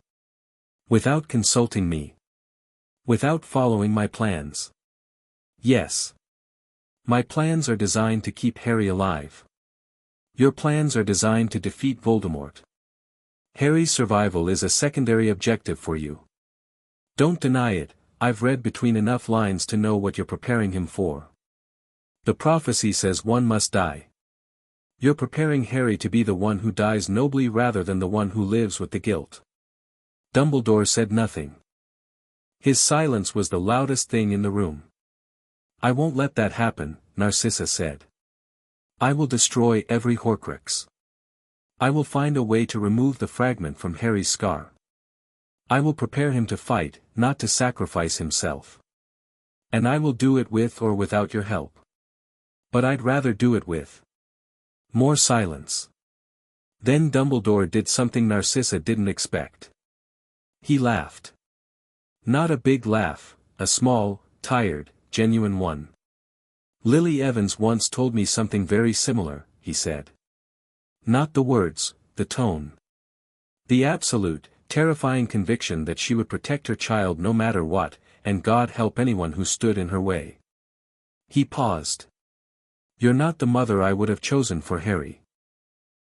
Without consulting me. Without following my plans. Yes. My plans are designed to keep Harry alive. Your plans are designed to defeat Voldemort. Harry's survival is a secondary objective for you. Don't deny it, I've read between enough lines to know what you're preparing him for. The prophecy says one must die. You're preparing Harry to be the one who dies nobly rather than the one who lives with the guilt. Dumbledore said nothing. His silence was the loudest thing in the room. I won't let that happen, Narcissa said. I will destroy every Horcrux. I will find a way to remove the fragment from Harry's scar. I will prepare him to fight, not to sacrifice himself. And I will do it with or without your help. But I'd rather do it with. More silence. Then Dumbledore did something Narcissa didn't expect. He laughed. Not a big laugh, a small, tired, genuine one. Lily Evans once told me something very similar, he said. Not the words, the tone. The absolute, terrifying conviction that she would protect her child no matter what, and God help anyone who stood in her way. He paused. You're not the mother I would have chosen for Harry.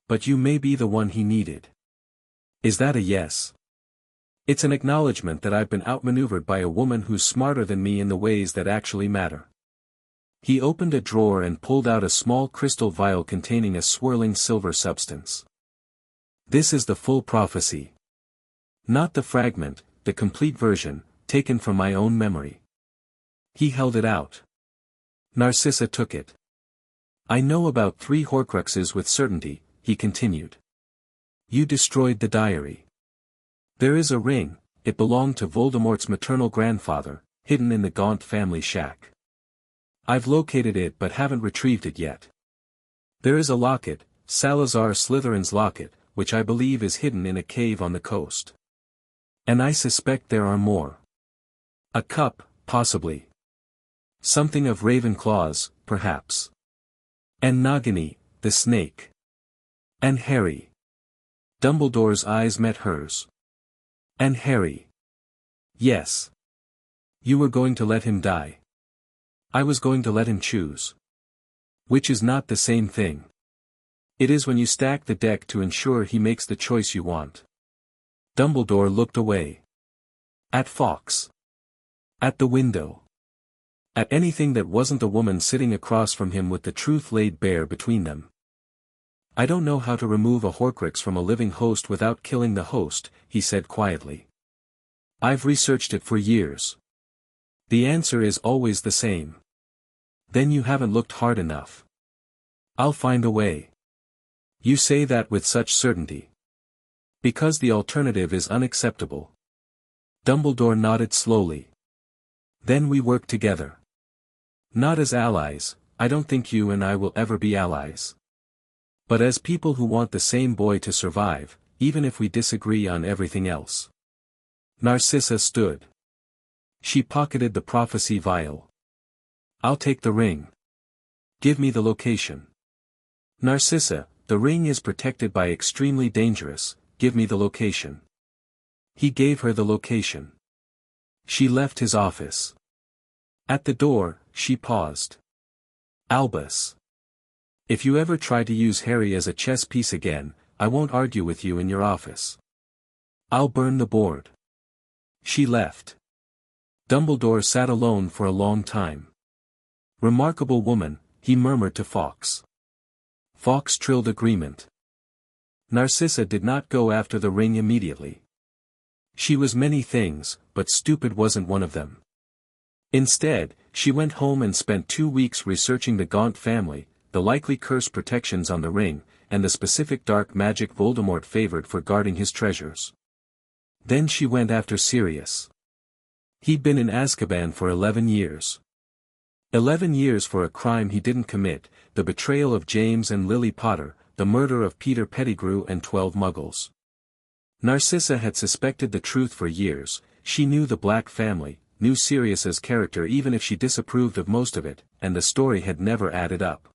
But you may be the one he needed. Is that a yes? It's an acknowledgement that I've been outmaneuvered by a woman who's smarter than me in the ways that actually matter. He opened a drawer and pulled out a small crystal vial containing a swirling silver substance. This is the full prophecy. Not the fragment, the complete version, taken from my own memory. He held it out. Narcissa took it. I know about 3 Horcruxes with certainty, he continued. You destroyed the diary. There is a ring, it belonged to Voldemort's maternal grandfather, hidden in the Gaunt family shack. I've located it but haven't retrieved it yet. There is a locket, Salazar Slytherin's locket, which I believe is hidden in a cave on the coast. And I suspect there are more. A cup, possibly. Something of Ravenclaw's, perhaps. And Nagini, the snake. And Harry. Dumbledore's eyes met hers. And Harry. Yes. You were going to let him die. I was going to let him choose. Which is not the same thing. It is when you stack the deck to ensure he makes the choice you want. Dumbledore looked away. At Fawkes. At the window. At anything that wasn't the woman sitting across from him with the truth laid bare between them. I don't know how to remove a Horcrux from a living host without killing the host, he said quietly. I've researched it for years. The answer is always the same. Then you haven't looked hard enough. I'll find a way. You say that with such certainty. Because the alternative is unacceptable. Dumbledore nodded slowly. Then we work together. Not as allies, I don't think you and I will ever be allies. But as people who want the same boy to survive, even if we disagree on everything else. Narcissa stood. She pocketed the prophecy vial. I'll take the ring. Give me the location. Narcissa, the ring is protected by extremely dangerous, give me the location. He gave her the location. She left his office. At the door, she paused. Albus. If you ever try to use Harry as a chess piece again, I won't argue with you in your office. I'll burn the board. She left. Dumbledore sat alone for a long time. Remarkable woman, he murmured to Fawkes. Fawkes trilled agreement. Narcissa did not go after the ring immediately. She was many things, but stupid wasn't one of them. Instead, she went home and spent 2 weeks researching the Gaunt family, the likely curse protections on the ring, and the specific dark magic Voldemort favored for guarding his treasures. Then she went after Sirius. He'd been in Azkaban for 11 years. 11 years for a crime he didn't commit, the betrayal of James and Lily Potter, the murder of Peter Pettigrew and 12 Muggles. Narcissa had suspected the truth for years, she knew the Black family, knew Sirius's character even if she disapproved of most of it, and the story had never added up.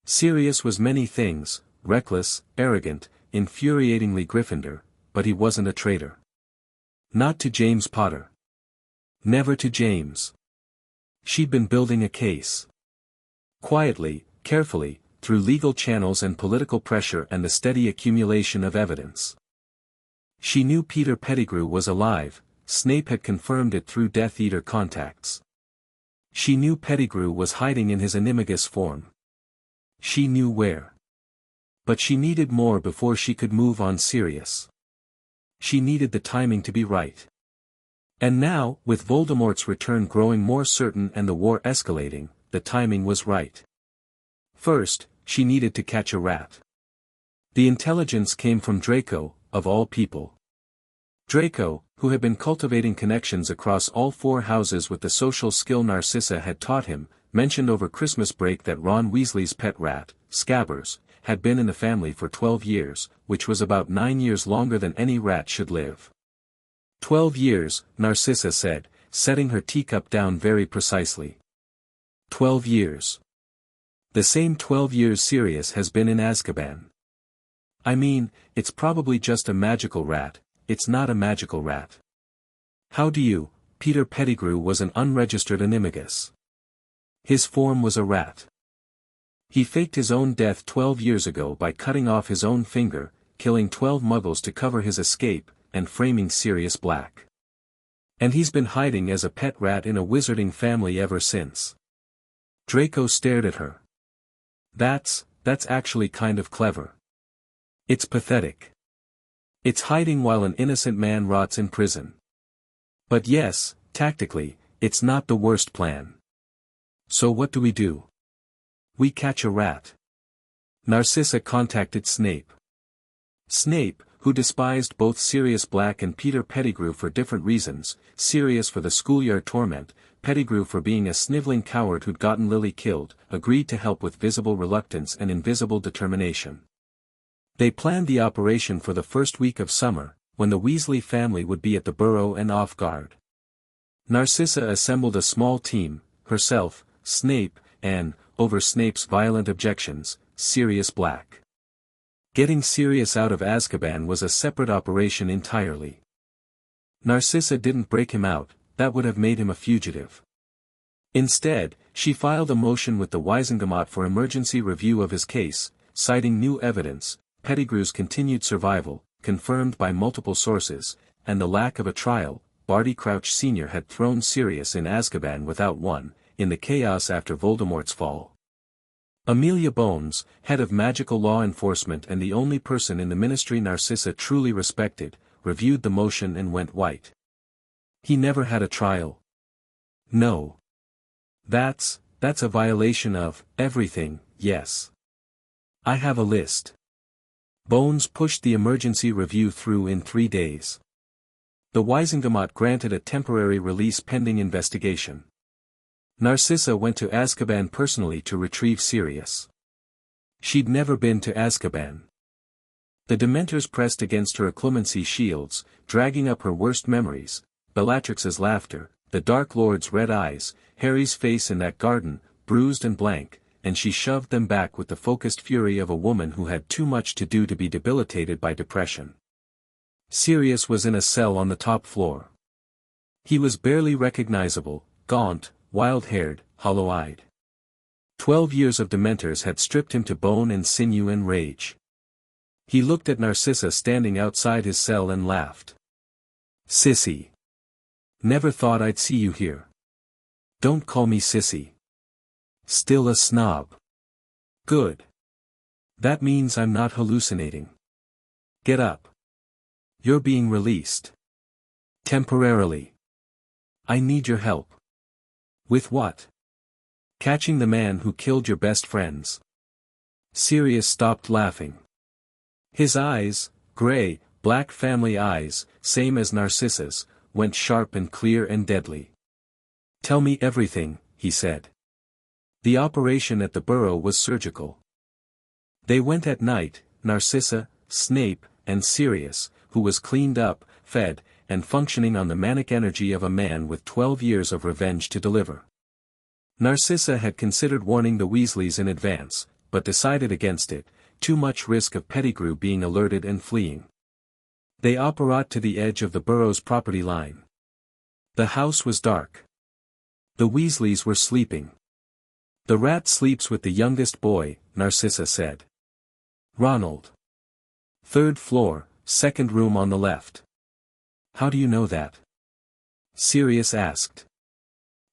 Sirius was many things, reckless, arrogant, infuriatingly Gryffindor, but he wasn't a traitor. Not to James Potter. Never to James. She'd been building a case. Quietly, carefully, through legal channels and political pressure and the steady accumulation of evidence. She knew Peter Pettigrew was alive, Snape had confirmed it through Death Eater contacts. She knew Pettigrew was hiding in his animagus form. She knew where. But she needed more before she could move on Sirius. She needed the timing to be right. And now, with Voldemort's return growing more certain and the war escalating, the timing was right. First, she needed to catch a rat. The intelligence came from Draco, of all people. Draco, who had been cultivating connections across all 4 houses with the social skill Narcissa had taught him, mentioned over Christmas break that Ron Weasley's pet rat, Scabbers, had been in the family for 12 years, which was about 9 years longer than any rat should live. 12 years, Narcissa said, setting her teacup down very precisely. 12 years. The same 12 years Sirius has been in Azkaban. I mean, it's probably just a magical rat, it's not a magical rat. How do you, Peter Pettigrew was an unregistered animagus. His form was a rat. He faked his own death 12 years ago by cutting off his own finger, killing 12 Muggles to cover his escape, and framing Sirius Black. And he's been hiding as a pet rat in a wizarding family ever since. Draco stared at her. That's actually kind of clever. It's pathetic. It's hiding while an innocent man rots in prison. But yes, tactically, it's not the worst plan. So what do we do? We catch a rat. Narcissa contacted Snape. Snape, who despised both Sirius Black and Peter Pettigrew for different reasons, Sirius for the schoolyard torment, Pettigrew for being a sniveling coward who'd gotten Lily killed, agreed to help with visible reluctance and invisible determination. They planned the operation for the first week of summer, when the Weasley family would be at the Burrow and off guard. Narcissa assembled a small team, herself, Snape, and, over Snape's violent objections, Sirius Black. Getting Sirius out of Azkaban was a separate operation entirely. Narcissa didn't break him out, that would have made him a fugitive. Instead, she filed a motion with the Wisengamot for emergency review of his case, citing new evidence, Pettigrew's continued survival, confirmed by multiple sources, and the lack of a trial. Barty Crouch Sr. had thrown Sirius in Azkaban without one, in the chaos after Voldemort's fall. Amelia Bones, head of magical law enforcement and the only person in the ministry Narcissa truly respected, reviewed the motion and went white. He never had a trial. No. That's a violation of everything, yes. I have a list. Bones pushed the emergency review through in 3 days. The Wisengamot granted a temporary release pending investigation. Narcissa went to Azkaban personally to retrieve Sirius. She'd never been to Azkaban. The Dementors pressed against her clemency shields, dragging up her worst memories, Bellatrix's laughter, the Dark Lord's red eyes, Harry's face in that garden, bruised and blank, and she shoved them back with the focused fury of a woman who had too much to do to be debilitated by depression. Sirius was in a cell on the top floor. He was barely recognizable, gaunt, wild-haired, hollow-eyed. 12 years of Dementors had stripped him to bone and sinew and rage. He looked at Narcissa standing outside his cell and laughed. Sissy. Never thought I'd see you here. Don't call me Sissy. Still a snob. Good. That means I'm not hallucinating. Get up. You're being released. Temporarily. I need your help. With what? Catching the man who killed your best friends. Sirius stopped laughing. His eyes, gray, black family eyes, same as Narcissa's, went sharp and clear and deadly. Tell me everything, he said. The operation at the Burrow was surgical. They went at night, Narcissa, Snape, and Sirius, who was cleaned up, fed, and functioning on the manic energy of a man with 12 years of revenge to deliver. Narcissa had considered warning the Weasleys in advance, but decided against it, too much risk of Pettigrew being alerted and fleeing. They apparat to the edge of the Burrow's property line. The house was dark. The Weasleys were sleeping. The rat sleeps with the youngest boy, Narcissa said. Ronald. 3rd floor, 2nd room on the left. How do you know that? Sirius asked.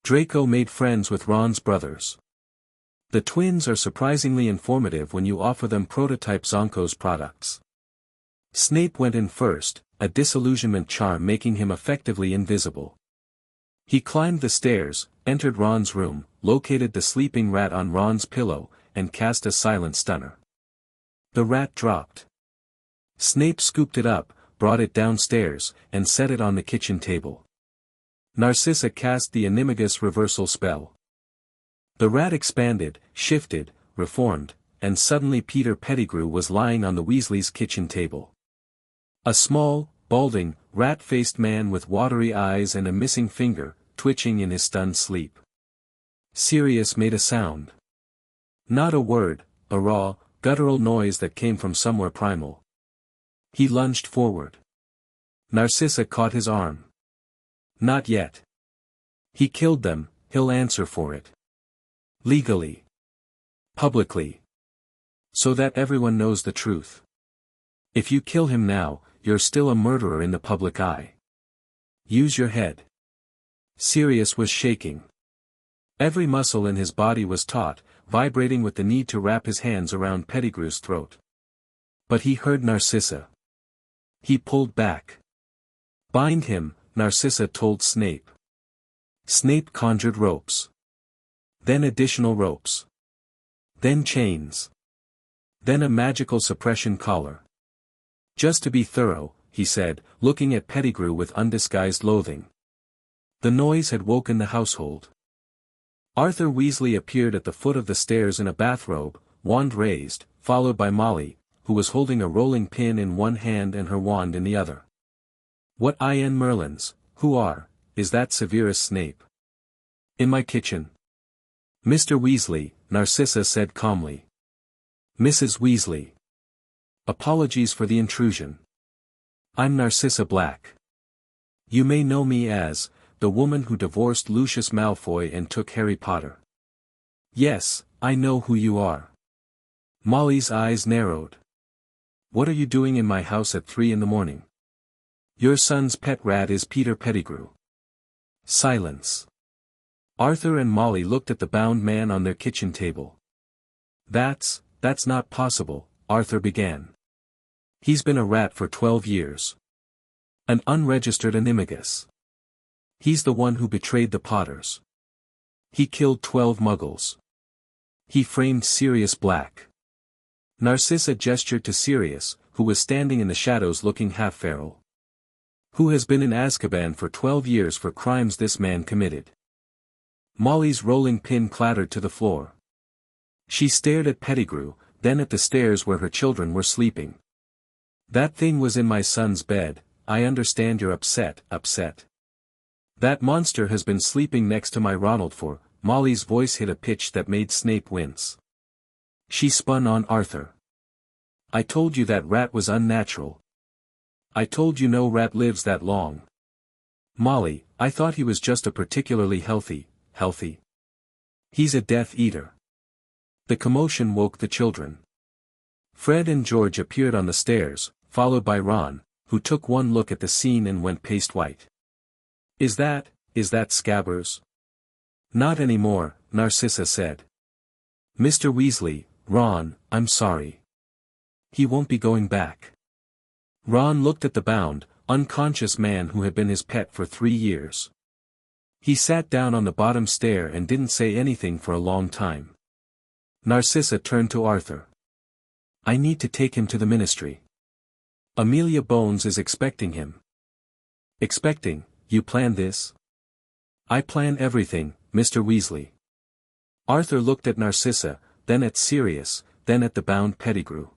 Draco made friends with Ron's brothers. The twins are surprisingly informative when you offer them prototype Zonko's products. Snape went in first, a disillusionment charm making him effectively invisible. He climbed the stairs, entered Ron's room, located the sleeping rat on Ron's pillow, and cast a silent stunner. The rat dropped. Snape scooped it up, brought it downstairs, and set it on the kitchen table. Narcissa cast the Animagus reversal spell. The rat expanded, shifted, reformed, and suddenly Peter Pettigrew was lying on the Weasleys' kitchen table. A small, balding, rat-faced man with watery eyes and a missing finger, twitching in his stunned sleep. Sirius made a sound. Not a word, a raw, guttural noise that came from somewhere primal. He lunged forward. Narcissa caught his arm. Not yet. He killed them, he'll answer for it. Legally. Publicly. So that everyone knows the truth. If you kill him now, you're still a murderer in the public eye. Use your head. Sirius was shaking. Every muscle in his body was taut, vibrating with the need to wrap his hands around Pettigrew's throat. But he heard Narcissa. He pulled back. "Bind him," Narcissa told Snape. Snape conjured ropes. Then additional ropes. Then chains. Then a magical suppression collar. "Just to be thorough," he said, looking at Pettigrew with undisguised loathing. The noise had woken the household. Arthur Weasley appeared at the foot of the stairs in a bathrobe, wand raised, followed by Molly, who was holding a rolling pin in one hand and her wand in the other. "What in Merlin's, is that?" Severus Snape. "In my kitchen." "Mr. Weasley," Narcissa said calmly. "Mrs. Weasley. Apologies for the intrusion. I'm Narcissa Black. You may know me as, the woman who divorced Lucius Malfoy and took Harry Potter." "Yes, I know who you are." Molly's eyes narrowed. "What are you doing in my house at 3 a.m? Your son's pet rat is Peter Pettigrew." Silence. Arthur and Molly looked at the bound man on their kitchen table. That's not possible," Arthur began. "He's been a rat for 12 years. An unregistered animagus. He's the one who betrayed the Potters. He killed 12 muggles. He framed Sirius Black." Narcissa gestured to Sirius, who was standing in the shadows looking half feral. "Who has been in Azkaban for 12 years for crimes this man committed." Molly's rolling pin clattered to the floor. She stared at Pettigrew, then at the stairs where her children were sleeping. "That thing was in my son's bed. I understand you're upset. That monster has been sleeping next to my Ronald for," Molly's voice hit a pitch that made Snape wince. She spun on Arthur. "I told you that rat was unnatural. I told you no rat lives that long. Molly, I thought he was just a particularly healthy. He's a Death Eater." The commotion woke the children. Fred and George appeared on the stairs, followed by Ron, who took one look at the scene and went paste white. Is that Scabbers?" "Not anymore," Narcissa said. "Mr. Weasley, Ron, I'm sorry. He won't be going back." Ron looked at the bound, unconscious man who had been his pet for 3 years. He sat down on the bottom stair and didn't say anything for a long time. Narcissa turned to Arthur. "I need to take him to the ministry. Amelia Bones is expecting him." "Expecting? You planned this?" "I plan everything, Mr. Weasley." Arthur looked at Narcissa, then at Sirius, then at the bound Pettigrew.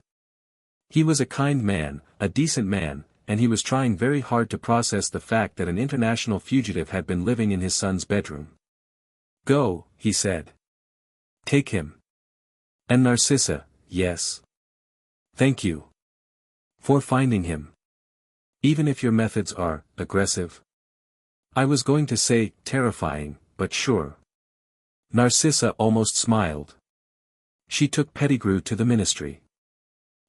He was a kind man, a decent man, and he was trying very hard to process the fact that an international fugitive had been living in his son's bedroom. "Go," he said. "Take him." And Narcissa, "Yes. Thank you. For finding him. Even if your methods are aggressive. I was going to say terrifying, but sure." Narcissa almost smiled. She took Pettigrew to the ministry.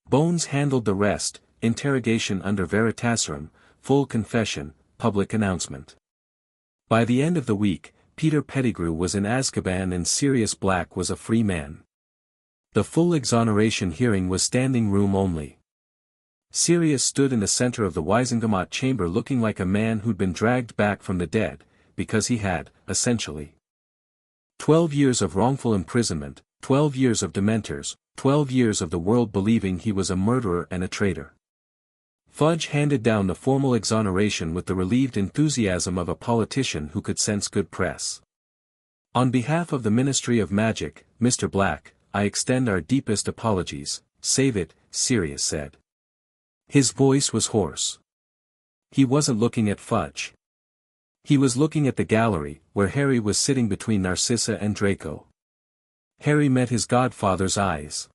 Bones handled the rest: interrogation under Veritaserum, full confession, public announcement. By the end of the week, Peter Pettigrew was in Azkaban and Sirius Black was a free man. The full exoneration hearing was standing room only. Sirius stood in the center of the Wizengamot chamber looking like a man who'd been dragged back from the dead, because he had, essentially. 12 years of wrongful imprisonment, 12 years of Dementors, 12 years of the world believing he was a murderer and a traitor. Fudge handed down the formal exoneration with the relieved enthusiasm of a politician who could sense good press. "On behalf of the Ministry of Magic, Mr. Black, I extend our deepest apologies." "Save it," Sirius said. His voice was hoarse. He wasn't looking at Fudge. He was looking at the gallery, where Harry was sitting between Narcissa and Draco. Harry met his godfather's eyes.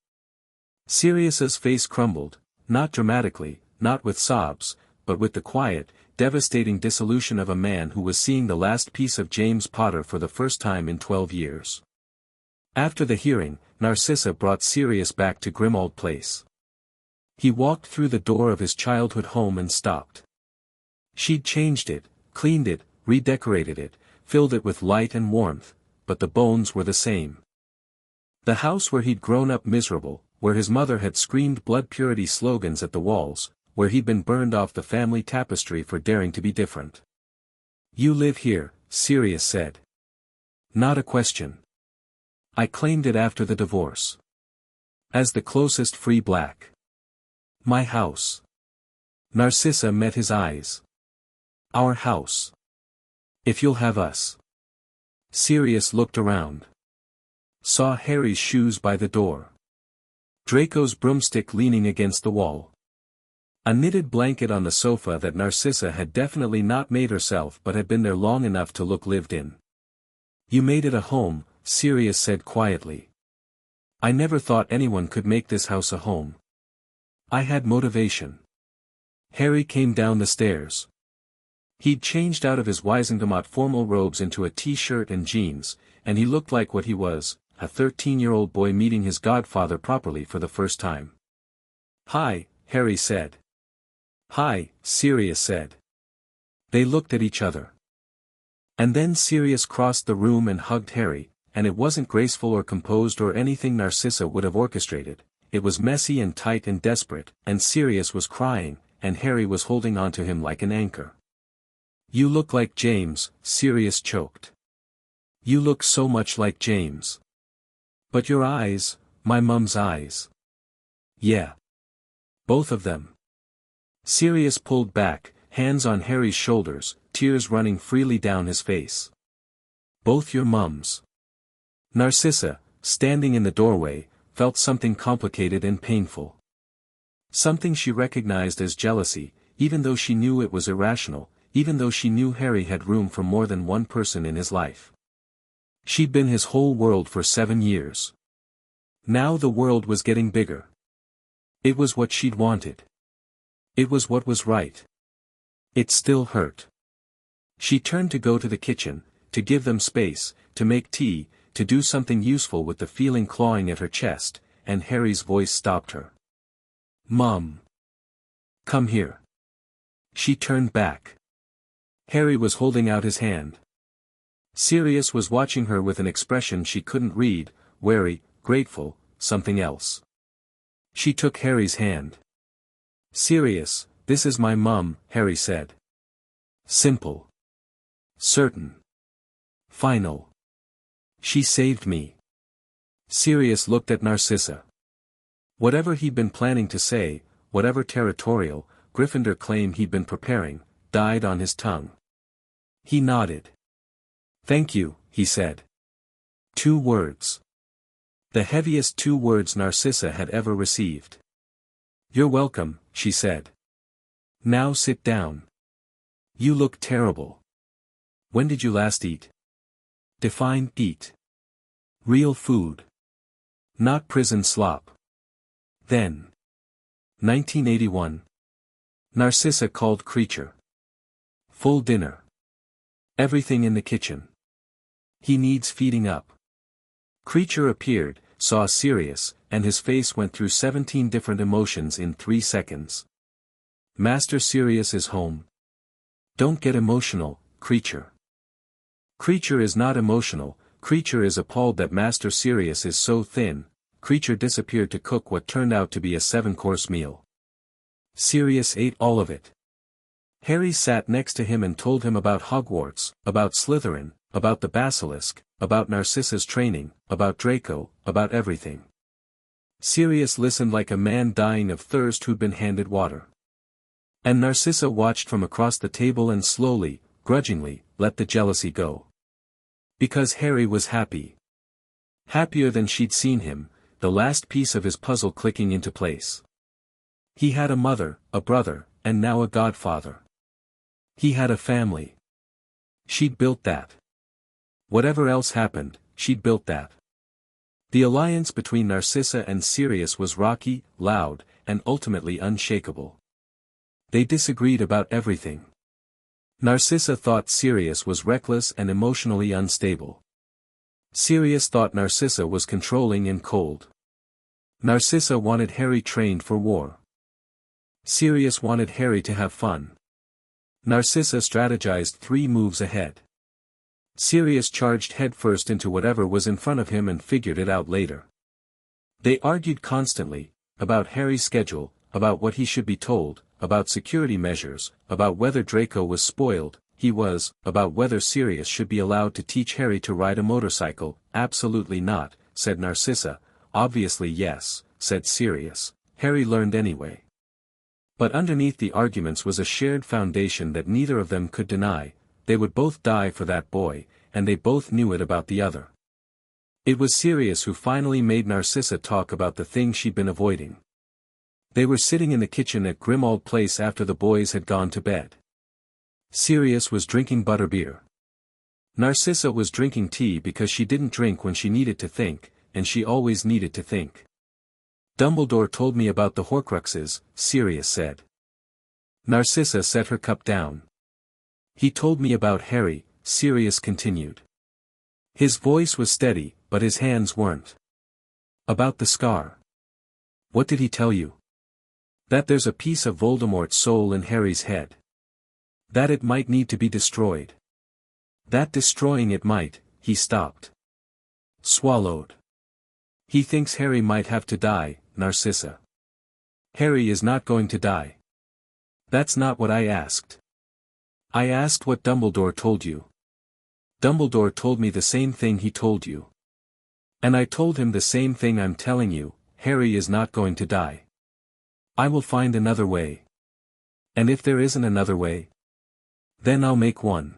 Sirius's face crumbled, not dramatically, not with sobs, but with the quiet, devastating dissolution of a man who was seeing the last piece of James Potter for the first time in 12 years. After the hearing, Narcissa brought Sirius back to Grimmauld Place. He walked through the door of his childhood home and stopped. She'd changed it, cleaned it, redecorated it, filled it with light and warmth, but the bones were the same. The house where he'd grown up miserable, where his mother had screamed blood purity slogans at the walls, where he'd been burned off the family tapestry for daring to be different. "You live here," Sirius said. "Not a question. I claimed it after the divorce. As the closest free black. My house." Narcissa met his eyes. "Our house. If you'll have us." Sirius looked around. Saw Harry's shoes by the door. Draco's broomstick leaning against the wall. A knitted blanket on the sofa that Narcissa had definitely not made herself but had been there long enough to look lived in. "You made it a home," Sirius said quietly. "I never thought anyone could make this house a home. I had motivation." Harry came down the stairs. He'd changed out of his Wisengamot formal robes into a t-shirt and jeans, and he looked like what he was, a 13-year-old boy meeting his godfather properly for the first time. "Hi," Harry said. "Hi," Sirius said. They looked at each other. And then Sirius crossed the room and hugged Harry, and it wasn't graceful or composed or anything Narcissa would have orchestrated. It was messy and tight and desperate, and Sirius was crying, and Harry was holding onto him like an anchor. "You look like James," Sirius choked. "You look so much like James. But your eyes, my mum's eyes." "Yeah. Both of them." Sirius pulled back, hands on Harry's shoulders, tears running freely down his face. "Both your mums." Narcissa, standing in the doorway, felt something complicated and painful. Something she recognized as jealousy, even though she knew it was irrational, even though she knew Harry had room for more than one person in his life. She'd been his whole world for 7 years. Now the world was getting bigger. It was what she'd wanted. It was what was right. It still hurt. She turned to go to the kitchen, to give them space, to make tea, to do something useful with the feeling clawing at her chest, and Harry's voice stopped her. "Mom. Come here." She turned back. Harry was holding out his hand. Sirius was watching her with an expression she couldn't read, wary, grateful, something else. She took Harry's hand. "Sirius, this is my mum," Harry said. "Simple. Certain. Final. She saved me." Sirius looked at Narcissa. Whatever he'd been planning to say, whatever territorial, Gryffindor claim he'd been preparing, died on his tongue. He nodded. "Thank you," he said. 2 words. The heaviest 2 words Narcissa had ever received. "You're welcome," she said. "Now sit down. You look terrible. When did you last eat?" Define eat. Real food. Not prison slop. Then. 1981. Narcissa called Creature. Full dinner. Everything in the kitchen. He needs feeding up. Creature appeared, saw Sirius, and his face went through 17 different emotions in 3 seconds. "Master Sirius is home." "Don't get emotional, Creature." Creature is not emotional, Creature is appalled that Master Sirius is so thin. Creature disappeared to cook what turned out to be a 7-course meal. Sirius ate all of it. Harry sat next to him and told him about Hogwarts, about Slytherin, about the Basilisk, about Narcissa's training, about Draco, about everything. Sirius listened like a man dying of thirst who'd been handed water. And Narcissa watched from across the table and slowly, grudgingly, let the jealousy go. Because Harry was happy. Happier than she'd seen him, the last piece of his puzzle clicking into place. He had a mother, a brother, and now a godfather. He had a family. She'd built that. Whatever else happened, she'd built that. The alliance between Narcissa and Sirius was rocky, loud, and ultimately unshakable. They disagreed about everything. Narcissa thought Sirius was reckless and emotionally unstable. Sirius thought Narcissa was controlling and cold. Narcissa wanted Harry trained for war. Sirius wanted Harry to have fun. Narcissa strategized 3 moves ahead. Sirius charged headfirst into whatever was in front of him and figured it out later. They argued constantly, about Harry's schedule, about what he should be told, about security measures, about whether Draco was spoiled, about whether Sirius should be allowed to teach Harry to ride a motorcycle. Absolutely not, said Narcissa. Obviously yes, said Sirius. Harry learned anyway. But underneath the arguments was a shared foundation that neither of them could deny. They would both die for that boy, and they both knew it about the other. It was Sirius who finally made Narcissa talk about the thing she'd been avoiding. They were sitting in the kitchen at Grimmauld Place after the boys had gone to bed. Sirius was drinking butterbeer. Narcissa was drinking tea because she didn't drink when she needed to think, and she always needed to think. Dumbledore told me about the Horcruxes, Sirius said. Narcissa set her cup down. He told me about Harry, Sirius continued. His voice was steady, but his hands weren't. About the scar. What did he tell you? That there's a piece of Voldemort's soul in Harry's head. That it might need to be destroyed. That destroying it might, he stopped. Swallowed. He thinks Harry might have to die, Narcissa. Harry is not going to die. That's not what I asked. I asked what Dumbledore told you. Dumbledore told me the same thing he told you. And I told him the same thing I'm telling you, Harry is not going to die. I will find another way. And if there isn't another way, then I'll make one.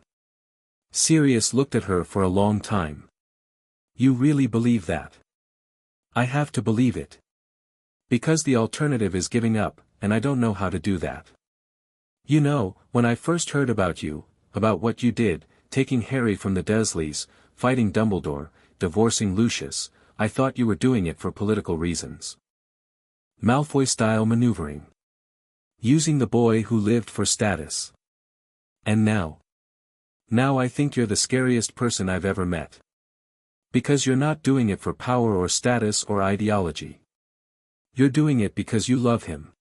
Sirius looked at her for a long time. You really believe that? I have to believe it. Because the alternative is giving up, and I don't know how to do that. You know, when I first heard about you, about what you did, taking Harry from the Dursleys, fighting Dumbledore, divorcing Lucius, I thought you were doing it for political reasons. Malfoy-style maneuvering. Using the boy who lived for status. And now? Now I think you're the scariest person I've ever met. Because you're not doing it for power or status or ideology. You're doing it because you love him.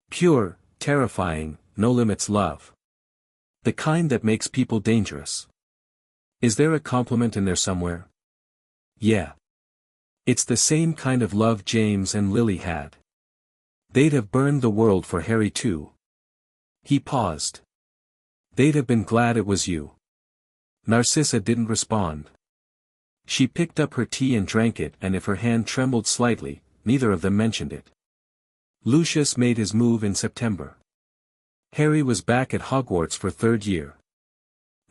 Pure, terrifying, no-limits love. The kind that makes people dangerous. Is there a compliment in there somewhere? Yeah. It's the same kind of love James and Lily had. They'd have burned the world for Harry too. He paused. They'd have been glad it was you. Narcissa didn't respond. She picked up her tea and drank it, and if her hand trembled slightly, neither of them mentioned it. Lucius made his move in September. Harry was back at Hogwarts for third year.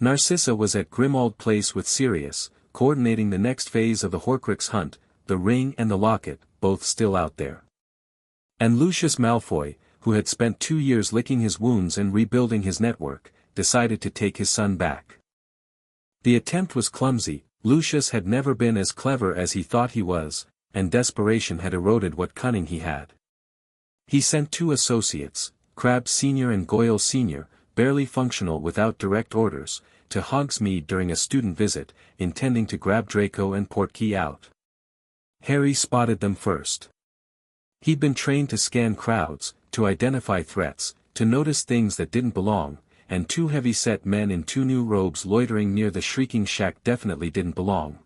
Narcissa was at Grimmauld Place with Sirius, coordinating the next phase of the Horcrux hunt, the ring and the locket, both still out there. And Lucius Malfoy, who had spent 2 years licking his wounds and rebuilding his network, decided to take his son back. The attempt was clumsy. Lucius had never been as clever as he thought he was, and desperation had eroded what cunning he had. He sent 2 associates, Crabbe Sr. and Goyle Sr., barely functional without direct orders, to Hogsmeade during a student visit, intending to grab Draco and Portkey out. Harry spotted them first. He'd been trained to scan crowds, to identify threats, to notice things that didn't belong, and 2 heavy-set men in 2 new robes loitering near the shrieking shack definitely didn't belong.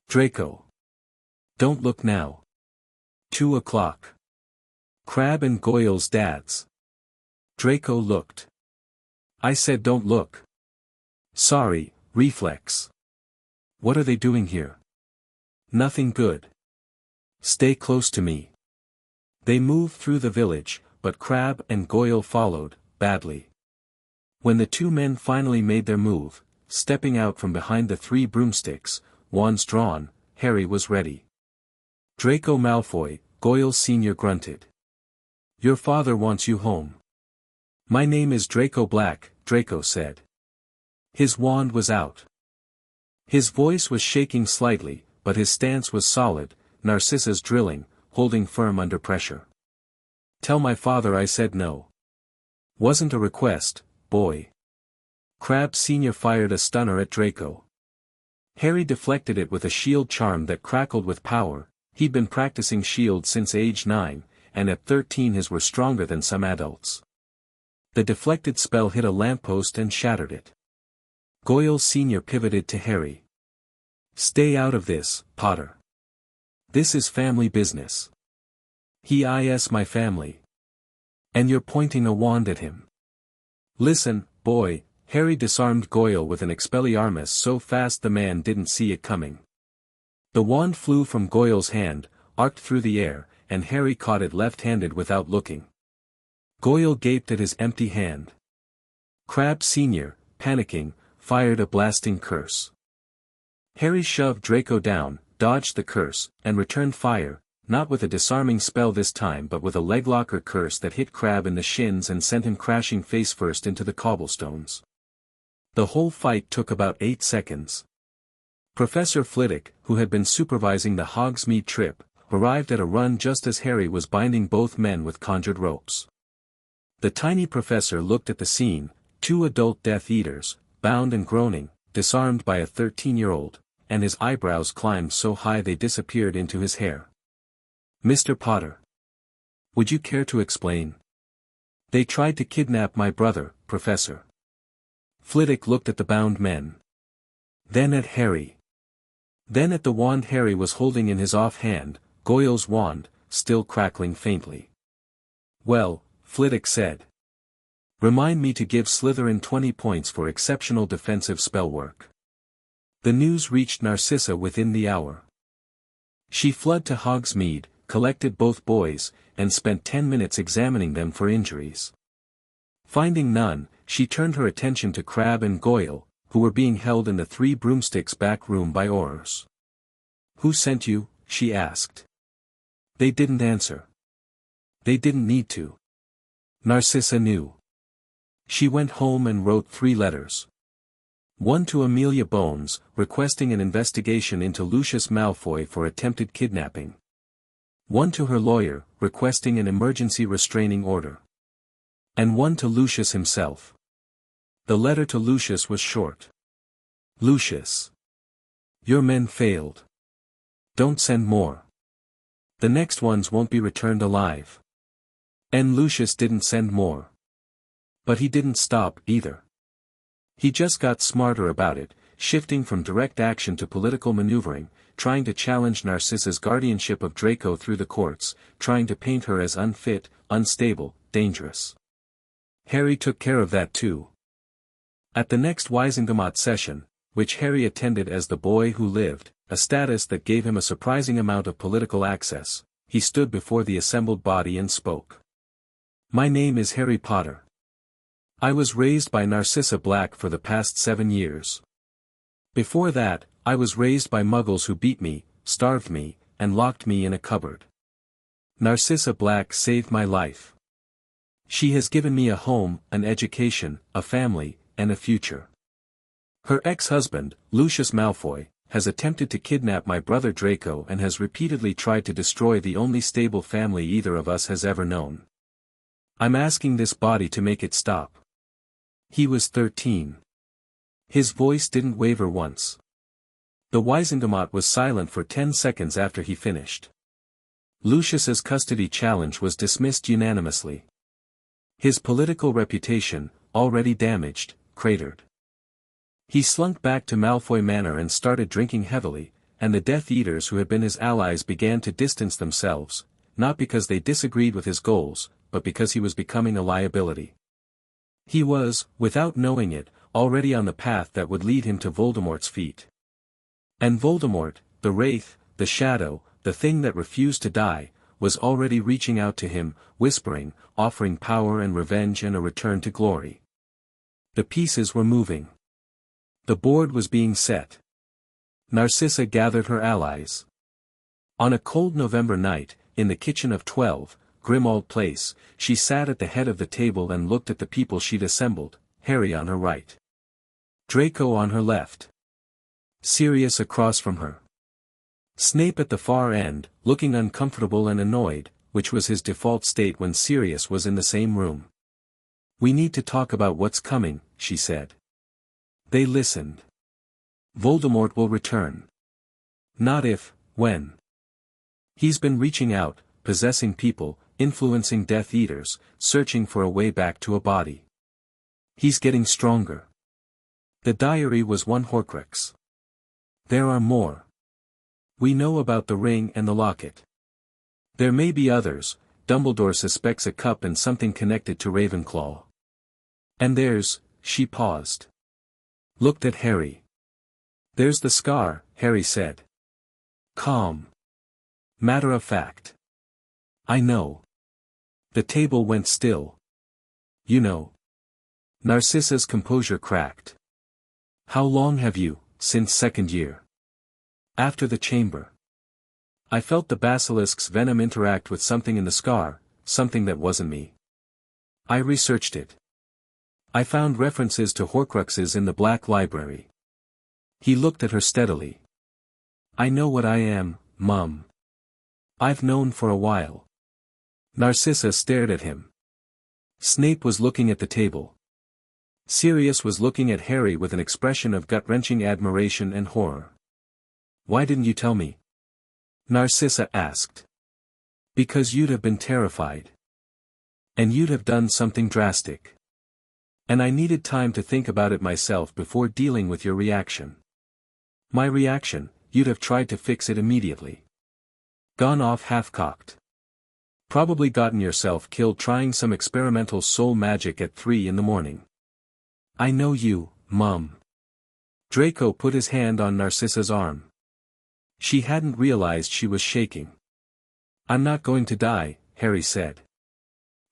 Draco. Don't look now. 2 o'clock. Crabbe and Goyle's dads. Draco looked. I said don't look. Sorry, reflex. What are they doing here? Nothing good. Stay close to me. They moved through the village, but Crabbe and Goyle followed, badly. When the 2 men finally made their move, stepping out from behind the 3 broomsticks, wands drawn, Harry was ready. Draco Malfoy, Goyle Sr. grunted. Your father wants you home. My name is Draco Black, Draco said. His wand was out. His voice was shaking slightly, but his stance was solid, Narcissa's drilling, holding firm under pressure. Tell my father I said no. Wasn't a request, boy. Crabbe Sr. fired a stunner at Draco. Harry deflected it with a shield charm that crackled with power. He'd been practicing shields since age 9, and at 13 his were stronger than some adults. The deflected spell hit a lamppost and shattered it. Goyle Sr. pivoted to Harry. "Stay out of this, Potter. This is family business." "He is my family. And you're pointing a wand at him." "Listen, boy," Harry disarmed Goyle with an Expelliarmus so fast the man didn't see it coming. The wand flew from Goyle's hand, arced through the air, and Harry caught it left-handed without looking. Goyle gaped at his empty hand. Crabbe Sr., panicking, fired a blasting curse. Harry shoved Draco down, dodged the curse, and returned fire, not with a disarming spell this time but with a leglocker curse that hit Crabbe in the shins and sent him crashing face-first into the cobblestones. The whole fight took about 8 seconds. Professor Flitwick, who had been supervising the Hogsmeade trip, arrived at a run just as Harry was binding both men with conjured ropes. The tiny professor looked at the scene, 2 adult Death Eaters, bound and groaning, disarmed by a 13-year-old, and his eyebrows climbed so high they disappeared into his hair. "Mr. Potter. Would you care to explain?" "They tried to kidnap my brother, Professor." Flitwick looked at the bound men. Then at Harry. Then at the wand Harry was holding in his off-hand, Goyle's wand, still crackling faintly. "Well," Flitwick said. "Remind me to give Slytherin 20 points for exceptional defensive spell work." The news reached Narcissa within the hour. She fled to Hogsmeade, collected both boys, and spent 10 minutes examining them for injuries. Finding none, she turned her attention to Crabbe and Goyle, who were being held in the 3 Broomsticks back room by Aurors. "Who sent you?" she asked. They didn't answer. They didn't need to. Narcissa knew. She went home and wrote 3 letters. One to Amelia Bones, requesting an investigation into Lucius Malfoy for attempted kidnapping. One to her lawyer, requesting an emergency restraining order. And one to Lucius himself. The letter to Lucius was short. "Lucius. Your men failed. Don't send more. The next ones won't be returned alive." And Lucius didn't send more. But he didn't stop, either. He just got smarter about it, shifting from direct action to political maneuvering, trying to challenge Narcissa's guardianship of Draco through the courts, trying to paint her as unfit, unstable, dangerous. Harry took care of that too. At the next Wisengamot session, which Harry attended as the boy who lived, a status that gave him a surprising amount of political access, he stood before the assembled body and spoke. "My name is Harry Potter. I was raised by Narcissa Black for the past 7 years. Before that, I was raised by Muggles who beat me, starved me, and locked me in a cupboard. Narcissa Black saved my life. She has given me a home, an education, a family, and a future. Her ex-husband, Lucius Malfoy, has attempted to kidnap my brother Draco and has repeatedly tried to destroy the only stable family either of us has ever known. I'm asking this body to make it stop." He was 13. His voice didn't waver once. The Wisengamot was silent for 10 seconds after he finished. Lucius's custody challenge was dismissed unanimously. His political reputation, already damaged, cratered. He slunk back to Malfoy Manor and started drinking heavily, and the Death Eaters who had been his allies began to distance themselves, not because they disagreed with his goals, but because he was becoming a liability. He was, without knowing it, already on the path that would lead him to Voldemort's feet. And Voldemort, the Wraith, the Shadow, the thing that refused to die, was already reaching out to him, whispering, offering power and revenge and a return to glory. The pieces were moving. The board was being set. Narcissa gathered her allies. On a cold November night, in the kitchen of 12, Grimmauld Place, she sat at the head of the table and looked at the people she'd assembled, Harry on her right. Draco on her left. Sirius across from her. Snape at the far end, looking uncomfortable and annoyed, which was his default state when Sirius was in the same room. "We need to talk about what's coming," she said. They listened. "Voldemort will return. Not if, when. He's been reaching out, possessing people, influencing Death Eaters, searching for a way back to a body. He's getting stronger. The diary was one Horcrux. There are more. We know about the ring and the locket. There may be others. Dumbledore suspects a cup and something connected to Ravenclaw. And there's, she paused. Looked at Harry. There's the scar, Harry said. Calm. Matter of fact. I know. The table went still. You know. Narcissa's composure cracked. How long have you, since second year? After the chamber. I felt the basilisk's venom interact with something in the scar, something that wasn't me. I researched it. I found references to Horcruxes in the Black Library. He looked at her steadily. I know what I am, Mum. I've known for a while. Narcissa stared at him. Snape was looking at the table. Sirius was looking at Harry with an expression of gut-wrenching admiration and horror. Why didn't you tell me? Narcissa asked. Because you'd have been terrified. And you'd have done something drastic. And I needed time to think about it myself before dealing with your reaction. My reaction, you'd have tried to fix it immediately. Gone off half-cocked. Probably gotten yourself killed trying some experimental soul magic at 3 a.m. I know you, Mum. Draco put his hand on Narcissa's arm. She hadn't realized she was shaking. I'm not going to die, Harry said.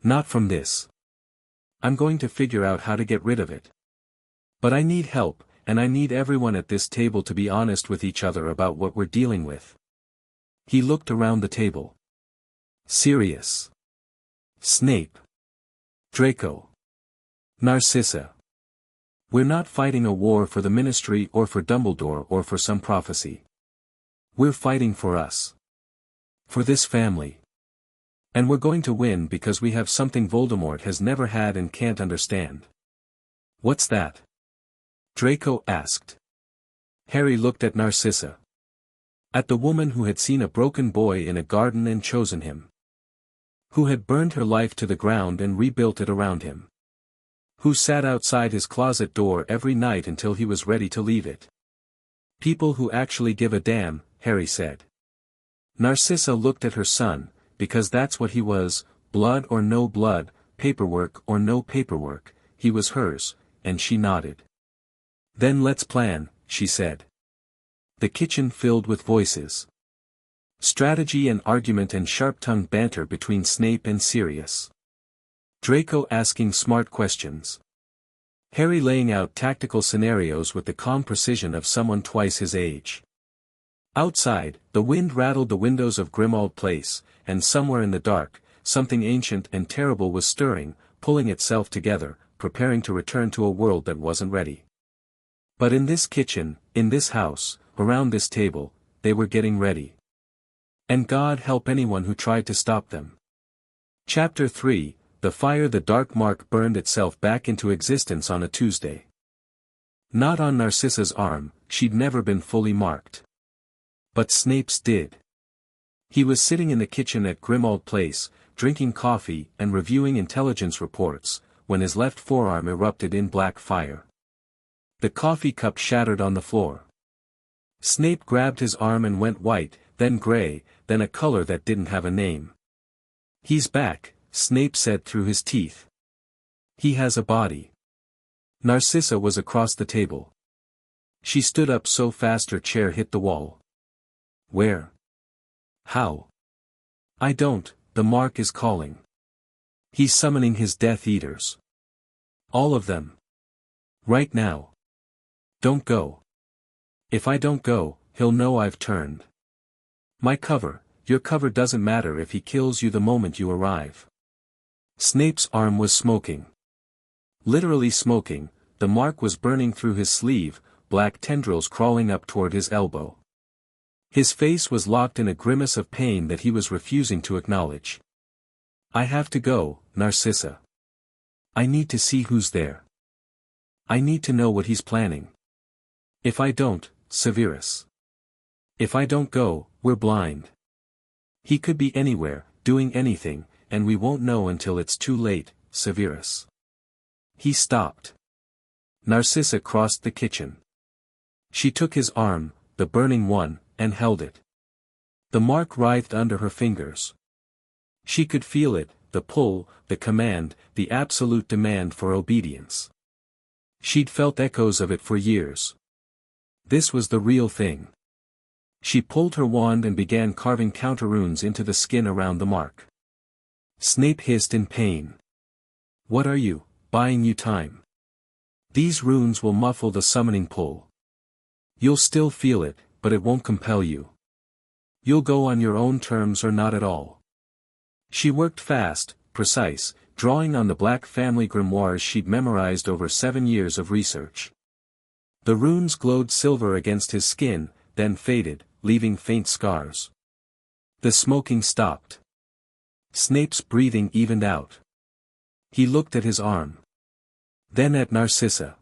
Not from this. I'm going to figure out how to get rid of it. But I need help, and I need everyone at this table to be honest with each other about what we're dealing with. He looked around the table. Sirius. Snape. Draco. Narcissa. We're not fighting a war for the Ministry or for Dumbledore or for some prophecy. We're fighting for us. For this family. And we're going to win because we have something Voldemort has never had and can't understand. What's that? Draco asked. Harry looked at Narcissa. At the woman who had seen a broken boy in a garden and chosen him. Who had burned her life to the ground and rebuilt it around him. Who sat outside his closet door every night until he was ready to leave it. People who actually give a damn, Harry said. Narcissa looked at her son, because that's what he was, blood or no blood, paperwork or no paperwork, he was hers, and she nodded. Then let's plan, she said. The kitchen filled with voices. Strategy and argument and sharp-tongued banter between Snape and Sirius. Draco asking smart questions. Harry laying out tactical scenarios with the calm precision of someone twice his age. Outside, the wind rattled the windows of Grimmauld Place, and somewhere in the dark, something ancient and terrible was stirring, pulling itself together, preparing to return to a world that wasn't ready. But in this kitchen, in this house, around this table, they were getting ready. And God help anyone who tried to stop them. Chapter 3, The Fire. The dark mark burned itself back into existence on a Tuesday. Not on Narcissa's arm, she'd never been fully marked. But Snape's did. He was sitting in the kitchen at Grimmauld Place, drinking coffee and reviewing intelligence reports, when his left forearm erupted in black fire. The coffee cup shattered on the floor. Snape grabbed his arm and went white, then gray, then a color that didn't have a name. He's back, Snape said through his teeth. He has a body. Narcissa was across the table. She stood up so fast her chair hit the wall. Where? How? I don't, the mark is calling. He's summoning his Death Eaters. All of them. Right now. Don't go. If I don't go, he'll know I've turned. My cover, your cover doesn't matter if he kills you the moment you arrive. Snape's arm was smoking. Literally smoking, the mark was burning through his sleeve, black tendrils crawling up toward his elbow. His face was locked in a grimace of pain that he was refusing to acknowledge. I have to go, Narcissa. I need to see who's there. I need to know what he's planning. If I don't, Severus. If I don't go, we're blind. He could be anywhere, doing anything, and we won't know until it's too late, Severus. He stopped. Narcissa crossed the kitchen. She took his arm, the burning one, and held it. The mark writhed under her fingers. She could feel it, the pull, the command, the absolute demand for obedience. She'd felt echoes of it for years. This was the real thing. She pulled her wand and began carving counter-runes into the skin around the mark. Snape hissed in pain. "What are you, buying you time? These runes will muffle the summoning pull. You'll still feel it, but it won't compel you. You'll go on your own terms or not at all." She worked fast, precise, drawing on the Black family grimoires she'd memorized over 7 years of research. The runes glowed silver against his skin, then faded, leaving faint scars. The smoking stopped. Snape's breathing evened out. He looked at his arm. Then at Narcissa.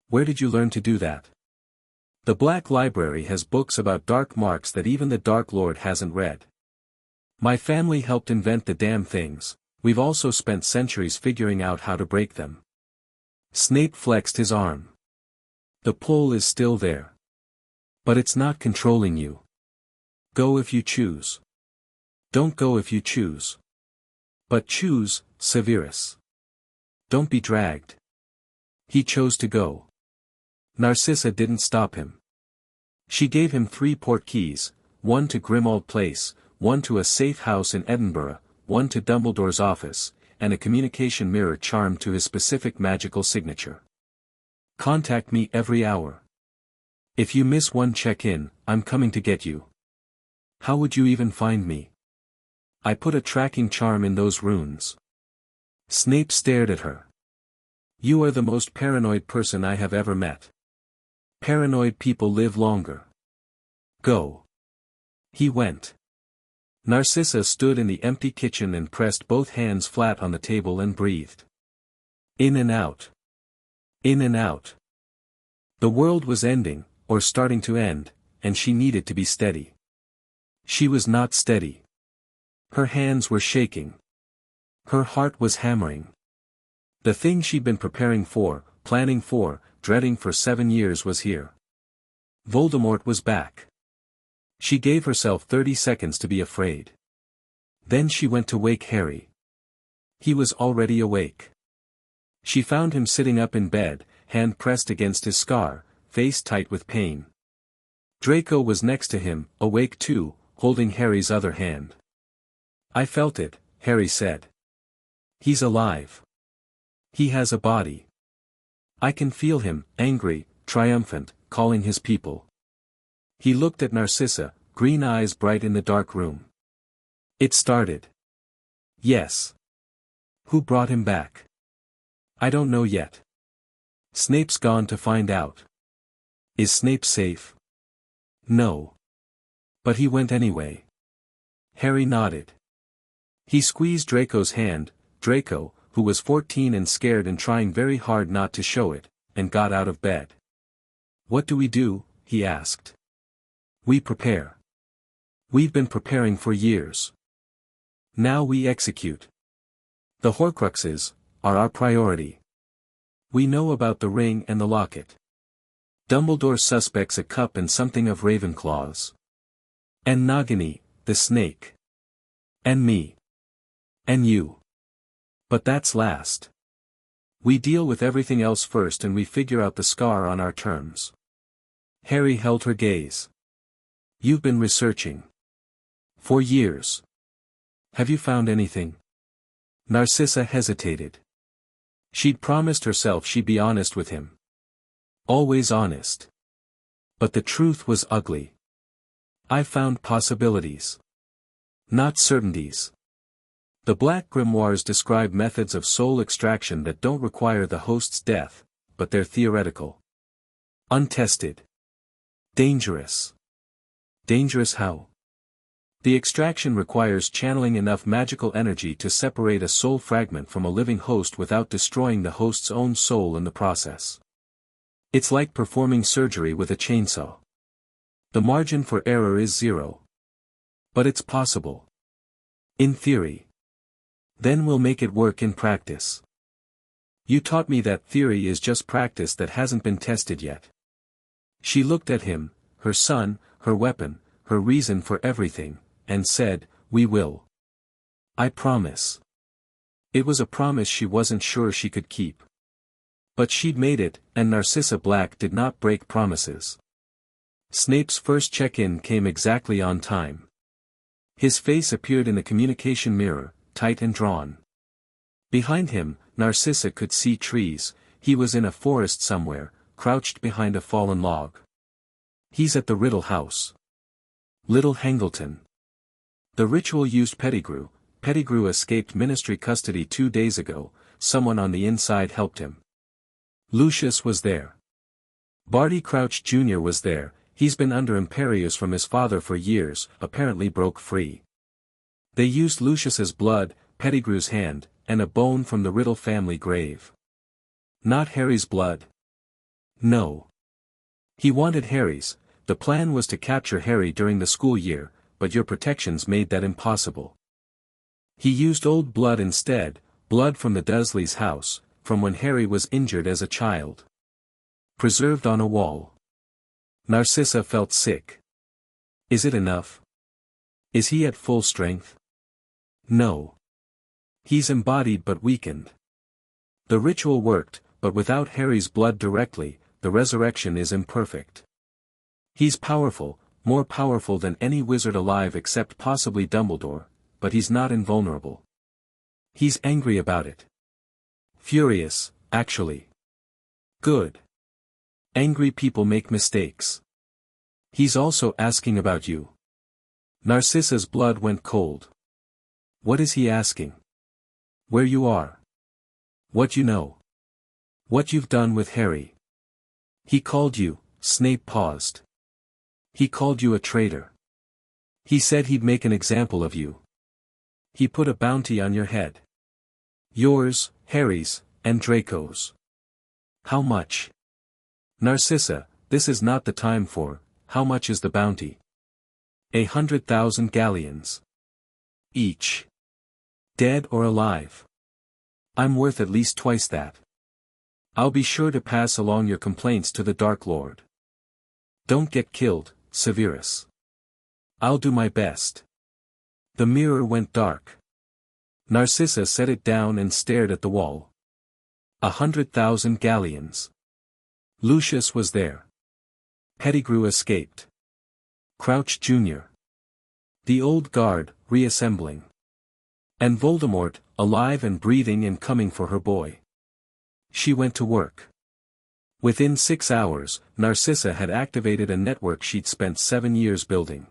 "Where did you learn to do that? The Black Library has books about dark marks that even the Dark Lord hasn't read. My family helped invent the damn things, we've also spent centuries figuring out how to break them." Snape flexed his arm. "The pull is still there. But it's not controlling you. Go if you choose. Don't go if you choose. But choose, Severus. Don't be dragged." He chose to go. Narcissa didn't stop him. She gave him 3 portkeys, one to Grimmauld Place, one to a safe house in Edinburgh, one to Dumbledore's office, and a communication mirror charmed to his specific magical signature. "Contact me every hour. If you miss one check-in, I'm coming to get you." "How would you even find me?" "I put a tracking charm in those runes." Snape stared at her. "You are the most paranoid person I have ever met. Paranoid people live longer. Go." He went. Narcissa stood in the empty kitchen and pressed both hands flat on the table and breathed. In and out. In and out. The world was ending, or starting to end, and she needed to be steady. She was not steady. Her hands were shaking. Her heart was hammering. The thing she'd been preparing for, planning for, dreading for 7 years was here. Voldemort was back. She gave herself 30 seconds to be afraid. Then she went to wake Harry. He was already awake. She found him sitting up in bed, hand pressed against his scar, face tight with pain. Draco was next to him, awake too, holding Harry's other hand. "I felt it," Harry said. "He's alive. He has a body. I can feel him, angry, triumphant, calling his people." He looked at Narcissa, green eyes bright in the dark room. "It started." "Yes." "Who brought him back?" "I don't know yet. Snape's gone to find out." "Is Snape safe?" "No. But he went anyway." Harry nodded. He squeezed Draco's hand, Draco, who was 14 and scared and trying very hard not to show it, and got out of bed. "What do we do?" he asked. "We prepare. We've been preparing for years. Now we execute. The Horcruxes are our priority. We know about the ring and the locket. Dumbledore suspects a cup and something of Ravenclaw's. And Nagini, the snake. And me. And you. But that's last. We deal with everything else first and we figure out the scar on our terms." Harry held her gaze. "You've been researching. For years. Have you found anything?" Narcissa hesitated. She'd promised herself she'd be honest with him. Always honest. But the truth was ugly. "I found possibilities. Not certainties. The Black Grimoires describe methods of soul extraction that don't require the host's death, but they're theoretical. Untested. Dangerous. Dangerous how? The extraction requires channeling enough magical energy to separate a soul fragment from a living host without destroying the host's own soul in the process. It's like performing surgery with a chainsaw. The margin for error is 0. But it's possible. In theory. Then we'll make it work in practice. You taught me that theory is just practice that hasn't been tested yet. She looked at him, her son, her weapon, her reason for everything, and said, "We will. I promise." It was a promise she wasn't sure she could keep. But she'd made it, and Narcissa Black did not break promises. Snape's first check-in came exactly on time. His face appeared in the communication mirror, tight and drawn. Behind him, Narcissa could see trees. He was in a forest somewhere, crouched behind a fallen log. "He's at the Riddle House. Little Hangleton." The ritual used Pettigrew. Pettigrew escaped ministry custody 2 days ago. Someone on the inside helped him. Lucius was there. Barty Crouch Jr. was there. He's been under imperius from his father for years, apparently broke free. They used Lucius's blood, Pettigrew's hand, and a bone from the Riddle family grave. Not Harry's blood. No. He wanted Harry's. The plan was to capture Harry during the school year, but your protections made that impossible. He used old blood instead, blood from the Dursleys' house, from when Harry was injured as a child. Preserved on a wall. Narcissa felt sick. Is it enough? Is he at full strength? No. He's embodied but weakened. The ritual worked, but without Harry's blood directly, the resurrection is imperfect. He's powerful, more powerful than any wizard alive except possibly Dumbledore, but he's not invulnerable. He's angry about it. Furious, actually. Good. Angry people make mistakes. He's also asking about you. Narcissa's blood went cold. What is he asking? Where you are. What you know. What you've done with Harry. He called you. Snape paused. He called you a traitor. He said he'd make an example of you. He put a bounty on your head. Yours, Harry's, and Draco's. How much? Narcissa, this is not the time for, how much is the bounty? 100,000 galleons. Each. Dead or alive. I'm worth at least twice that. I'll be sure to pass along your complaints to the Dark Lord. Don't get killed, Severus. I'll do my best. The mirror went dark. Narcissa set it down and stared at the wall. 100,000 galleons. Lucius was there. Pettigrew escaped. Crouch Jr. The old guard, reassembling. And Voldemort, alive and breathing and coming for her boy. She went to work. Within 6 hours, Narcissa had activated a network she'd spent 7 years building.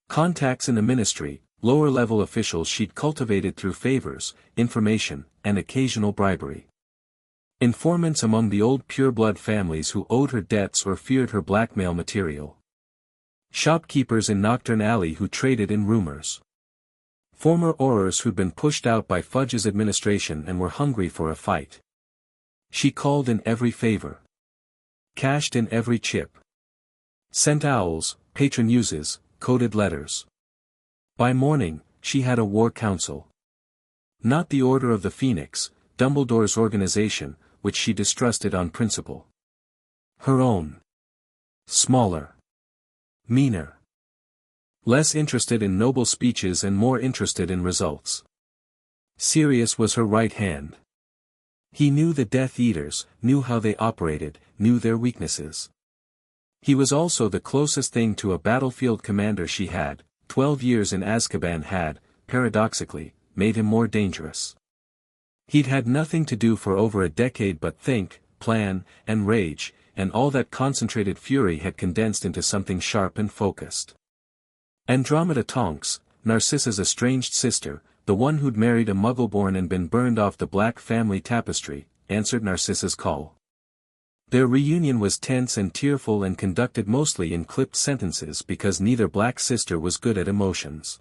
Contacts in the ministry, lower-level officials she'd cultivated through favors, information, and occasional bribery. Informants among the old pureblood families who owed her debts or feared her blackmail material. Shopkeepers in Nocturne Alley who traded in rumors. Former Aurors who'd been pushed out by Fudge's administration and were hungry for a fight. She called in every favor. Cashed in every chip. Sent owls, patron uses, coded letters. By morning, she had a war council. Not the Order of the Phoenix, Dumbledore's organization, which she distrusted on principle. Her own. Smaller. Meaner. Less interested in noble speeches and more interested in results. Sirius was her right hand. He knew the Death Eaters, knew how they operated, knew their weaknesses. He was also the closest thing to a battlefield commander she had. 12 years in Azkaban had, paradoxically, made him more dangerous. He'd had nothing to do for over a decade but think, plan, and rage, and all that concentrated fury had condensed into something sharp and focused. Andromeda Tonks, Narcissa's estranged sister, the one who'd married a Muggleborn and been burned off the Black family tapestry, answered Narcissa's call. Their reunion was tense and tearful and conducted mostly in clipped sentences because neither Black sister was good at emotions.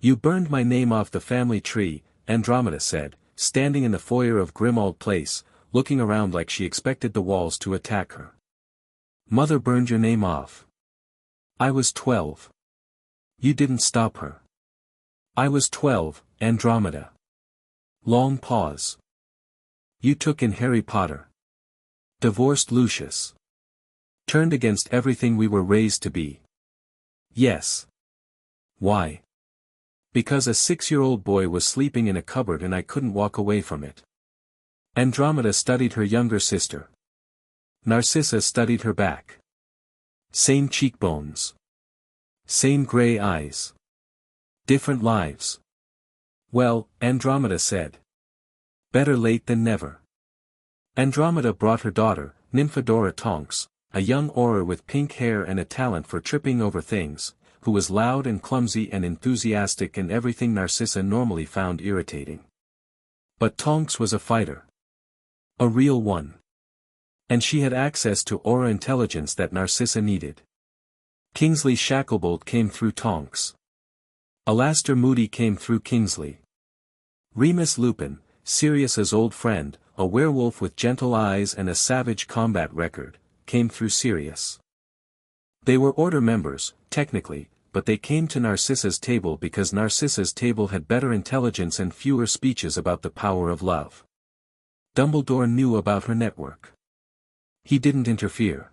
You burned my name off the family tree, Andromeda said, standing in the foyer of Grimmauld Place, looking around like she expected the walls to attack her. Mother burned your name off. I was 12. You didn't stop her. I was 12, Andromeda. Long pause. You took in Harry Potter. Divorced Lucius. Turned against everything we were raised to be. Yes. Why? Because a 6-year-old boy was sleeping in a cupboard and I couldn't walk away from it. Andromeda studied her younger sister. Narcissa studied her back. Same cheekbones. Same gray eyes. Different lives. Well, Andromeda said. Better late than never. Andromeda brought her daughter, Nymphadora Tonks, a young Auror with pink hair and a talent for tripping over things, who was loud and clumsy and enthusiastic and everything Narcissa normally found irritating. But Tonks was a fighter. A real one. And she had access to aura intelligence that Narcissa needed. Kingsley Shacklebolt came through Tonks. Alastair Moody came through Kingsley. Remus Lupin, Sirius's old friend, a werewolf with gentle eyes and a savage combat record, came through Sirius. They were Order members, technically, but they came to Narcissa's table because Narcissa's table had better intelligence and fewer speeches about the power of love. Dumbledore knew about her network. He didn't interfere.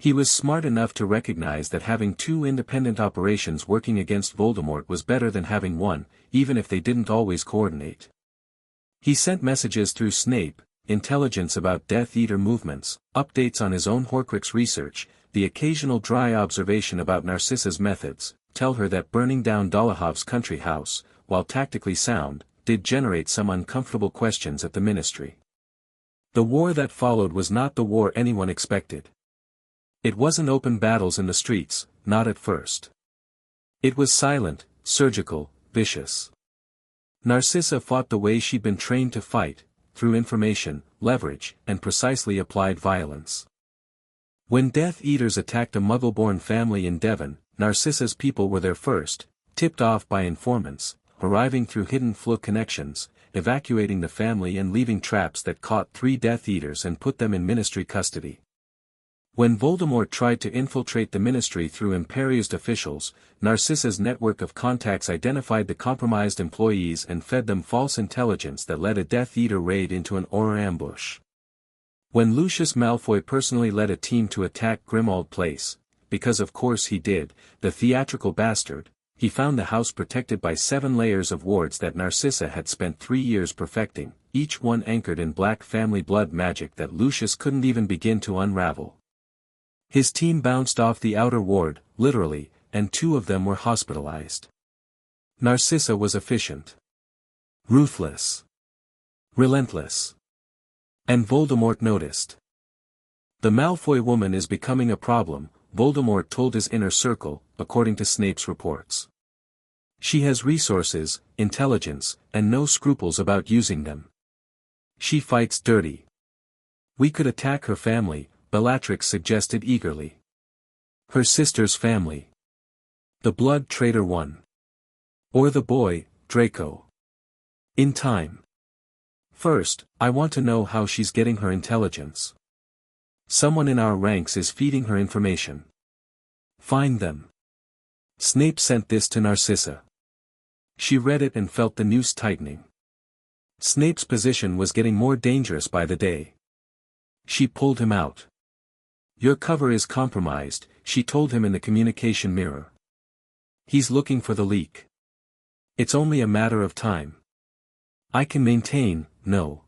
He was smart enough to recognize that having 2 independent operations working against Voldemort was better than having one, even if they didn't always coordinate. He sent messages through Snape, intelligence about Death Eater movements, updates on his own Horcrux research, the occasional dry observation about Narcissa's methods, tell her that burning down Dolohhov's country house, while tactically sound, did generate some uncomfortable questions at the Ministry. The war that followed was not the war anyone expected. It wasn't open battles in the streets, not at first. It was silent, surgical, vicious. Narcissa fought the way she'd been trained to fight, through information, leverage, and precisely applied violence. When Death Eaters attacked a Muggle-born family in Devon, Narcissa's people were there first, tipped off by informants, arriving through hidden Floo connections, evacuating the family and leaving traps that caught 3 Death Eaters and put them in Ministry custody. When Voldemort tried to infiltrate the Ministry through Imperiused officials, Narcissa's network of contacts identified the compromised employees and fed them false intelligence that led a Death Eater raid into an Auror ambush. When Lucius Malfoy personally led a team to attack Grimmauld Place, because of course he did, the theatrical bastard, he found the house protected by 7 layers of wards that Narcissa had spent 3 years perfecting, each one anchored in black family blood magic that Lucius couldn't even begin to unravel. His team bounced off the outer ward, literally, and 2 of them were hospitalized. Narcissa was efficient. Ruthless. Relentless. And Voldemort noticed. The Malfoy woman is becoming a problem, Voldemort told his inner circle, according to Snape's reports. She has resources, intelligence, and no scruples about using them. She fights dirty. We could attack her family, Bellatrix suggested eagerly. Her sister's family. The blood traitor one. Or the boy, Draco. In time. First, I want to know how she's getting her intelligence. Someone in our ranks is feeding her information. Find them. Snape sent this to Narcissa. She read it and felt the noose tightening. Snape's position was getting more dangerous by the day. She pulled him out. Your cover is compromised, she told him in the communication mirror. He's looking for the leak. It's only a matter of time. I can maintain, no.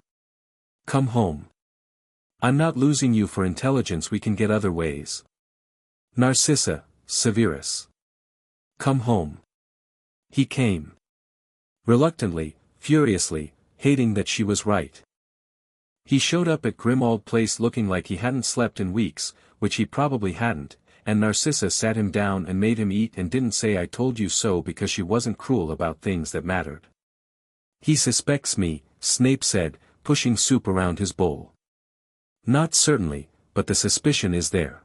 Come home. I'm not losing you for intelligence, we can get other ways. Narcissa, Severus. Come home. He came. Reluctantly, furiously, hating that she was right. He showed up at Grimmauld Place looking like he hadn't slept in weeks, which he probably hadn't, and Narcissa sat him down and made him eat and didn't say I told you so because she wasn't cruel about things that mattered. He suspects me, Snape said, pushing soup around his bowl. Not certainly, but the suspicion is there.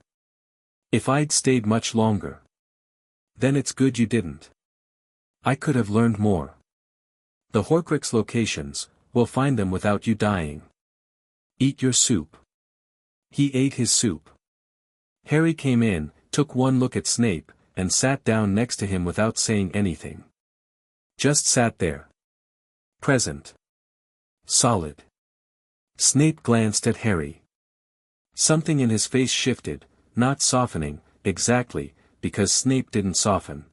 If I'd stayed much longer. Then it's good you didn't. I could have learned more. The Horcrux locations, we'll find them without you dying. Eat your soup. He ate his soup. Harry came in, took one look at Snape, and sat down next to him without saying anything. Just sat there. Present. Solid. Snape glanced at Harry. Something in his face shifted, not softening, exactly, because Snape didn't soften.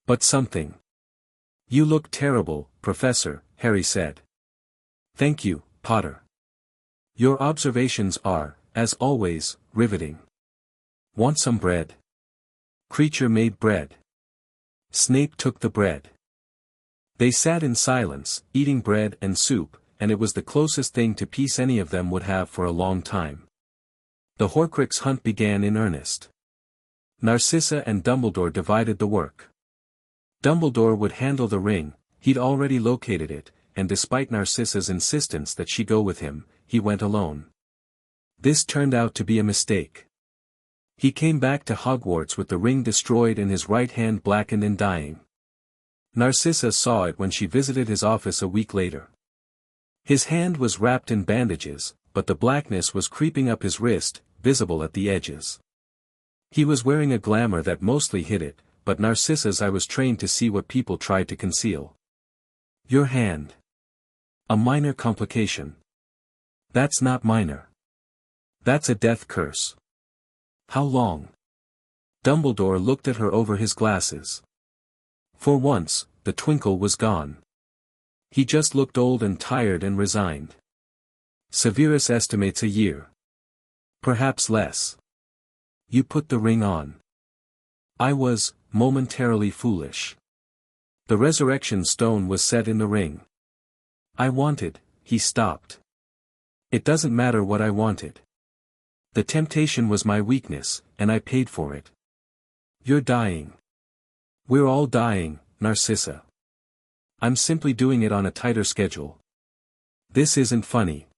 But something. "You look terrible, Professor," Harry said. "Thank you, Potter. Your observations are, as always, riveting. Want some bread?" Creature made bread. Snape took the bread. They sat in silence, eating bread and soup, and it was the closest thing to peace any of them would have for a long time. The Horcrux hunt began in earnest. Narcissa and Dumbledore divided the work. Dumbledore would handle the ring, he'd already located it, and despite Narcissa's insistence that she go with him, he went alone. This turned out to be a mistake. He came back to Hogwarts with the ring destroyed and his right hand blackened and dying. Narcissa saw it when she visited his office a week later. His hand was wrapped in bandages, but the blackness was creeping up his wrist, visible at the edges. He was wearing a glamour that mostly hid it, but Narcissa's eye was trained to see what people tried to conceal. "Your hand. A minor complication." "That's not minor. That's a death curse." "How long?" Dumbledore looked at her over his glasses. For once, the twinkle was gone. He just looked old and tired and resigned. "Severus estimates a year. Perhaps less." "You put the ring on." "I was, momentarily foolish. The resurrection stone was set in the ring. I wanted," he stopped. "It doesn't matter what I wanted. The temptation was my weakness, and I paid for it. You're dying. We're all dying, Narcissa. I'm simply doing it on a tighter schedule. This isn't funny."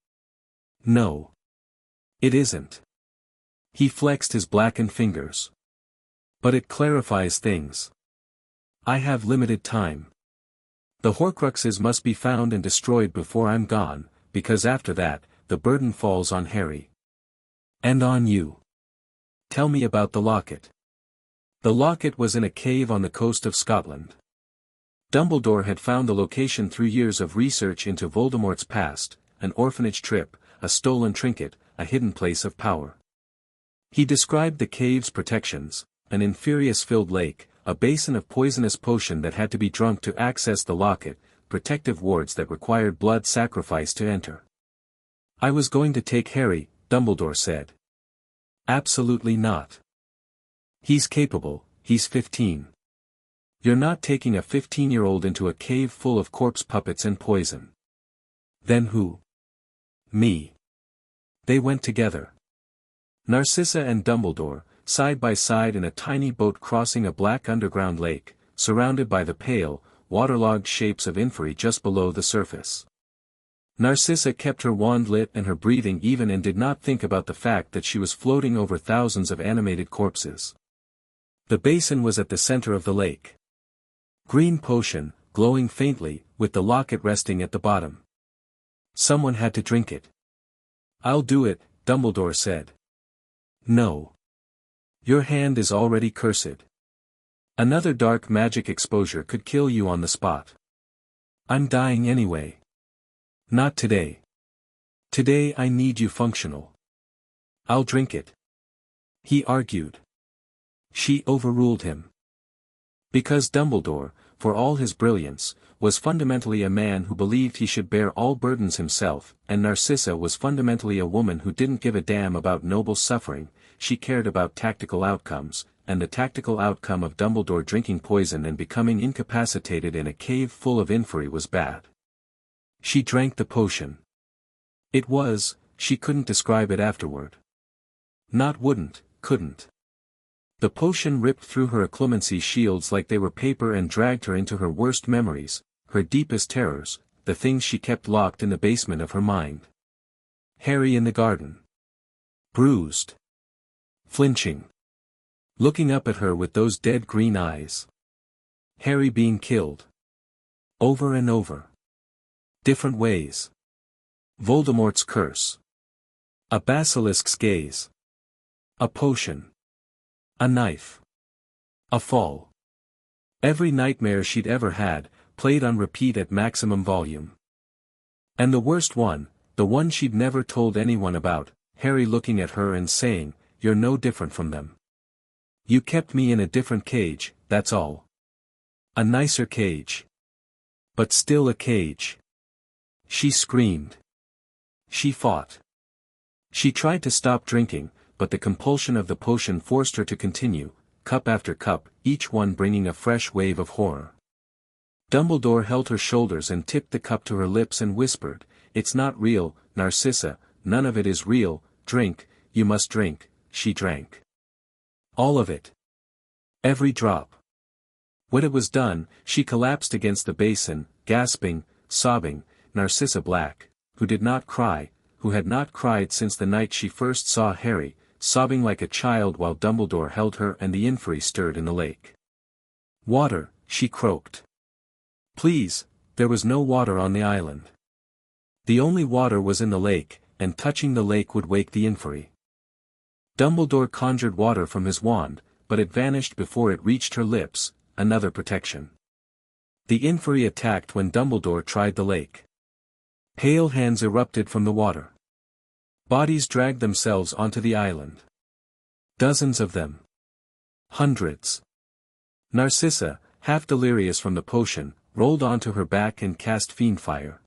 "No. It isn't." He flexed his blackened fingers. "But it clarifies things. I have limited time. The Horcruxes must be found and destroyed before I'm gone, because after that, the burden falls on Harry. And on you. Tell me about the locket." The locket was in a cave on the coast of Scotland. Dumbledore had found the location through years of research into Voldemort's past, an orphanage trip, a stolen trinket, a hidden place of power. He described the cave's protections, an inferius-filled lake, a basin of poisonous potion that had to be drunk to access the locket, protective wards that required blood sacrifice to enter. "I was going to take Harry," Dumbledore said. "Absolutely not. He's capable, he's 15. You're not taking a 15-year-old into a cave full of corpse puppets and poison." "Then who?" "Me." They went together. Narcissa and Dumbledore, side by side in a tiny boat crossing a black underground lake, surrounded by the pale, waterlogged shapes of inferi just below the surface. Narcissa kept her wand lit and her breathing even and did not think about the fact that she was floating over thousands of animated corpses. The basin was at the center of the lake. Green potion, glowing faintly, with the locket resting at the bottom. Someone had to drink it. "I'll do it," Dumbledore said. "No. Your hand is already cursed. Another dark magic exposure could kill you on the spot. I'm dying anyway." "Not today. Today I need you functional." "I'll drink it," he argued. She overruled him. Because Dumbledore, for all his brilliance, was fundamentally a man who believed he should bear all burdens himself, and Narcissa was fundamentally a woman who didn't give a damn about noble suffering, she cared about tactical outcomes, and the tactical outcome of Dumbledore drinking poison and becoming incapacitated in a cave full of inferi was bad. She drank the potion. It was, she couldn't describe it afterward. Not wouldn't, couldn't. The potion ripped through her occlumency shields like they were paper and dragged her into her worst memories, her deepest terrors, the things she kept locked in the basement of her mind. Harry in the garden. Bruised. Flinching. Looking up at her with those dead green eyes. Harry being killed. Over and over. Different ways. Voldemort's curse. A basilisk's gaze. A potion. A knife. A fall. Every nightmare she'd ever had, played on repeat at maximum volume. And the worst one, The one she'd never told anyone about, Harry looking at her and saying, "You're no different from them. You kept me in a different cage, that's all. A nicer cage. But still a cage." She screamed. She fought. She tried to stop drinking, but the compulsion of the potion forced her to continue, cup after cup, each one bringing a fresh wave of horror. Dumbledore held her shoulders and tipped the cup to her lips and whispered, "It's not real, Narcissa, none of it is real, drink, you must drink." She drank. All of it. Every drop. When it was done, she collapsed against the basin, gasping, sobbing. Narcissa Black, who did not cry, who had not cried since the night she first saw Harry, sobbing like a child while Dumbledore held her and the inferi stirred in the lake. "Water," she croaked. "Please," there was no water on the island. The only water was in the lake, and touching the lake would wake the inferi. Dumbledore conjured water from his wand, but it vanished before it reached her lips, another protection. The inferi attacked when Dumbledore tried the lake. Pale hands erupted from the water. Bodies dragged themselves onto the island. Dozens of them. Hundreds. Narcissa, half delirious from the potion, rolled onto her back and cast fiend fire.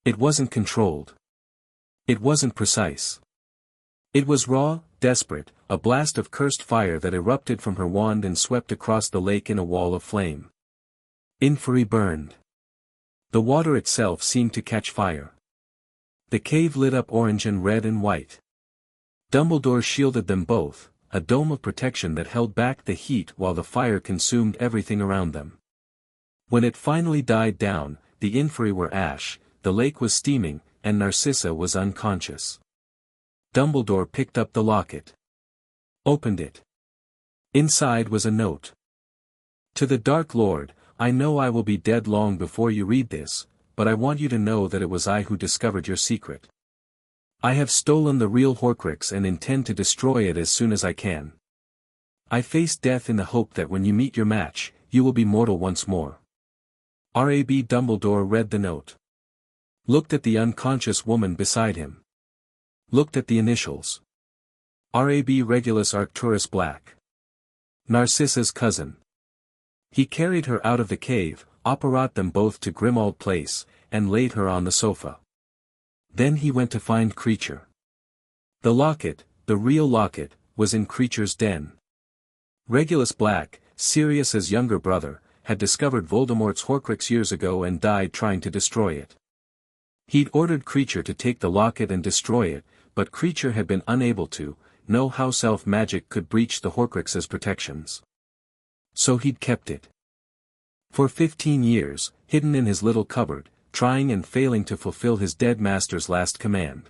It wasn't controlled. It wasn't precise. It was raw, desperate, a blast of cursed fire that erupted from her wand and swept across the lake in a wall of flame. Inferi burned. The water itself seemed to catch fire. The cave lit up orange and red and white. Dumbledore shielded them both, a dome of protection that held back the heat while the fire consumed everything around them. When it finally died down, the inferi were ash, the lake was steaming, and Narcissa was unconscious. Dumbledore picked up the locket. Opened it. Inside was a note. "To the Dark Lord, I know I will be dead long before you read this, but I want you to know that it was I who discovered your secret. I have stolen the real Horcrux and intend to destroy it as soon as I can. I face death in the hope that when you meet your match, you will be mortal once more." R.A.B. Dumbledore read the note. Looked at the unconscious woman beside him. Looked at the initials. R.A.B. Regulus Arcturus Black. Narcissa's cousin. He carried her out of the cave, brought them both to Grimmauld Place, and laid her on the sofa. Then he went to find Kreacher. The locket, the real locket, was in Kreacher's den. Regulus Black, Sirius's younger brother, had discovered Voldemort's Horcrux years ago and died trying to destroy it. He'd ordered Kreacher to take the locket and destroy it, but Kreacher had been unable to, no house elf magic could breach the Horcrux's protections. So he'd kept it. For 15 years, hidden in his little cupboard, trying and failing to fulfill his dead master's last command.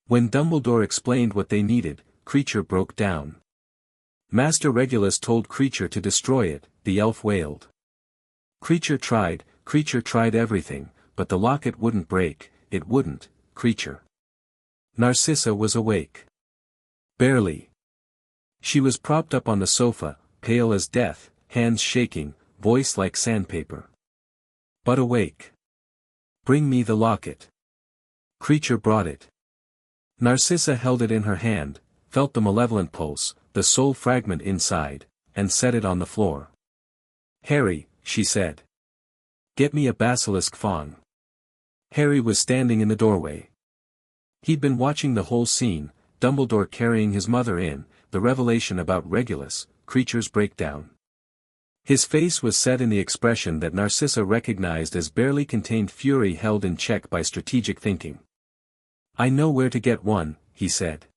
When Dumbledore explained what they needed, Kreacher broke down. Master Regulus told Kreacher to destroy it, the elf wailed. Kreacher tried everything, but the locket wouldn't break, it wouldn't, Kreacher. Narcissa was awake. Barely. She was propped up on the sofa, pale as death, hands shaking, voice like sandpaper. But awake. "Bring me the locket." Kreacher brought it. Narcissa held it in her hand, felt the malevolent pulse, the soul fragment inside, and set it on the floor. "Harry," she said. "Get me a basilisk fawn." Harry was standing in the doorway. He'd been watching the whole scene, Dumbledore carrying his mother in, the revelation about Regulus, Kreacher's breakdown. His face was set in the expression that Narcissa recognized as barely contained fury held in check by strategic thinking. "I know where to get one," he said.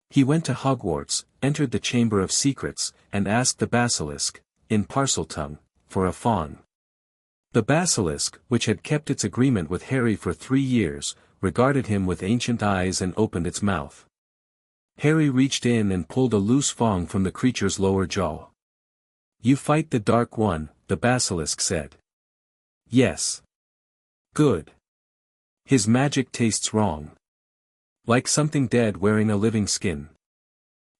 He went to Hogwarts, entered the Chamber of Secrets, and asked the basilisk, in Parseltongue, for a fawn. The basilisk, which had kept its agreement with Harry for 3 years, regarded him with ancient eyes and opened its mouth. Harry reached in and pulled a loose fong from the creature's lower jaw. "You fight the Dark One," the basilisk said. "Yes." "Good. His magic tastes wrong. Like something dead wearing a living skin."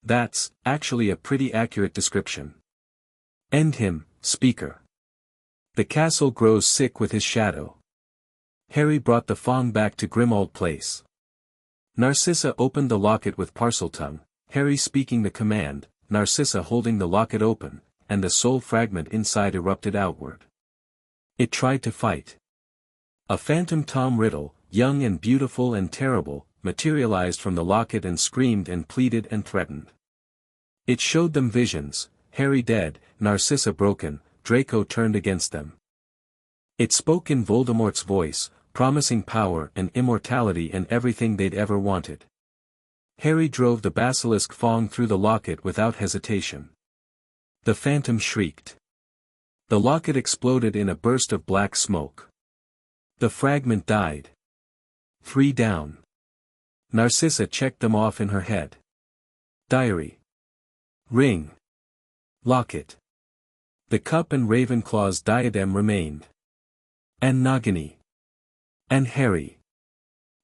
"That's, actually a pretty accurate description. End him, speaker. The castle grows sick with his shadow." Harry brought the Fong back to Grimmauld Place. Narcissa opened the locket with Parseltongue, Harry speaking the command, Narcissa holding the locket open, and the soul fragment inside erupted outward. It tried to fight. A phantom Tom Riddle, young and beautiful and terrible, materialized from the locket and screamed and pleaded and threatened. It showed them visions, Harry dead, Narcissa broken, Draco turned against them. It spoke in Voldemort's voice, promising power and immortality and everything they'd ever wanted. Harry drove the basilisk Fong through the locket without hesitation. The phantom shrieked. The locket exploded in a burst of black smoke. The fragment died. 3 down. Narcissa checked them off in her head. Diary. Ring. Locket. The cup and Ravenclaw's diadem remained. And Nagini. And Harry.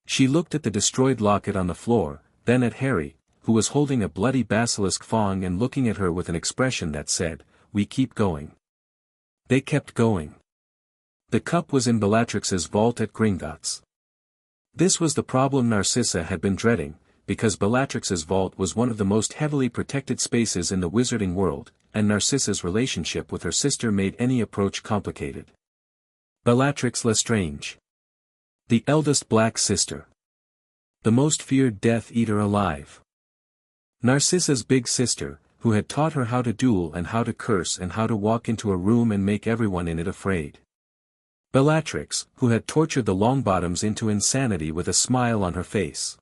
She looked at the destroyed locket on the floor, then at Harry, who was holding a bloody basilisk Fong and looking at her with an expression that said, "We keep going." They kept going. The cup was in Bellatrix's vault at Gringotts. This was the problem Narcissa had been dreading, because Bellatrix's vault was one of the most heavily protected spaces in the wizarding world, and Narcissa's relationship with her sister made any approach complicated. Bellatrix Lestrange. The eldest black sister. The most feared Death Eater alive. Narcissa's big sister, who had taught her how to duel and how to curse and how to walk into a room and make everyone in it afraid. Bellatrix, who had tortured the Longbottoms into insanity with a smile on her face.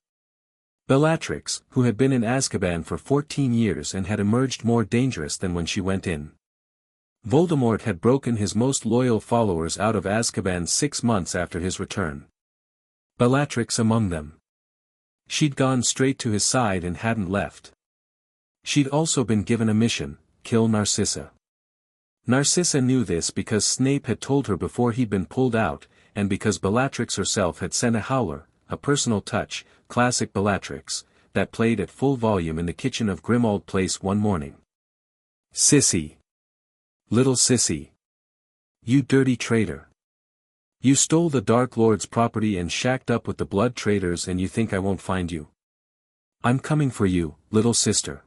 Bellatrix, who had been in Azkaban for 14 years and had emerged more dangerous than when she went in. Voldemort had broken his most loyal followers out of Azkaban 6 months after his return. Bellatrix among them. She'd gone straight to his side and hadn't left. She'd also been given a mission, kill Narcissa. Narcissa knew this because Snape had told her before he'd been pulled out, and because Bellatrix herself had sent a howler, a personal touch, classic Bellatrix, that played at full volume in the kitchen of Grimmauld Place one morning. "Sissy. Little Sissy. You dirty traitor. You stole the Dark Lord's property and shacked up with the blood traitors, and you think I won't find you? I'm coming for you, little sister.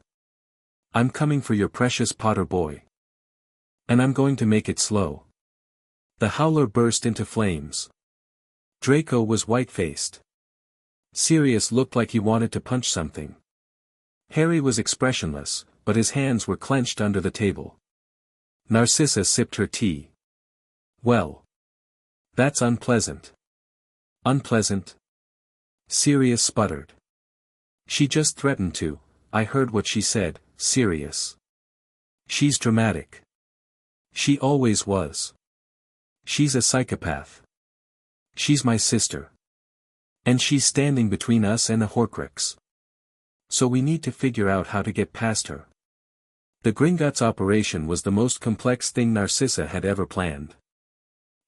I'm coming for your precious Potter boy. And I'm going to make it slow." The howler burst into flames. Draco was white-faced. Sirius looked like he wanted to punch something. Harry was expressionless, but his hands were clenched under the table. Narcissa sipped her tea. "Well. That's unpleasant." "Unpleasant?" Sirius sputtered. "She just threatened to. I heard what she said, Sirius. She's dramatic. She always was. She's a psychopath. She's my sister. And she's standing between us and a Horcrux. So we need to figure out how to get past her." The Gringotts operation was the most complex thing Narcissa had ever planned.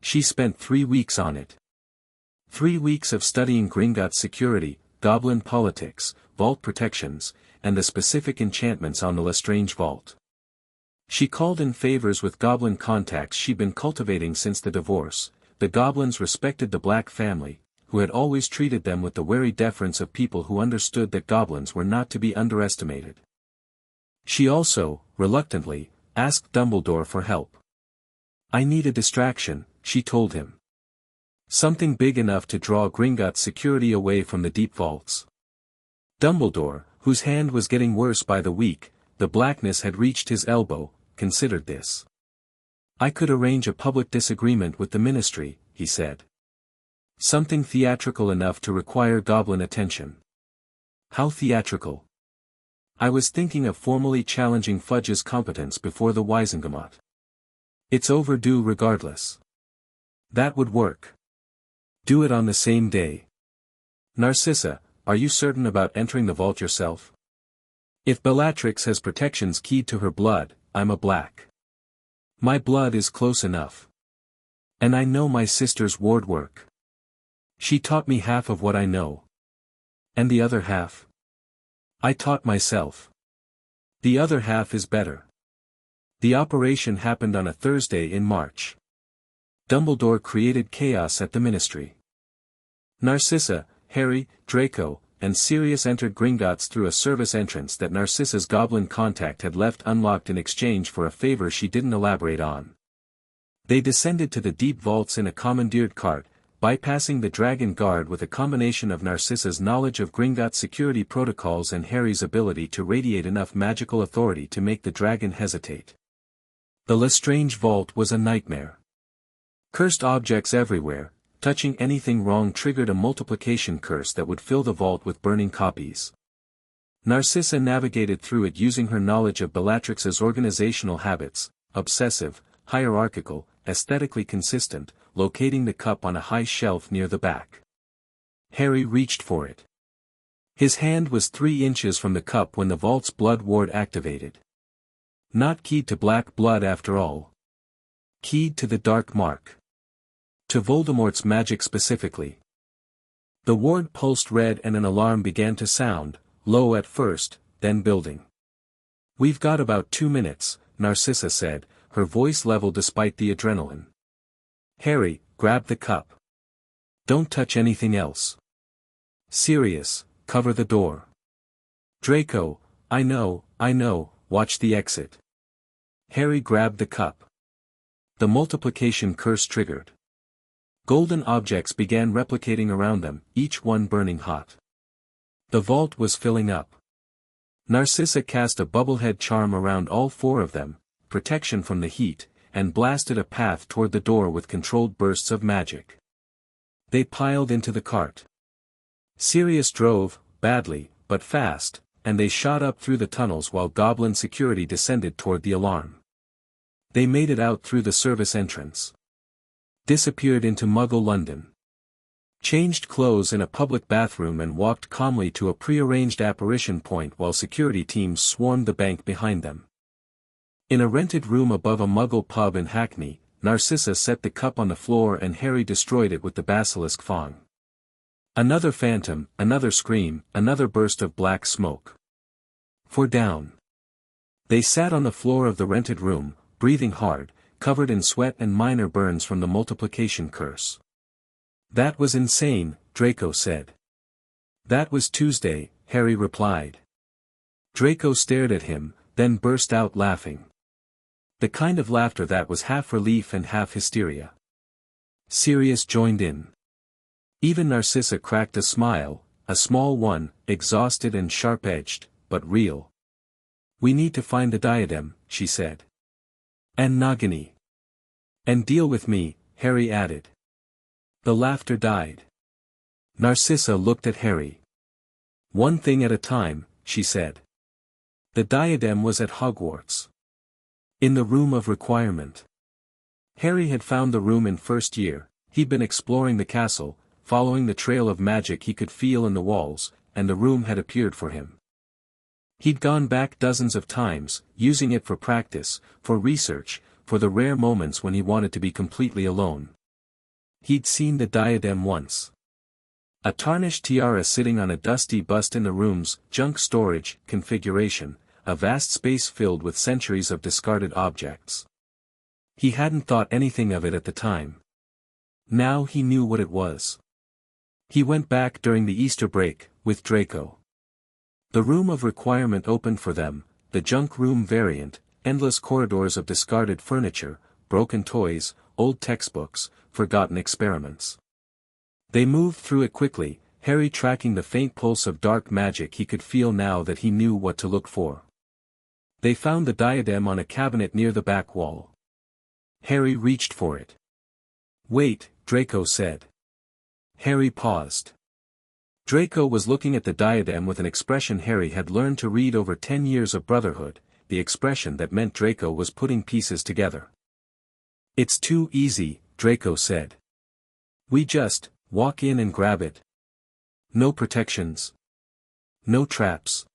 She spent 3 weeks on it. 3 weeks of studying Gringotts security, goblin politics, vault protections, and the specific enchantments on the Lestrange vault. She called in favors with goblin contacts she'd been cultivating since the divorce. The goblins respected the Black family, who had always treated them with the wary deference of people who understood that goblins were not to be underestimated. She also, reluctantly, asked Dumbledore for help. "I need a distraction," she told him. "Something big enough to draw Gringotts security away from the deep vaults." Dumbledore, whose hand was getting worse by the week, the blackness had reached his elbow, considered this. "I could arrange a public disagreement with the Ministry," he said. "Something theatrical enough to require goblin attention." "How theatrical?" "I was thinking of formally challenging Fudge's competence before the Wisengamot. It's overdue regardless." "That would work. Do it on the same day." "Narcissa, are you certain about entering the vault yourself?" "If Bellatrix has protections keyed to her blood, I'm a black. My blood is close enough. And I know my sister's ward work. She taught me half of what I know. And the other half? I taught myself. The other half is better." The operation happened on a Thursday in March. Dumbledore created chaos at the Ministry. Narcissa, Harry, Draco, and Sirius entered Gringotts through a service entrance that Narcissa's goblin contact had left unlocked in exchange for a favor she didn't elaborate on. They descended to the deep vaults in a commandeered cart, bypassing the dragon guard with a combination of Narcissa's knowledge of Gringotts security protocols and Harry's ability to radiate enough magical authority to make the dragon hesitate. The Lestrange vault was a nightmare. Cursed objects everywhere, touching anything wrong triggered a multiplication curse that would fill the vault with burning copies. Narcissa navigated through it using her knowledge of Bellatrix's organizational habits, obsessive, hierarchical, aesthetically consistent, locating the cup on a high shelf near the back. Harry reached for it. His hand was 3 inches from the cup when the vault's blood ward activated. Not keyed to black blood after all. Keyed to the dark mark. To Voldemort's magic specifically. The ward pulsed red and an alarm began to sound, low at first, then building. "We've got about 2 minutes, Narcissa said, her voice level despite the adrenaline. Harry, grab the cup. Don't touch anything else. Sirius, cover the door. Draco, I know, watch the exit." Harry grabbed the cup. The multiplication curse triggered. Golden objects began replicating around them, each one burning hot. The vault was filling up. Narcissa cast a bubblehead charm around all 4 of them, protection from the heat, and blasted a path toward the door with controlled bursts of magic. They piled into the cart. Sirius drove, badly, but fast, and they shot up through the tunnels while goblin security descended toward the alarm. They made it out through the service entrance. Disappeared into Muggle London. Changed clothes in a public bathroom and walked calmly to a prearranged apparition point while security teams swarmed the bank behind them. In a rented room above a Muggle pub in Hackney, Narcissa set the cup on the floor and Harry destroyed it with the basilisk fang. Another phantom, another scream, another burst of black smoke. 4 down. They sat on the floor of the rented room, breathing hard, covered in sweat and minor burns from the multiplication curse. "That was insane," Draco said. "That was Tuesday," Harry replied. Draco stared at him, then burst out laughing. The kind of laughter that was half relief and half hysteria. Sirius joined in. Even Narcissa cracked a smile, a small one, exhausted and sharp-edged, but real. "We need to find the diadem," she said. "And Nagini. And deal with me," Harry added. The laughter died. Narcissa looked at Harry. "One thing at a time," she said. The diadem was at Hogwarts. In the room of requirement. Harry had found the room in first year, he'd been exploring the castle, following the trail of magic he could feel in the walls, and the room had appeared for him. He'd gone back dozens of times, using it for practice, for research, for the rare moments when he wanted to be completely alone. He'd seen the diadem once. A tarnished tiara sitting on a dusty bust in the room's junk storage configuration, a vast space filled with centuries of discarded objects. He hadn't thought anything of it at the time. Now he knew what it was. He went back during the Easter break, with Draco. The room of requirement opened for them, the junk room variant, endless corridors of discarded furniture, broken toys, old textbooks, forgotten experiments. They moved through it quickly, Harry tracking the faint pulse of dark magic he could feel now that he knew what to look for. They found the diadem on a cabinet near the back wall. Harry reached for it. "Wait," Draco said. Harry paused. Draco was looking at the diadem with an expression Harry had learned to read over 10 years of brotherhood, the expression that meant Draco was putting pieces together. "It's too easy," Draco said. "We just walk in and grab it. No protections. No traps.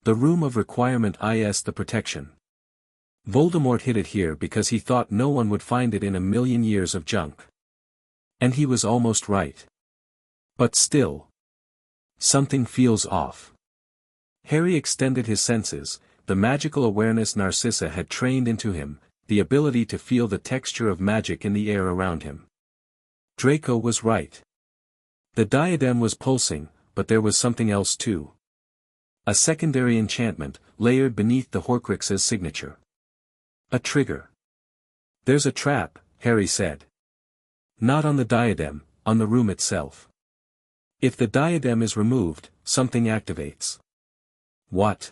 The room of requirement is the protection. Voldemort hid it here because he thought no one would find it in a million years of junk. And he was almost right. But still. Something feels off." Harry extended his senses, the magical awareness Narcissa had trained into him, the ability to feel the texture of magic in the air around him. Draco was right. The diadem was pulsing, but there was something else too. A secondary enchantment, layered beneath the Horcrux's signature. A trigger. "There's a trap," Harry said. "Not on the diadem, on the room itself. If the diadem is removed, something activates." "What?"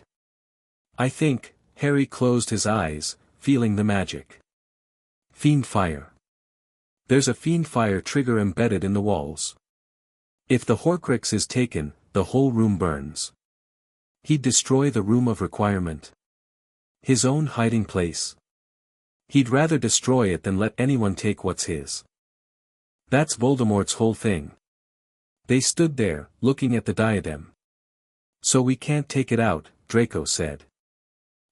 "I think," Harry closed his eyes, feeling the magic. "Fiend fire. There's a fiend fire trigger embedded in the walls. If the Horcrux is taken, the whole room burns. He'd destroy the room of requirement. His own hiding place. He'd rather destroy it than let anyone take what's his. That's Voldemort's whole thing." They stood there, looking at the diadem. "So we can't take it out," Draco said.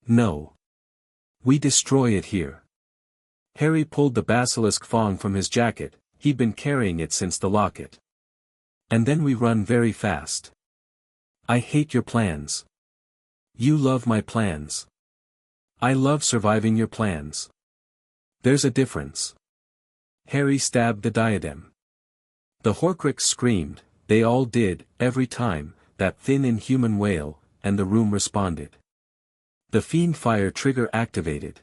"No. We destroy it here." Harry pulled the basilisk thong from his jacket, he'd been carrying it since the locket. "And then we run very fast. I hate your plans. You love my plans. I love surviving your plans. There's a difference." Harry stabbed the diadem. The Horcrux screamed, they all did, every time, that thin inhuman wail, and the room responded. The fiend fire trigger activated.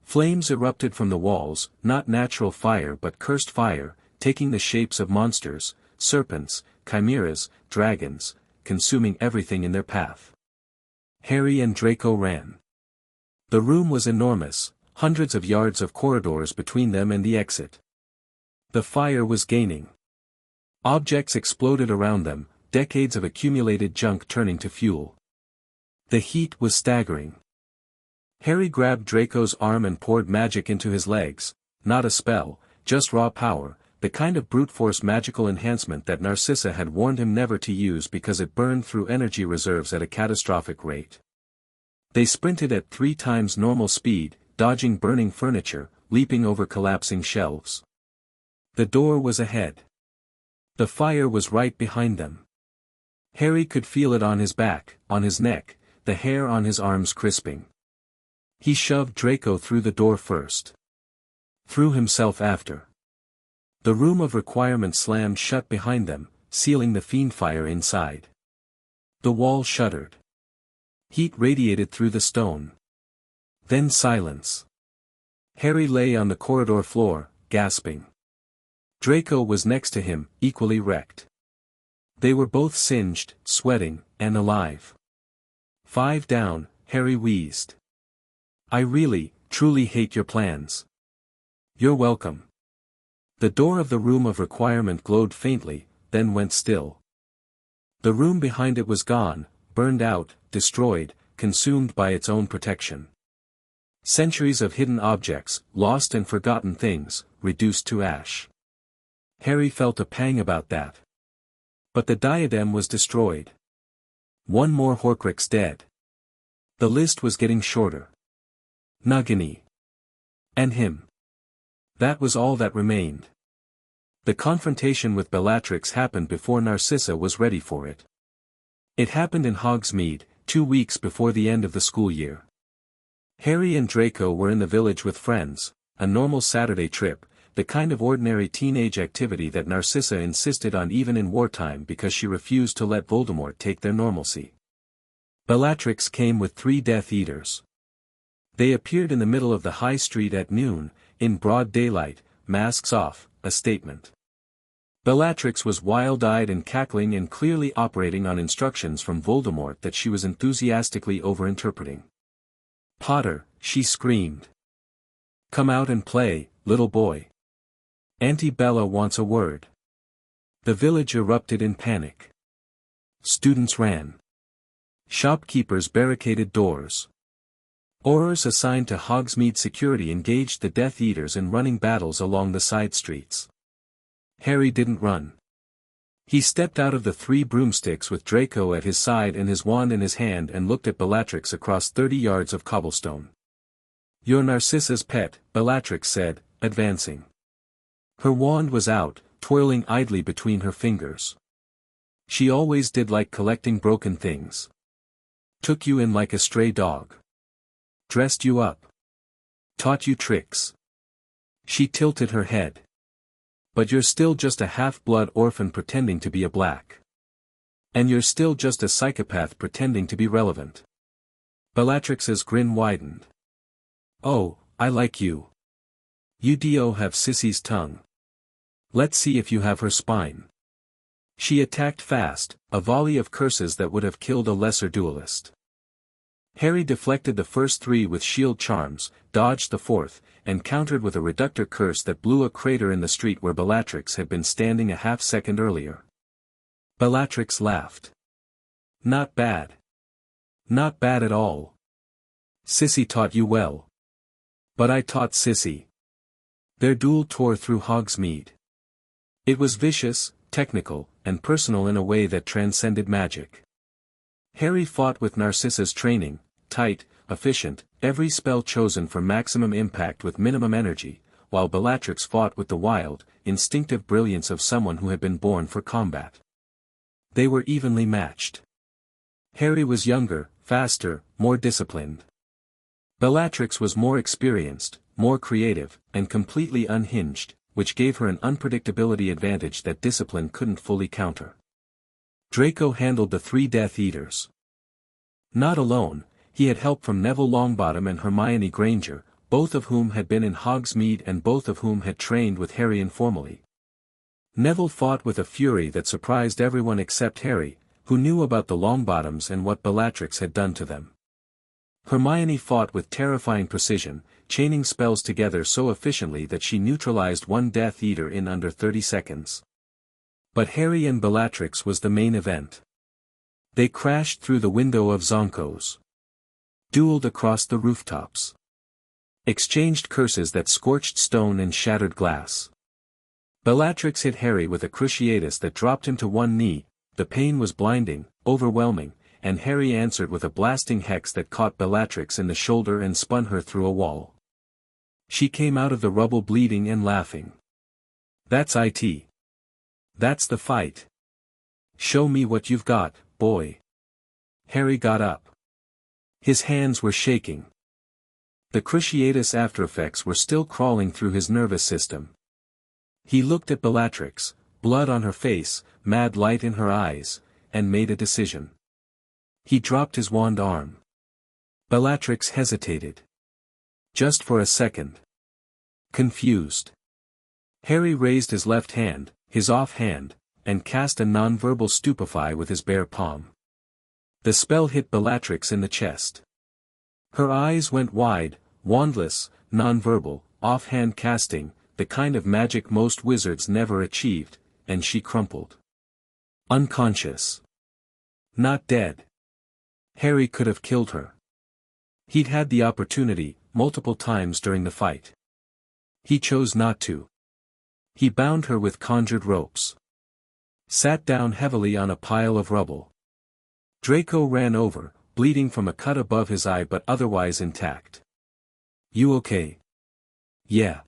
Flames erupted from the walls, not natural fire but cursed fire, taking the shapes of monsters, serpents, chimeras, dragons, consuming everything in their path. Harry and Draco ran. The room was enormous, hundreds of yards of corridors between them and the exit. The fire was gaining. Objects exploded around them, decades of accumulated junk turning to fuel. The heat was staggering. Harry grabbed Draco's arm and poured magic into his legs, not a spell, just raw power, the kind of brute force magical enhancement that Narcissa had warned him never to use because it burned through energy reserves at a catastrophic rate. They sprinted at 3 times normal speed, dodging burning furniture, leaping over collapsing shelves. The door was ahead. The fire was right behind them. Harry could feel it on his back, on his neck, the hair on his arms crisping. He shoved Draco through the door first. Threw himself after. The room of requirement slammed shut behind them, sealing the fiend fire inside. The wall shuddered. Heat radiated through the stone. Then silence. Harry lay on the corridor floor, gasping. Draco was next to him, equally wrecked. They were both singed, sweating, and alive. 5 down, Harry wheezed. "I really, truly hate your plans." "You're welcome." The door of the room of requirement glowed faintly, then went still. The room behind it was gone, burned out, destroyed, consumed by its own protection. Centuries of hidden objects, lost and forgotten things, reduced to ash. Harry felt a pang about that. But the diadem was destroyed. One more Horcrux dead. The list was getting shorter. Nagini. And him. That was all that remained. The confrontation with Bellatrix happened before Narcissa was ready for it. It happened in Hogsmeade, 2 weeks before the end of the school year. Harry and Draco were in the village with friends, a normal Saturday trip, the kind of ordinary teenage activity that Narcissa insisted on even in wartime because she refused to let Voldemort take their normalcy. Bellatrix came with 3 Death Eaters. They appeared in the middle of the high street at noon, in broad daylight, masks off, a statement. Bellatrix was wild-eyed and cackling and clearly operating on instructions from Voldemort that she was enthusiastically overinterpreting. "Potter," she screamed. "Come out and play, little boy. Auntie Bella wants a word." The village erupted in panic. Students ran. Shopkeepers barricaded doors. Aurors assigned to Hogsmeade security engaged the Death Eaters in running battles along the side streets. Harry didn't run. He stepped out of the 3 broomsticks with Draco at his side and his wand in his hand and looked at Bellatrix across 30 yards of cobblestone. "You're Narcissa's pet," Bellatrix said, advancing. Her wand was out, twirling idly between her fingers. "She always did like collecting broken things. Took you in like a stray dog. Dressed you up. Taught you tricks." She tilted her head. But you're still just a half-blood orphan pretending to be a black. And you're still just a psychopath pretending to be relevant. Bellatrix's grin widened. Oh, I like you. You do have Sissy's tongue. Let's see if you have her spine. She attacked fast, a volley of curses that would have killed a lesser duelist. Harry deflected the first 3 with shield charms, dodged the 4th, and countered with a reductor curse that blew a crater in the street where Bellatrix had been standing a half-second earlier. Bellatrix laughed. Not bad. Not bad at all. Sissy taught you well. But I taught Sissy. Their duel tore through Hogsmeade. It was vicious, technical, and personal in a way that transcended magic. Harry fought with Narcissa's training, tight, efficient, every spell chosen for maximum impact with minimum energy, while Bellatrix fought with the wild, instinctive brilliance of someone who had been born for combat. They were evenly matched. Harry was younger, faster, more disciplined. Bellatrix was more experienced, more creative, and completely unhinged, which gave her an unpredictability advantage that discipline couldn't fully counter. Draco handled the 3 Death Eaters. Not alone, he had help from Neville Longbottom and Hermione Granger, both of whom had been in Hogsmeade and both of whom had trained with Harry informally. Neville fought with a fury that surprised everyone except Harry, who knew about the Longbottoms and what Bellatrix had done to them. Hermione fought with terrifying precision, chaining spells together so efficiently that she neutralized 1 Death Eater in under 30 seconds. But Harry and Bellatrix was the main event. They crashed through the window of Zonkos. Dueled across the rooftops. Exchanged curses that scorched stone and shattered glass. Bellatrix hit Harry with a cruciatus that dropped him to 1 knee, the pain was blinding, overwhelming, and Harry answered with a blasting hex that caught Bellatrix in the shoulder and spun her through a wall. She came out of the rubble bleeding and laughing. That's it. That's the fight. Show me what you've got, boy. Harry got up. His hands were shaking. The cruciatus aftereffects were still crawling through his nervous system. He looked at Bellatrix, blood on her face, mad light in her eyes, and made a decision. He dropped his wand arm. Bellatrix hesitated. Just for a second. Confused. Harry raised his left hand, his off hand, and cast a non-verbal stupefy with his bare palm. The spell hit Bellatrix in the chest. Her eyes went wide, wandless, non-verbal, off-hand casting, the kind of magic most wizards never achieved, and she crumpled. Unconscious. Not dead. Harry could have killed her. He'd had the opportunity, multiple times during the fight. He chose not to. He bound her with conjured ropes. Sat down heavily on a pile of rubble. Draco ran over, bleeding from a cut above his eye but otherwise intact. You okay? Yeah.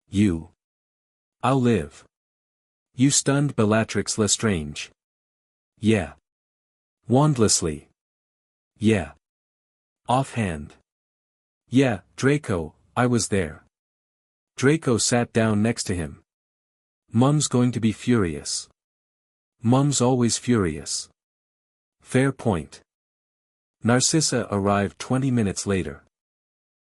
You. I'll live. You stunned Bellatrix Lestrange. Yeah. Wandlessly. Yeah. Offhand. Yeah, Draco, I was there. Draco sat down next to him. Mum's going to be furious. Mum's always furious. Fair point. Narcissa arrived 20 minutes later.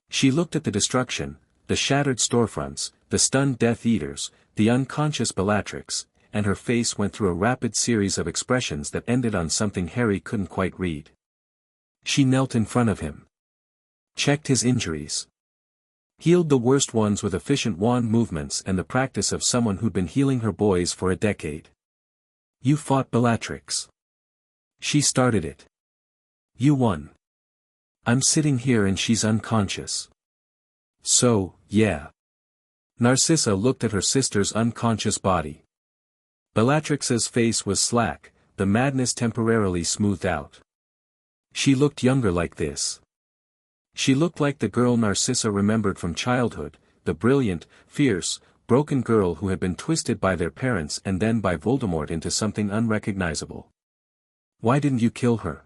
She looked at the destruction, the shattered storefronts, the stunned Death Eaters, the unconscious Bellatrix, and her face went through a rapid series of expressions that ended on something Harry couldn't quite read. She knelt in front of him. Checked his injuries. Healed the worst ones with efficient wand movements and the practice of someone who'd been healing her boys for a decade. You fought Bellatrix. She started it. You won. I'm sitting here and she's unconscious. So, yeah. Narcissa looked at her sister's unconscious body. Bellatrix's face was slack, the madness temporarily smoothed out. She looked younger like this. She looked like the girl Narcissa remembered from childhood, the brilliant, fierce, broken girl who had been twisted by their parents and then by Voldemort into something unrecognizable. Why didn't you kill her?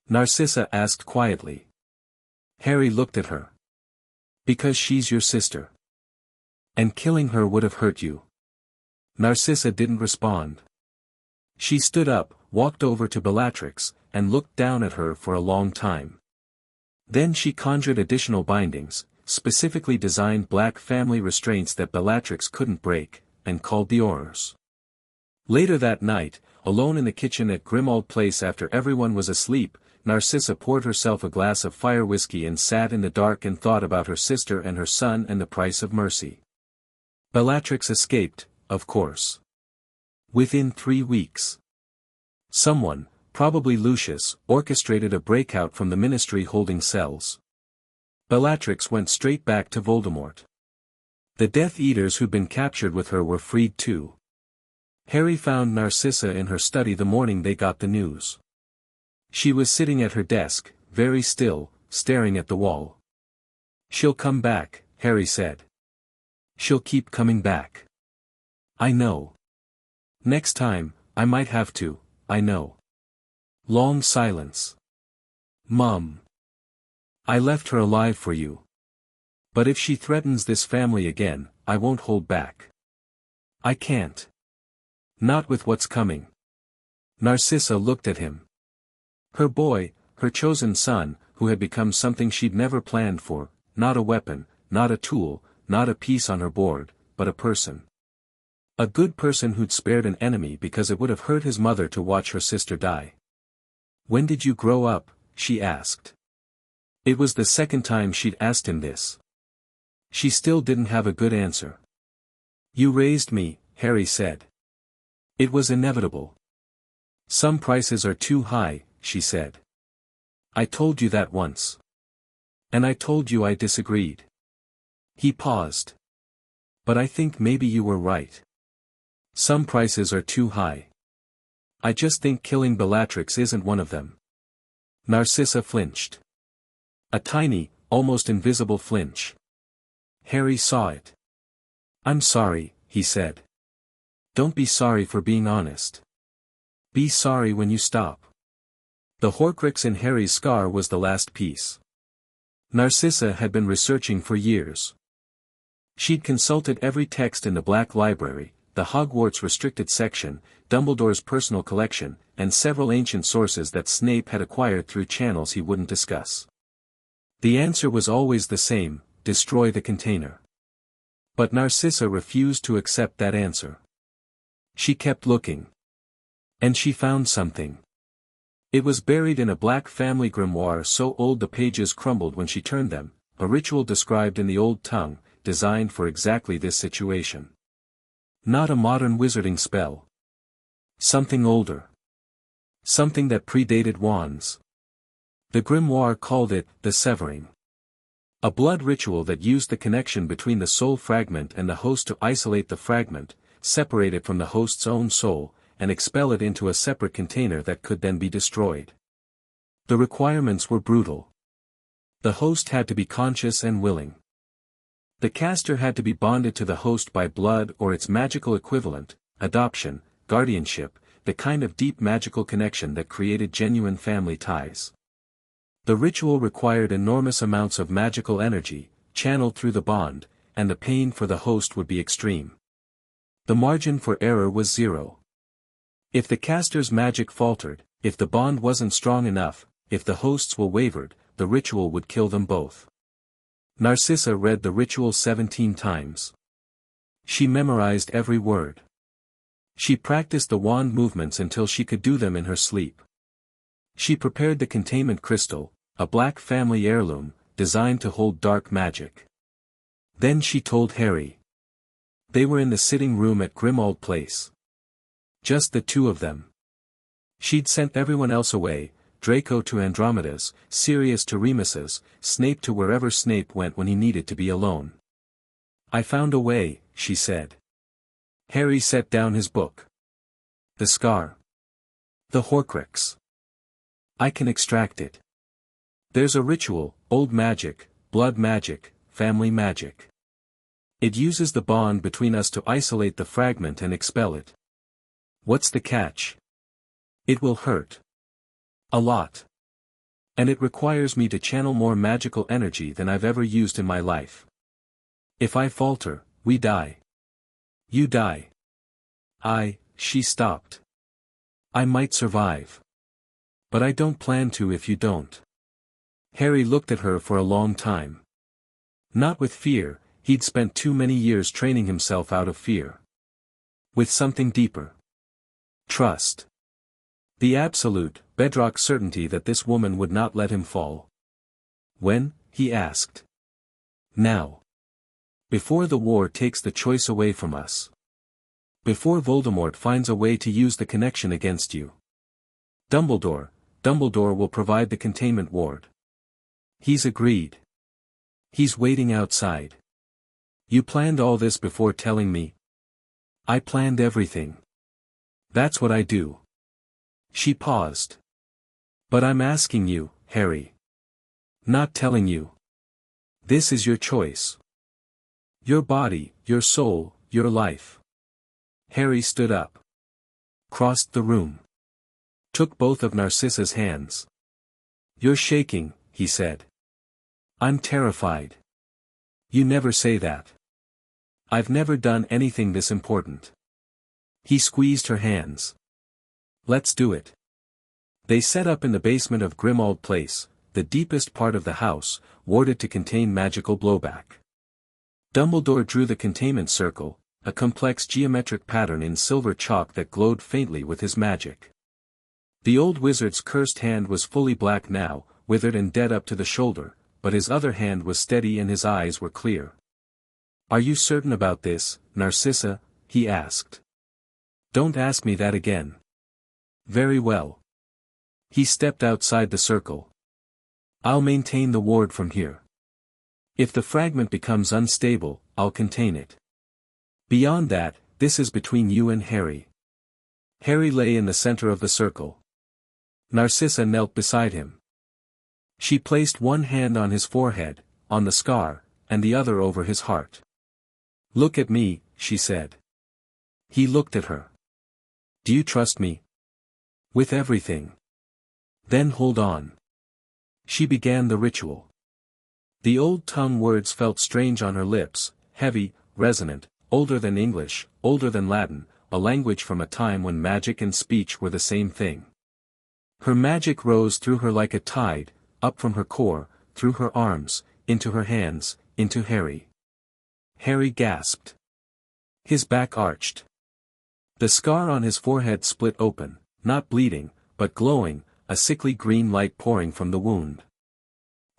Narcissa asked quietly. Harry looked at her. Because she's your sister. And killing her would have hurt you. Narcissa didn't respond. She stood up, walked over to Bellatrix, and looked down at her for a long time. Then she conjured additional bindings, specifically designed black family restraints that Bellatrix couldn't break, and called the Aurors. Later that night, alone in the kitchen at Grimmauld Place after everyone was asleep, Narcissa poured herself a glass of fire whiskey and sat in the dark and thought about her sister and her son and the price of mercy. Bellatrix escaped, of course. Within 3 weeks. Someone, probably Lucius, orchestrated a breakout from the ministry holding cells. Bellatrix went straight back to Voldemort. The Death Eaters who'd been captured with her were freed too. Harry found Narcissa in her study the morning they got the news. She was sitting at her desk, very still, staring at the wall. "She'll come back," Harry said. "She'll keep coming back. I know. Next time, I might have to, I know." Long silence. "Mum. I left her alive for you. But if she threatens this family again, I won't hold back. I can't. Not with what's coming." Narcissa looked at him. Her boy, her chosen son, who had become something she'd never planned for, not a weapon, not a tool, not a piece on her board, but a person. A good person who'd spared an enemy because it would have hurt his mother to watch her sister die. "When did you grow up?" she asked. It was the second time she'd asked him this. She still didn't have a good answer. "You raised me," Harry said. "It was inevitable." "Some prices are too high," she said. "I told you that once. And I told you I disagreed." He paused. "But I think maybe you were right. Some prices are too high. I just think killing Bellatrix isn't one of them." Narcissa flinched. A tiny, almost invisible flinch. Harry saw it. "I'm sorry," he said. "Don't be sorry for being honest. Be sorry when you stop." The Horcrux in Harry's scar was the last piece. Narcissa had been researching for years. She'd consulted every text in the Black Library, the Hogwarts restricted section, Dumbledore's personal collection, and several ancient sources that Snape had acquired through channels he wouldn't discuss. The answer was always the same: destroy the container. But Narcissa refused to accept that answer. She kept looking. And she found something. It was buried in a black family grimoire so old the pages crumbled when she turned them, a ritual described in the old tongue, designed for exactly this situation. Not a modern wizarding spell. Something older. Something that predated wands. The grimoire called it the Severing. A blood ritual that used the connection between the soul fragment and the host to isolate the fragment, separate it from the host's own soul, and expel it into a separate container that could then be destroyed. The requirements were brutal. The host had to be conscious and willing. The caster had to be bonded to the host by blood or its magical equivalent, adoption, guardianship, the kind of deep magical connection that created genuine family ties. The ritual required enormous amounts of magical energy, channeled through the bond, and the pain for the host would be extreme. The margin for error was zero. If the caster's magic faltered, if the bond wasn't strong enough, if the host's will wavered, the ritual would kill them both. Narcissa read the ritual 17 times. She memorized every word. She practiced the wand movements until she could do them in her sleep. She prepared the containment crystal, a black family heirloom, designed to hold dark magic. Then she told Harry. They were in the sitting room at Grimmauld Place. Just the two of them. She'd sent everyone else away, Draco to Andromeda's, Sirius to Remus's, Snape to wherever Snape went when he needed to be alone. "I found a way," she said. Harry set down his book. "The scar. The Horcrux. I can extract it. There's a ritual, old magic, blood magic, family magic. It uses the bond between us to isolate the fragment and expel it. What's the catch? It will hurt. A lot. And it requires me to channel more magical energy than I've ever used in my life. If I falter, we die. You die. She stopped. I might survive. But I don't plan to if you don't. Harry looked at her for a long time. Not with fear, he'd spent too many years training himself out of fear. With something deeper. Trust. The absolute, bedrock certainty that this woman would not let him fall. When? He asked. Now. Before the war takes the choice away from us. Before Voldemort finds a way to use the connection against you. Dumbledore will provide the containment ward. He's agreed. He's waiting outside. You planned all this before telling me? I planned everything. That's what I do. She paused. But I'm asking you, Harry. Not telling you. This is your choice. Your body, your soul, your life. Harry stood up. Crossed the room. Took both of Narcissa's hands. You're shaking, he said. I'm terrified. You never say that. I've never done anything this important. He squeezed her hands. Let's do it. They set up in the basement of Grimmauld Place, the deepest part of the house, warded to contain magical blowback. Dumbledore drew the containment circle, a complex geometric pattern in silver chalk that glowed faintly with his magic. The old wizard's cursed hand was fully black now, withered and dead up to the shoulder, but his other hand was steady and his eyes were clear. Are you certain about this, Narcissa? He asked. Don't ask me that again. Very well. He stepped outside the circle. I'll maintain the ward from here. If the fragment becomes unstable, I'll contain it. Beyond that, this is between you and Harry. Harry lay in the center of the circle. Narcissa knelt beside him. She placed one hand on his forehead, on the scar, and the other over his heart. Look at me, she said. He looked at her. Do you trust me? With everything. Then hold on. She began the ritual. The old tongue words felt strange on her lips, heavy, resonant, older than English, older than Latin, a language from a time when magic and speech were the same thing. Her magic rose through her like a tide, up from her core, through her arms, into her hands, into Harry. Harry gasped. His back arched. The scar on his forehead split open, not bleeding, but glowing, a sickly green light pouring from the wound.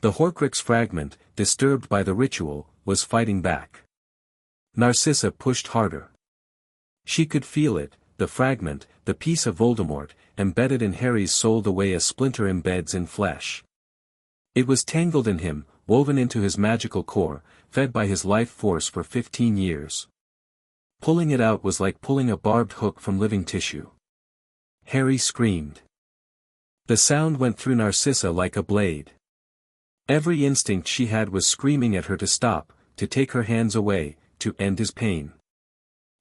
The Horcrux fragment, disturbed by the ritual, was fighting back. Narcissa pushed harder. She could feel it, the fragment, the piece of Voldemort, embedded in Harry's soul the way a splinter embeds in flesh. It was tangled in him, woven into his magical core, fed by his life force for 15 years. Pulling it out was like pulling a barbed hook from living tissue. Harry screamed. The sound went through Narcissa like a blade. Every instinct she had was screaming at her to stop, to take her hands away, to end his pain.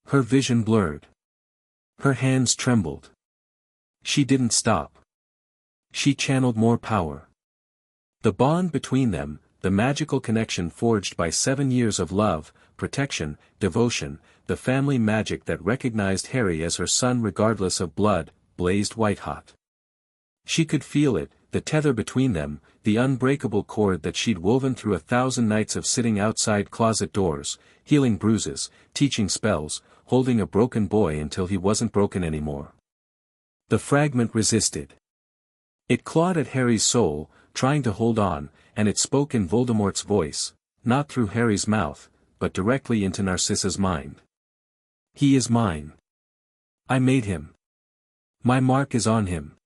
Her vision blurred. Her hands trembled. She didn't stop. She channeled more power. The bond between them, the magical connection forged by 7 years of love, protection, devotion, the family magic that recognized Harry as her son regardless of blood, blazed white-hot. She could feel it, the tether between them, the unbreakable cord that she'd woven through 1,000 nights of sitting outside closet doors, healing bruises, teaching spells, holding a broken boy until he wasn't broken anymore. The fragment resisted. It clawed at Harry's soul, trying to hold on, and it spoke in Voldemort's voice, not through Harry's mouth, but directly into Narcissa's mind. He is mine. I made him. My mark is on him.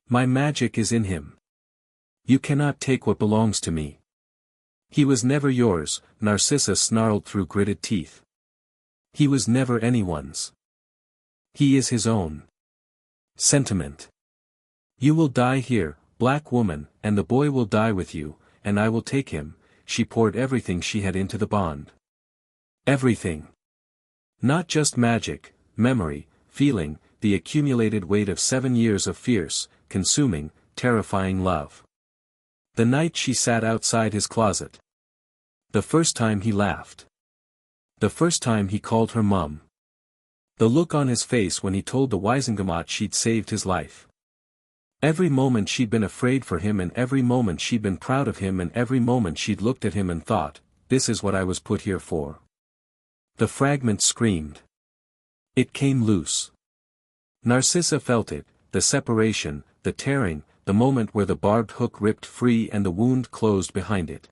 My magic is in him. You cannot take what belongs to me. He was never yours, Narcissa snarled through gritted teeth. He was never anyone's. He is his own. Sentiment. You will die here, black woman, and the boy will die with you, and I will take him. She poured everything she had into the bond. Everything. Not just magic, memory, feeling, the accumulated weight of 7 years of fierce, consuming, terrifying love. The night she sat outside his closet. The first time he laughed. The first time he called her mum. The look on his face when he told the Wisengamot she'd saved his life. Every moment she'd been afraid for him, and every moment she'd been proud of him, and every moment she'd looked at him and thought, this is what I was put here for. The fragment screamed. It came loose. Narcissa felt it, the separation, the tearing, the moment where the barbed hook ripped free and the wound closed behind it.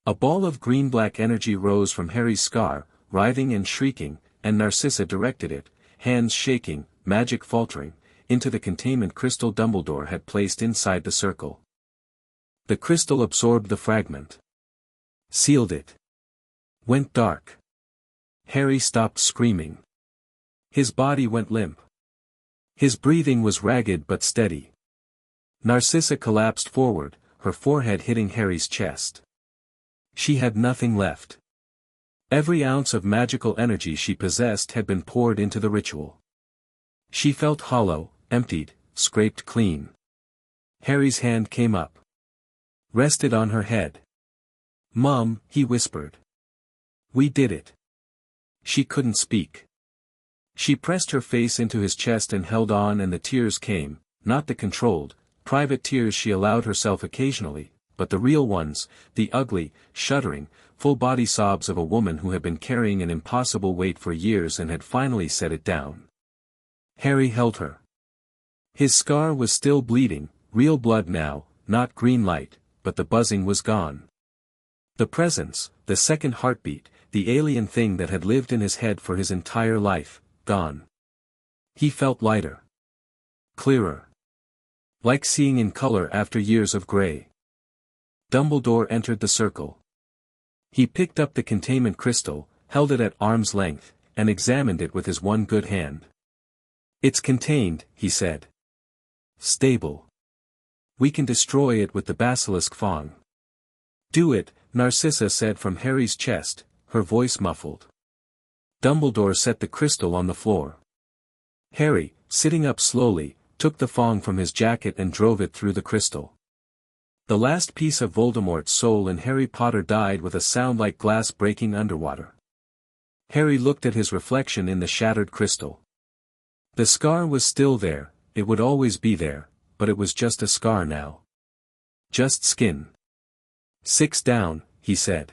A ball of green-black energy rose from Harry's scar, writhing and shrieking, and Narcissa directed it, hands shaking, magic faltering, into the containment crystal Dumbledore had placed inside the circle. The crystal absorbed the fragment. Sealed it. Went dark. Harry stopped screaming. His body went limp. His breathing was ragged but steady. Narcissa collapsed forward, her forehead hitting Harry's chest. She had nothing left. Every ounce of magical energy she possessed had been poured into the ritual. She felt hollow, emptied, scraped clean. Harry's hand came up. Rested on her head. "Mom," he whispered. "We did it." She couldn't speak. She pressed her face into his chest and held on, and the tears came, not the controlled, private tears she allowed herself occasionally, but the real ones, the ugly, shuddering, full-body sobs of a woman who had been carrying an impossible weight for years and had finally set it down. Harry held her. His scar was still bleeding, real blood now, not green light, but the buzzing was gone. The presence, the second heartbeat, the alien thing that had lived in his head for his entire life, gone. He felt lighter. Clearer. Like seeing in color after years of gray. Dumbledore entered the circle. He picked up the containment crystal, held it at arm's length, and examined it with his one good hand. "It's contained," he said. "Stable. We can destroy it with the basilisk fang." "Do it," Narcissa said from Harry's chest, her voice muffled. Dumbledore set the crystal on the floor. Harry, sitting up slowly, took the fang from his jacket and drove it through the crystal. The last piece of Voldemort's soul in Harry Potter died with a sound like glass breaking underwater. Harry looked at his reflection in the shattered crystal. The scar was still there, it would always be there, but it was just a scar now. Just skin. "6 down," he said.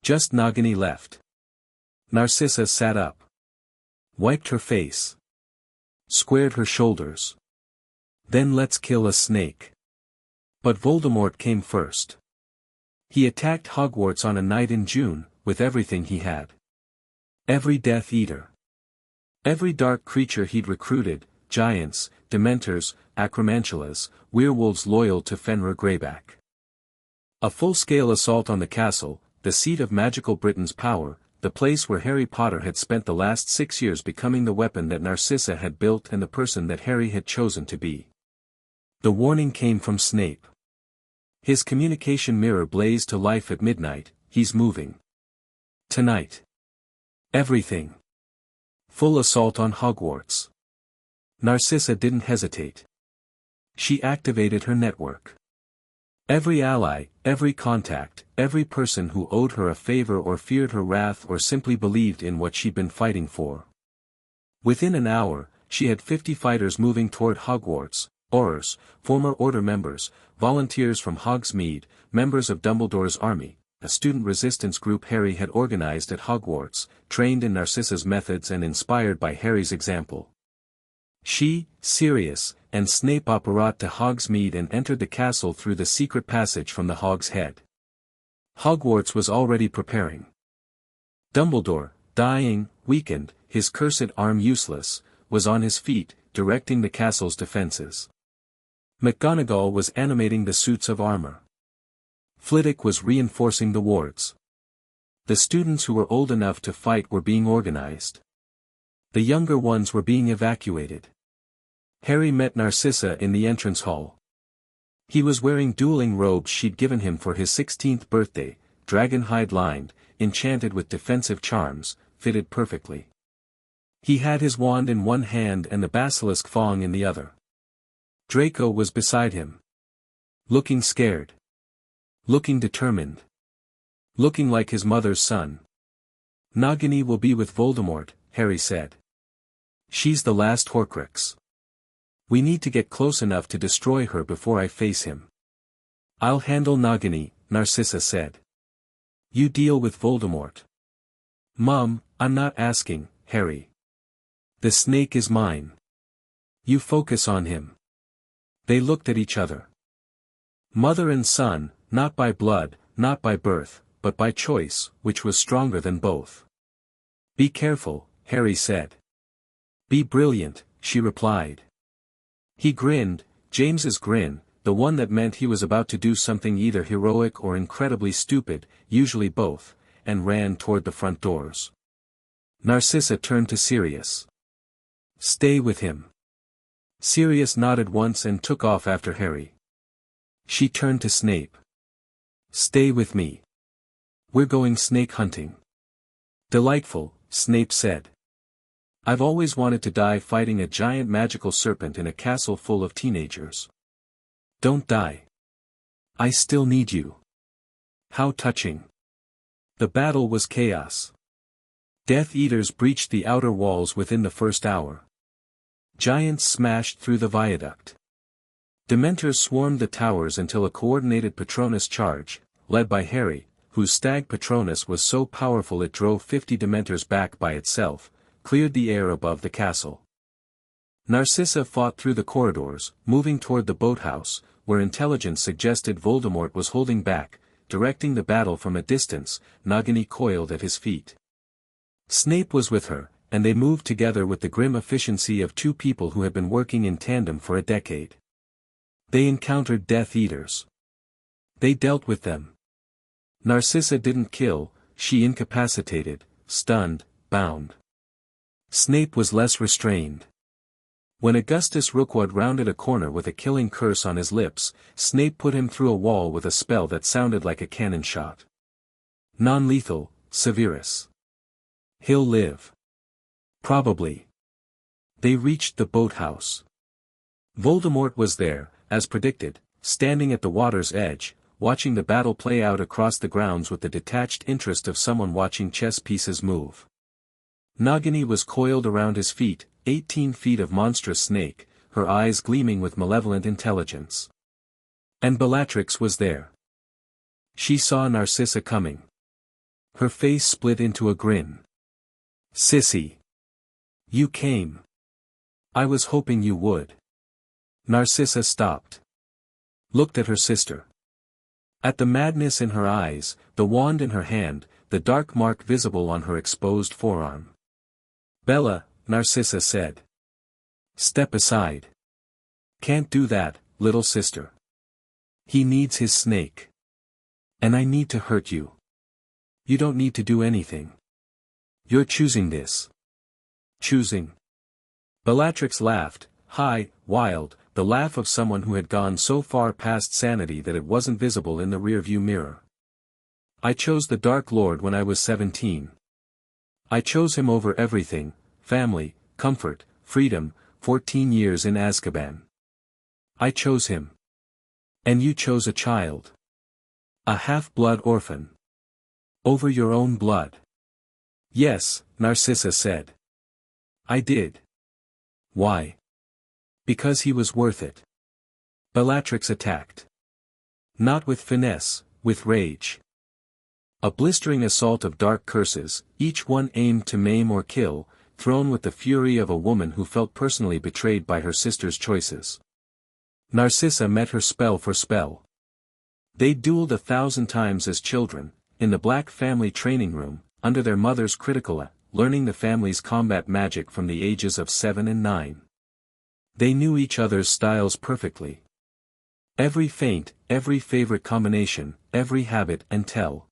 "Just Nagini left." Narcissa sat up. Wiped her face. Squared her shoulders. "Then let's kill a snake." But Voldemort came first. He attacked Hogwarts on a night in June, with everything he had. Every Death Eater. Every dark creature he'd recruited, giants, dementors, acromantulas, werewolves loyal to Fenrir Greyback. A full-scale assault on the castle, the seat of magical Britain's power, the place where Harry Potter had spent the last 6 years becoming the weapon that Narcissa had built and the person that Harry had chosen to be. The warning came from Snape. His communication mirror blazed to life at midnight. "He's moving. Tonight. Everything. Full assault on Hogwarts." Narcissa didn't hesitate. She activated her network. Every ally, every contact, every person who owed her a favor or feared her wrath or simply believed in what she'd been fighting for. Within an hour, she had 50 fighters moving toward Hogwarts, Aurors, former Order members, volunteers from Hogsmeade, members of Dumbledore's army, a student resistance group Harry had organized at Hogwarts, trained in Narcissa's methods and inspired by Harry's example. She, Sirius, and Snape apparat to Hogsmeade and entered the castle through the secret passage from the Hog's Head. Hogwarts was already preparing. Dumbledore, dying, weakened, his cursed arm useless, was on his feet, directing the castle's defenses. McGonagall was animating the suits of armor. Flitwick was reinforcing the wards. The students who were old enough to fight were being organized. The younger ones were being evacuated. Harry met Narcissa in the entrance hall. He was wearing dueling robes she'd given him for his 16th birthday, dragon-hide lined, enchanted with defensive charms, fitted perfectly. He had his wand in one hand and the basilisk fang in the other. Draco was beside him. Looking scared. Looking determined. Looking like his mother's son. "Nagini will be with Voldemort," Harry said. She's the last Horcrux. We need to get close enough to destroy her before I face him. I'll handle Nagini, Narcissa said. You deal with Voldemort. Mom, I'm not asking, Harry. The snake is mine. You focus on him. They looked at each other. Mother and son, not by blood, not by birth, but by choice, which was stronger than both. Be careful, Harry said. Be brilliant, she replied. He grinned, James's grin, the one that meant he was about to do something either heroic or incredibly stupid, usually both, and ran toward the front doors. Narcissa turned to Sirius. Stay with him. Sirius nodded once and took off after Harry. She turned to Snape. Stay with me. We're going snake hunting. Delightful, Snape said. I've always wanted to die fighting a giant magical serpent in a castle full of teenagers. Don't die. I still need you. How touching. The battle was chaos. Death Eaters breached the outer walls within the first hour. Giants smashed through the viaduct. Dementors swarmed the towers until a coordinated Patronus charge, led by Harry, whose stag Patronus was so powerful it drove 50 Dementors back by itself, cleared the air above the castle. Narcissa fought through the corridors, moving toward the boathouse, where intelligence suggested Voldemort was holding back, directing the battle from a distance, Nagini coiled at his feet. Snape was with her, and they moved together with the grim efficiency of two people who had been working in tandem for a decade. They encountered Death Eaters. They dealt with them. Narcissa didn't kill, she incapacitated, stunned, bound. Snape was less restrained. When Augustus Rookwood rounded a corner with a killing curse on his lips, Snape put him through a wall with a spell that sounded like a cannon shot. Non-lethal, Severus. He'll live. Probably. They reached the boathouse. Voldemort was there, as predicted, standing at the water's edge, watching the battle play out across the grounds with the detached interest of someone watching chess pieces move. Nagini was coiled around his feet, 18 feet of monstrous snake, her eyes gleaming with malevolent intelligence. And Bellatrix was there. She saw Narcissa coming. Her face split into a grin. Sissy. You came. I was hoping you would. Narcissa stopped. Looked at her sister. At the madness in her eyes, the wand in her hand, the dark mark visible on her exposed forearm. Bella, Narcissa said. Step aside. Can't do that, little sister. He needs his snake. And I need to hurt you. You don't need to do anything. You're choosing this. Choosing. Bellatrix laughed, high, wild, the laugh of someone who had gone so far past sanity that it wasn't visible in the rearview mirror. I chose the Dark Lord when I was 17. I chose him over everything, family, comfort, freedom, 14 years in Azkaban. I chose him. And you chose a child. A half-blood orphan. Over your own blood. Yes, Narcissa said. I did. Why? Because he was worth it. Bellatrix attacked. Not with finesse, with rage. A blistering assault of dark curses, each one aimed to maim or kill, thrown with the fury of a woman who felt personally betrayed by her sister's choices. Narcissa met her spell for spell. They dueled 1,000 times as children, in the Black family training room, under their mother's critical eye, learning the family's combat magic from the ages of 7 and 9. They knew each other's styles perfectly. Every feint, every favorite combination, every habit and tell.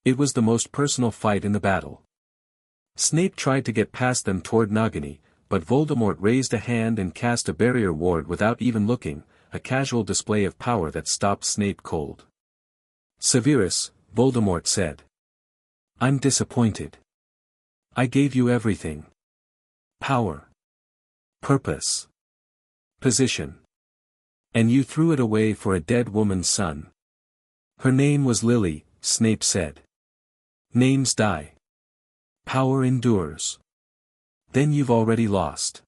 It was the most personal fight in the battle. Snape tried to get past them toward Nagini, but Voldemort raised a hand and cast a barrier ward without even looking, a casual display of power that stopped Snape cold. Severus, Voldemort said. I'm disappointed. I gave you everything. Power. Purpose. Position. And you threw it away for a dead woman's son. Her name was Lily, Snape said. Names die. Power endures. then you've already lost.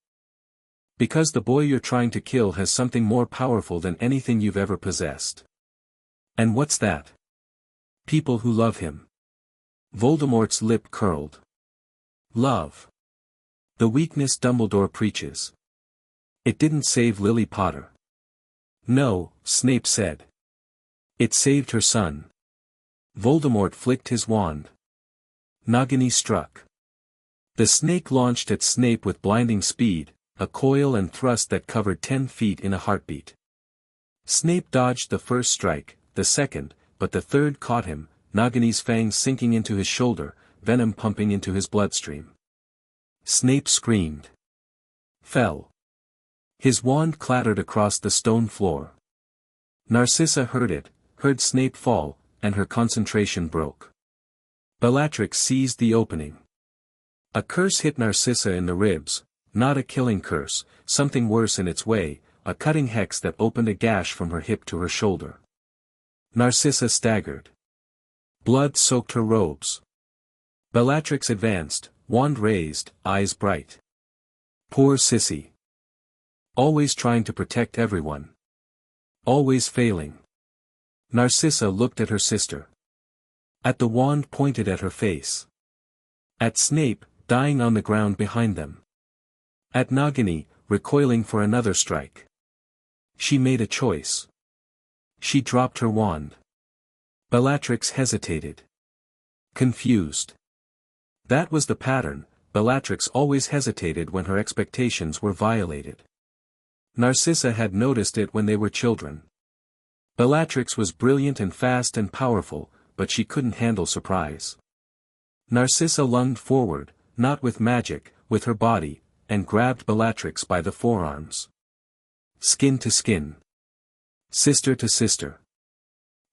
Because the boy you're trying to kill has something more powerful than anything you've ever possessed. And what's that? People who love him. Voldemort's lip curled. Love. The weakness Dumbledore preaches. It didn't save Lily Potter. No, Snape said. It saved her son. Voldemort flicked his wand. Nagini struck. The snake launched at Snape with blinding speed, a coil and thrust that covered 10 feet in a heartbeat. Snape dodged the first strike, the second, but the third caught him, Nagini's fangs sinking into his shoulder, venom pumping into his bloodstream. Snape screamed. Fell. His wand clattered across the stone floor. Narcissa heard it, heard Snape fall, and her concentration broke. Bellatrix seized the opening. A curse hit Narcissa in the ribs, not a killing curse, something worse in its way, a cutting hex that opened a gash from her hip to her shoulder. Narcissa staggered. Blood soaked her robes. Bellatrix advanced, wand raised, eyes bright. Poor sissy. Always trying to protect everyone. Always failing. Narcissa looked at her sister. At the wand pointed at her face. At Snape, dying on the ground behind them. At Nagini, recoiling for another strike. She made a choice. She dropped her wand. Bellatrix hesitated. Confused. That was the pattern, Bellatrix always hesitated when her expectations were violated. Narcissa had noticed it when they were children. Bellatrix was brilliant and fast and powerful, but she couldn't handle surprise. Narcissa lunged forward, not with magic, with her body, and grabbed Bellatrix by the forearms. Skin to skin. Sister to sister.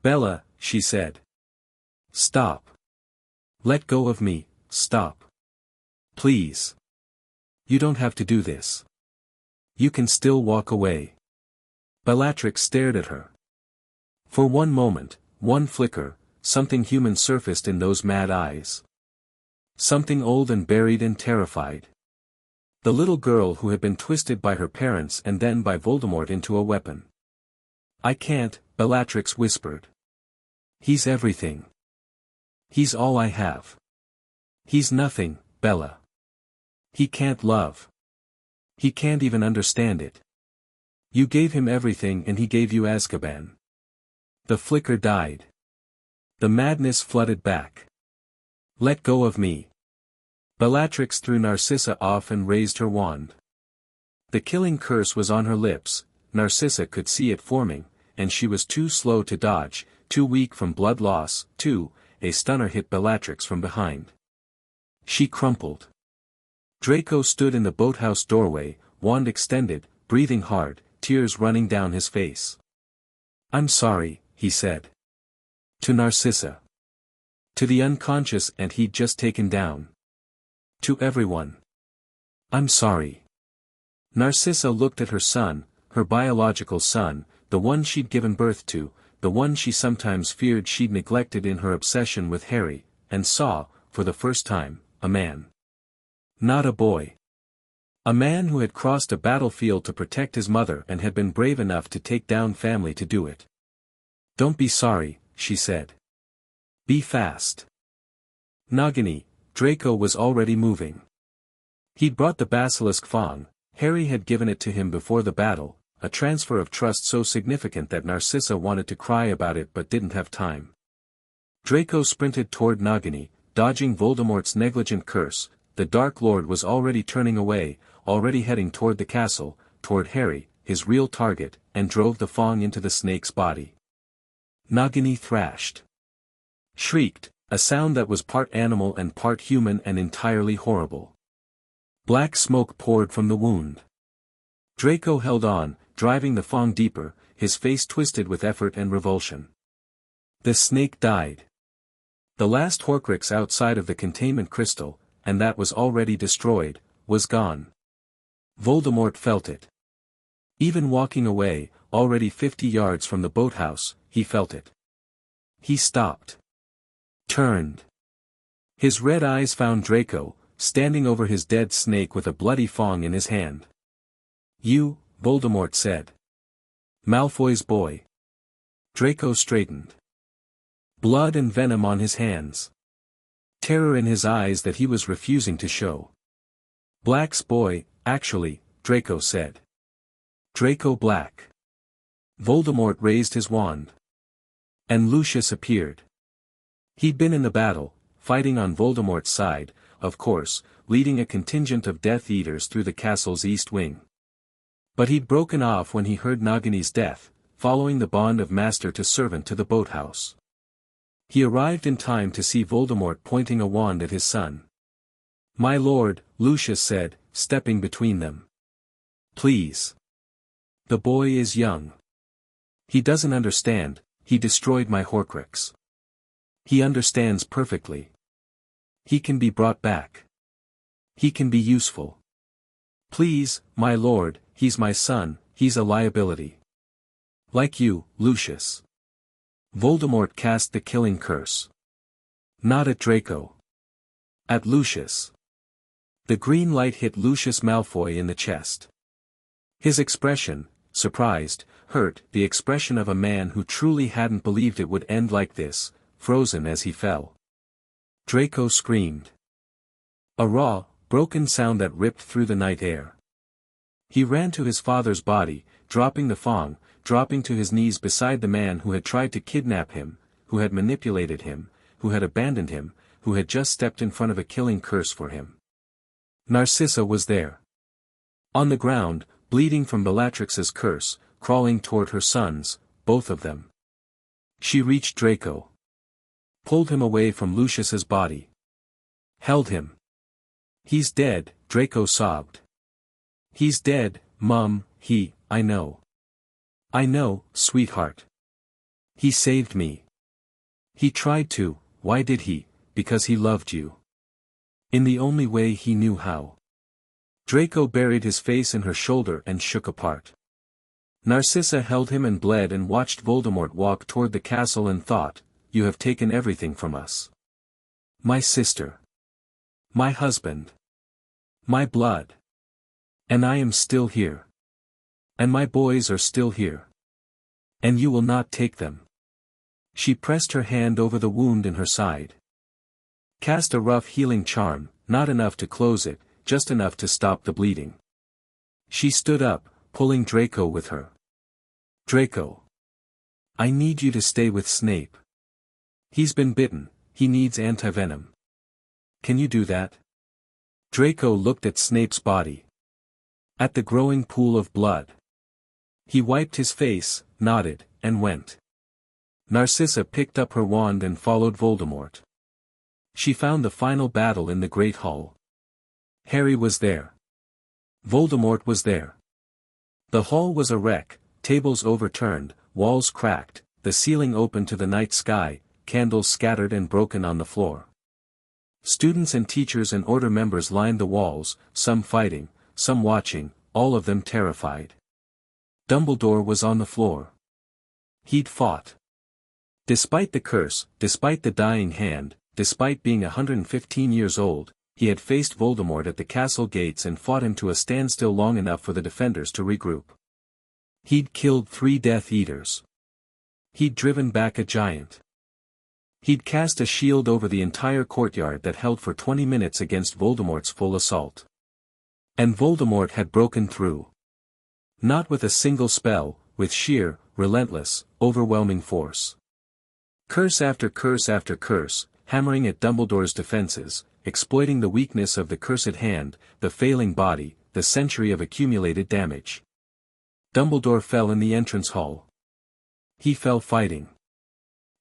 Bella, she said. Stop. Let go of me, stop. Please. You don't have to do this. You can still walk away. Bellatrix stared at her. For one moment, one flicker, something human surfaced in those mad eyes. Something old and buried and terrified. The little girl who had been twisted by her parents and then by Voldemort into a weapon. I can't, Bellatrix whispered. He's everything. He's all I have. He's nothing, Bella. He can't love. He can't even understand it. You gave him everything and he gave you Azkaban. The flicker died. The madness flooded back. Let go of me. Bellatrix threw Narcissa off and raised her wand. The killing curse was on her lips, Narcissa could see it forming, and she was too slow to dodge, too weak from blood loss, a stunner hit Bellatrix from behind. She crumpled. Draco stood in the boathouse doorway, wand extended, breathing hard, tears running down his face. I'm sorry, he said. To Narcissa. To the unconscious and he'd just taken down. To everyone. I'm sorry. Narcissa looked at her son, her biological son, the one she'd given birth to, the one she sometimes feared she'd neglected in her obsession with Harry, and saw, for the first time, a man. Not a boy. A man who had crossed a battlefield to protect his mother and had been brave enough to take down family to do it. Don't be sorry, she said. Be fast. Nagini, Draco was already moving. He'd brought the basilisk fang, Harry had given it to him before the battle, a transfer of trust so significant that Narcissa wanted to cry about it but didn't have time. Draco sprinted toward Nagini, dodging Voldemort's negligent curse. The Dark Lord was already turning away, already heading toward the castle, toward Harry, his real target, and drove the fang into the snake's body. Nagini thrashed. Shrieked, a sound that was part animal and part human and entirely horrible. Black smoke poured from the wound. Draco held on, driving the fang deeper, his face twisted with effort and revulsion. The snake died. The last Horcrux outside of the containment crystal, and that was already destroyed, was gone. Voldemort felt it. Even walking away, already 50 yards from the boathouse, he felt it. He stopped. Turned. His red eyes found Draco, standing over his dead snake with a bloody fang in his hand. "You," Voldemort said. "Malfoy's boy." Draco straightened. Blood and venom on his hands. Terror in his eyes that he was refusing to show. "Black's boy, actually," Draco said. "Draco Black." Voldemort raised his wand. And Lucius appeared. He'd been in the battle, fighting on Voldemort's side, of course, leading a contingent of Death Eaters through the castle's east wing. But he'd broken off when he heard Nagini's death, following the bond of master to servant to the boathouse. He arrived in time to see Voldemort pointing a wand at his son. "My lord," Lucius said, stepping between them. "Please. The boy is young. He doesn't understand. He destroyed my Horcrux. He understands perfectly. He can be brought back. He can be useful. Please, my lord, he's my son, he's a liability. Like you, Lucius." Voldemort cast the killing curse. Not at Draco. At Lucius. The green light hit Lucius Malfoy in the chest. His expression, surprised, hurt, the expression of a man who truly hadn't believed it would end like this, frozen as he fell. Draco screamed. A raw, broken sound that ripped through the night air. He ran to his father's body, dropping the fang, dropping to his knees beside the man who had tried to kidnap him, who had manipulated him, who had abandoned him, who had just stepped in front of a killing curse for him. Narcissa was there. On the ground, bleeding from Bellatrix's curse, crawling toward her sons, both of them. She reached Draco. Pulled him away from Lucius's body. Held him. "He's dead," Draco sobbed. "He's dead, Mum, I know. I know, sweetheart. He saved me. He tried to, why did he? Because he loved you. In the only way he knew how." Draco buried his face in her shoulder and shook apart. Narcissa held him and bled and watched Voldemort walk toward the castle and thought, "You have taken everything from us. My sister. My husband. My blood. And I am still here. And my boys are still here. And you will not take them." She pressed her hand over the wound in her side. Cast a rough healing charm, not enough to close it, just enough to stop the bleeding. She stood up, pulling Draco with her. "Draco. I need you to stay with Snape. He's been bitten, he needs antivenom. Can you do that?" Draco looked at Snape's body. At the growing pool of blood. He wiped his face, nodded, and went. Narcissa picked up her wand and followed Voldemort. She found the final battle in the Great Hall. Harry was there. Voldemort was there. The hall was a wreck, tables overturned, walls cracked, the ceiling open to the night sky, candles scattered and broken on the floor. Students and teachers and order members lined the walls, some fighting, some watching, all of them terrified. Dumbledore was on the floor. He'd fought. Despite the curse, despite the dying hand, despite being 115 years old, he had faced Voldemort at the castle gates and fought him to a standstill long enough for the defenders to regroup. He'd killed 3 Death Eaters. He'd driven back a giant. He'd cast a shield over the entire courtyard that held for 20 minutes against Voldemort's full assault. And Voldemort had broken through. Not with a single spell, with sheer, relentless, overwhelming force. Curse after curse after curse, hammering at Dumbledore's defenses, exploiting the weakness of the cursed hand, the failing body, the century of accumulated damage. Dumbledore fell in the entrance hall. He fell fighting.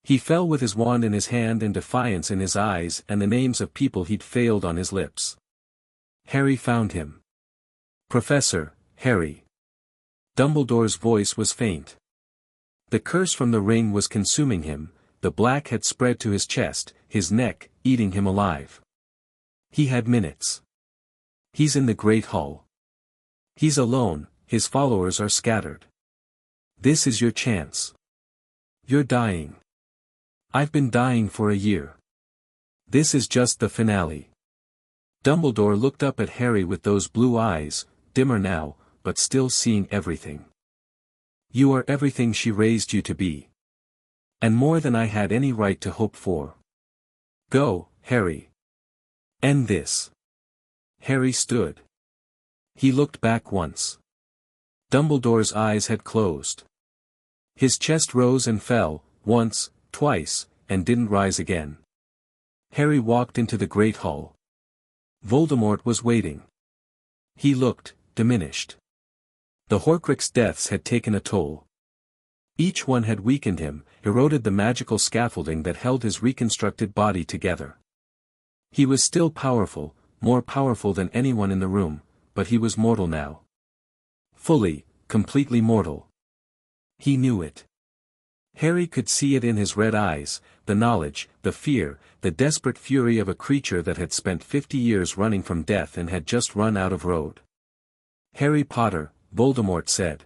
He fell with his wand in his hand and defiance in his eyes and the names of people he'd failed on his lips. Harry found him. "Professor, Harry." Dumbledore's voice was faint. The curse from the ring was consuming him, the black had spread to his chest, his neck, eating him alive. He had minutes. He's in the Great Hall. He's alone, his followers are scattered. This is your chance. You're dying. I've been dying for a year. This is just the finale. Dumbledore looked up at Harry with those blue eyes, dimmer now, but still seeing everything. You are everything she raised you to be. And more than I had any right to hope for. Go, Harry. End this. Harry stood. He looked back once. Dumbledore's eyes had closed. His chest rose and fell, once, twice, and didn't rise again. Harry walked into the great hall. Voldemort was waiting. He looked diminished. The Horcrux deaths had taken a toll. Each one had weakened him, eroded the magical scaffolding that held his reconstructed body together. He was still powerful, more powerful than anyone in the room, but he was mortal now. Fully, completely mortal. He knew it. Harry could see it in his red eyes, the knowledge, the fear, the desperate fury of a creature that had spent 50 years running from death and had just run out of road. Harry Potter, Voldemort said.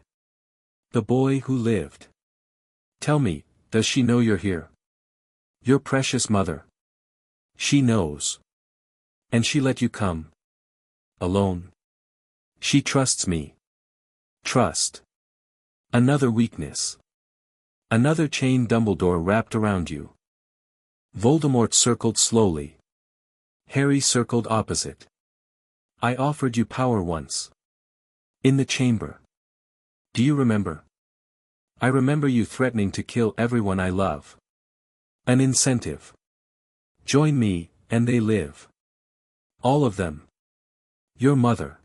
The boy who lived. Tell me, does she know you're here? Your precious mother. She knows. And she let you come. Alone. She trusts me. Trust. Another weakness. Another chain Dumbledore wrapped around you. Voldemort circled slowly. Harry circled opposite. I offered you power once. In the chamber. Do you remember? I remember you threatening to kill everyone I love. An incentive. Join me, and they live. All of them. Your mother.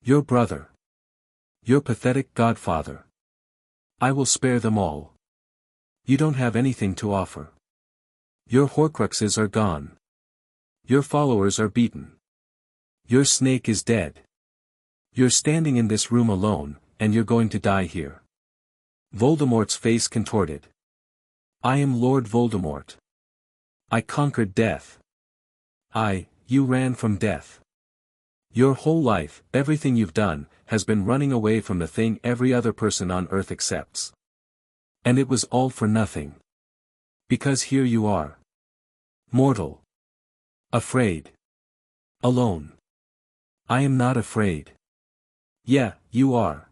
Your brother. Your pathetic godfather. I will spare them all. You don't have anything to offer. Your Horcruxes are gone. Your followers are beaten. Your snake is dead. You're standing in this room alone, and you're going to die here. Voldemort's face contorted. I am Lord Voldemort. I conquered death. You ran from death. Your whole life, everything you've done, has been running away from the thing every other person on Earth accepts. And it was all for nothing. Because here you are. Mortal. Afraid. Alone. I am not afraid. Yeah, you are.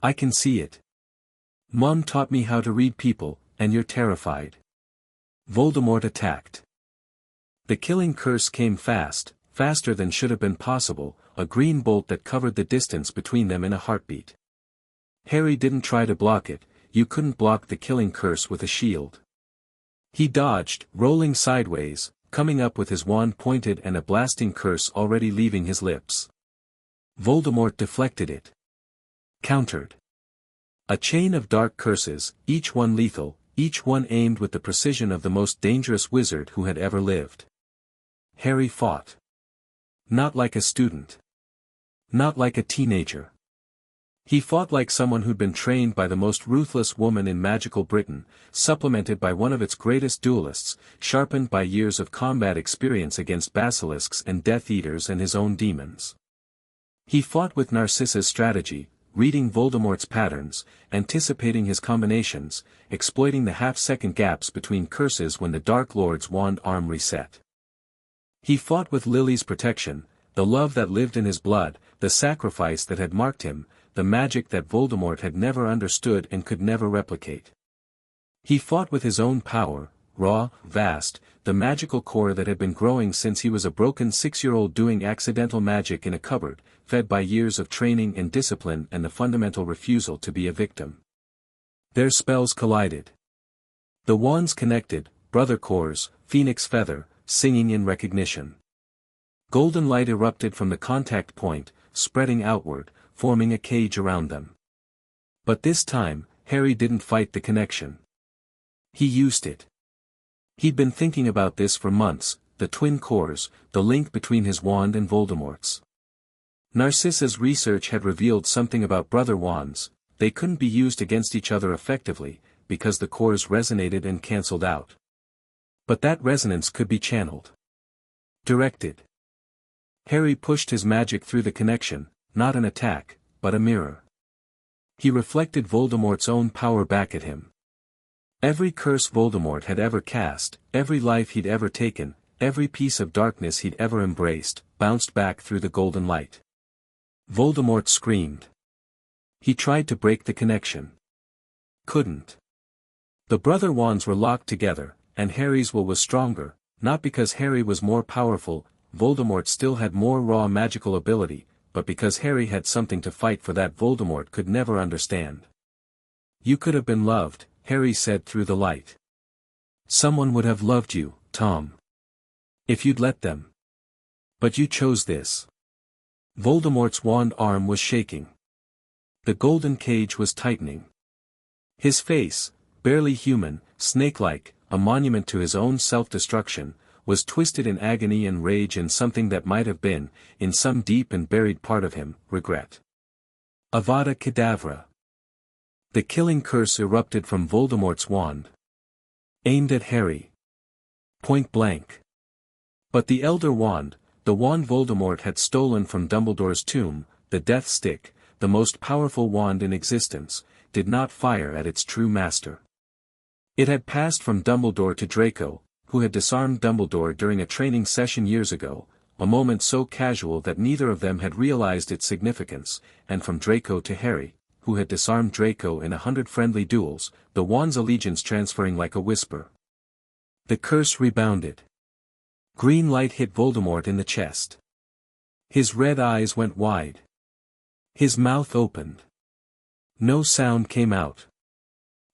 I can see it. Mom taught me how to read people, and you're terrified. Voldemort attacked. The killing curse came fast, faster than should have been possible, a green bolt that covered the distance between them in a heartbeat. Harry didn't try to block it, you couldn't block the killing curse with a shield. He dodged, rolling sideways, coming up with his wand pointed and a blasting curse already leaving his lips. Voldemort deflected it. Countered. A chain of dark curses, each one lethal, each one aimed with the precision of the most dangerous wizard who had ever lived. Harry fought. Not like a student. Not like a teenager. He fought like someone who'd been trained by the most ruthless woman in magical Britain, supplemented by one of its greatest duelists, sharpened by years of combat experience against basilisks and Death Eaters and his own demons. He fought with Narcissa's strategy, reading Voldemort's patterns, anticipating his combinations, exploiting the half-second gaps between curses when the Dark Lord's wand arm reset. He fought with Lily's protection, the love that lived in his blood, the sacrifice that had marked him, the magic that Voldemort had never understood and could never replicate. He fought with his own power, raw, vast, the magical core that had been growing since he was a broken 6-year-old doing accidental magic in a cupboard, fed by years of training and discipline and the fundamental refusal to be a victim. Their spells collided. The wands connected, brother cores, phoenix feather, singing in recognition. Golden light erupted from the contact point, spreading outward, forming a cage around them. But this time, Harry didn't fight the connection. He used it. He'd been thinking about this for months, the twin cores, the link between his wand and Voldemort's. Narcissa's research had revealed something about brother wands, they couldn't be used against each other effectively, because the cores resonated and cancelled out. But that resonance could be channeled. Directed. Harry pushed his magic through the connection, not an attack, but a mirror. He reflected Voldemort's own power back at him. Every curse Voldemort had ever cast, every life he'd ever taken, every piece of darkness he'd ever embraced, bounced back through the golden light. Voldemort screamed. He tried to break the connection. Couldn't. The brother wands were locked together, and Harry's will was stronger, not because Harry was more powerful, Voldemort still had more raw magical ability, but because Harry had something to fight for that Voldemort could never understand. You could have been loved, Harry said through the light. Someone would have loved you, Tom. If you'd let them. But you chose this. Voldemort's wand arm was shaking. The golden cage was tightening. His face, barely human, snake-like, a monument to his own self-destruction, was twisted in agony and rage and something that might have been, in some deep and buried part of him, regret. Avada Kedavra. The killing curse erupted from Voldemort's wand. Aimed at Harry. Point blank. But the Elder Wand, the wand Voldemort had stolen from Dumbledore's tomb, the Death Stick, the most powerful wand in existence, did not fire at its true master. It had passed from Dumbledore to Draco, who had disarmed Dumbledore during a training session years ago, a moment so casual that neither of them had realized its significance, and from Draco to Harry, who had disarmed Draco in 100 friendly duels, the wand's allegiance transferring like a whisper. The curse rebounded. Green light hit Voldemort in the chest. His red eyes went wide. His mouth opened. No sound came out.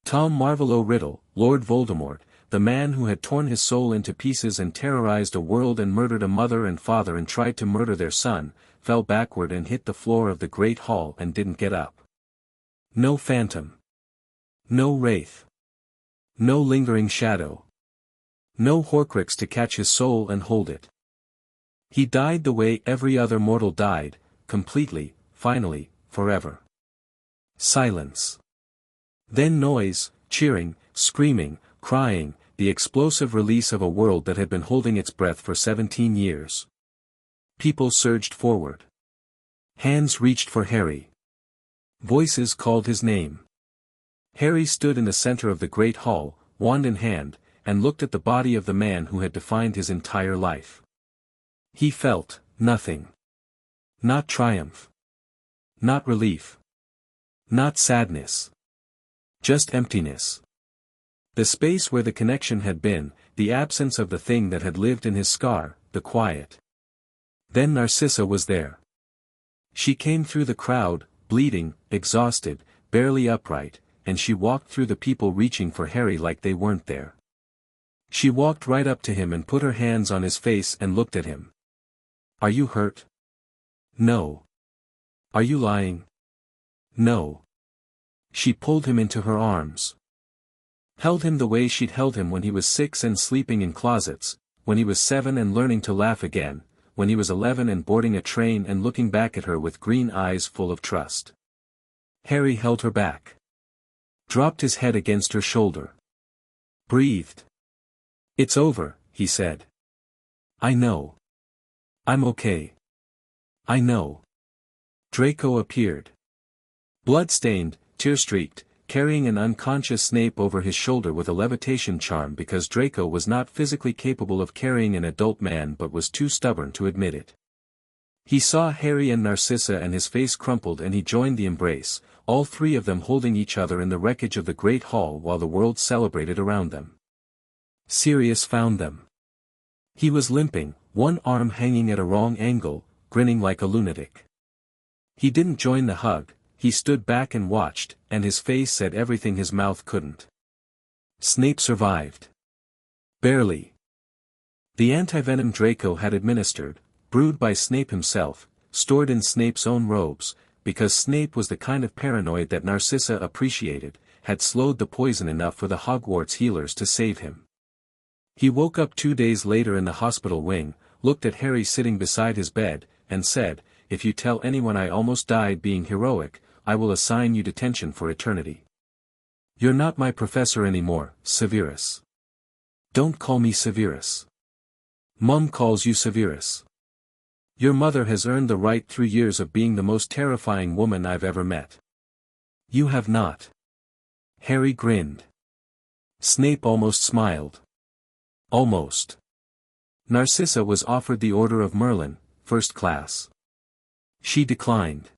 Tom Marvolo Riddle, Lord Voldemort, the man who had torn his soul into pieces and terrorized a world and murdered a mother and father and tried to murder their son, fell backward and hit the floor of the Great Hall and didn't get up. No phantom. No wraith. No lingering shadow. No Horcrux to catch his soul and hold it. He died the way every other mortal died, completely, finally, forever. Silence. Then noise, cheering, screaming, crying, the explosive release of a world that had been holding its breath for 17 years. People surged forward. Hands reached for Harry. Voices called his name. Harry stood in the center of the Great Hall, wand in hand, and looked at the body of the man who had defined his entire life. He felt nothing. Not triumph. Not relief. Not sadness. Just emptiness. The space where the connection had been, the absence of the thing that had lived in his scar, the quiet. Then Narcissa was there. She came through the crowd, bleeding, exhausted, barely upright, and she walked through the people reaching for Harry like they weren't there. She walked right up to him and put her hands on his face and looked at him. Are you hurt? No. Are you lying? No. She pulled him into her arms. Held him the way she'd held him when he was 6 and sleeping in closets, when he was 7 and learning to laugh again, when he was 11 and boarding a train and looking back at her with green eyes full of trust. Harry held her back. Dropped his head against her shoulder. Breathed. It's over, he said. I know. I'm okay. I know. Draco appeared. Blood-stained, tear-streaked, carrying an unconscious Snape over his shoulder with a levitation charm because Draco was not physically capable of carrying an adult man but was too stubborn to admit it. He saw Harry and Narcissa and his face crumpled and he joined the embrace, all three of them holding each other in the wreckage of the Great Hall while the world celebrated around them. Sirius found them. He was limping, one arm hanging at a wrong angle, grinning like a lunatic. He didn't join the hug, he stood back and watched, and his face said everything his mouth couldn't. Snape survived. Barely. The antivenom Draco had administered, brewed by Snape himself, stored in Snape's own robes, because Snape was the kind of paranoid that Narcissa appreciated, had slowed the poison enough for the Hogwarts healers to save him. He woke up 2 days later in the hospital wing, looked at Harry sitting beside his bed, and said, "If you tell anyone I almost died being heroic, I will assign you detention for eternity. You're not my professor anymore, Severus. Don't call me Severus. Mum calls you Severus. Your mother has earned the right through years of being the most terrifying woman I've ever met. You have not." Harry grinned. Snape almost smiled. Almost. Narcissa was offered the Order of Merlin, first class. She declined.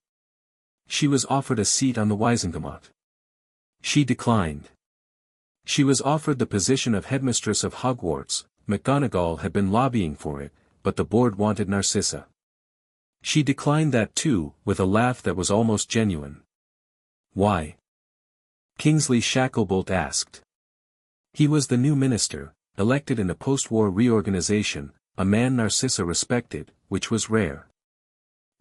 She was offered a seat on the Waisengamot. She declined. She was offered the position of headmistress of Hogwarts. McGonagall had been lobbying for it, but the board wanted Narcissa. She declined that too, with a laugh that was almost genuine. Why? Kingsley Shacklebolt asked. He was the new minister, elected in a post-war reorganization, a man Narcissa respected, which was rare.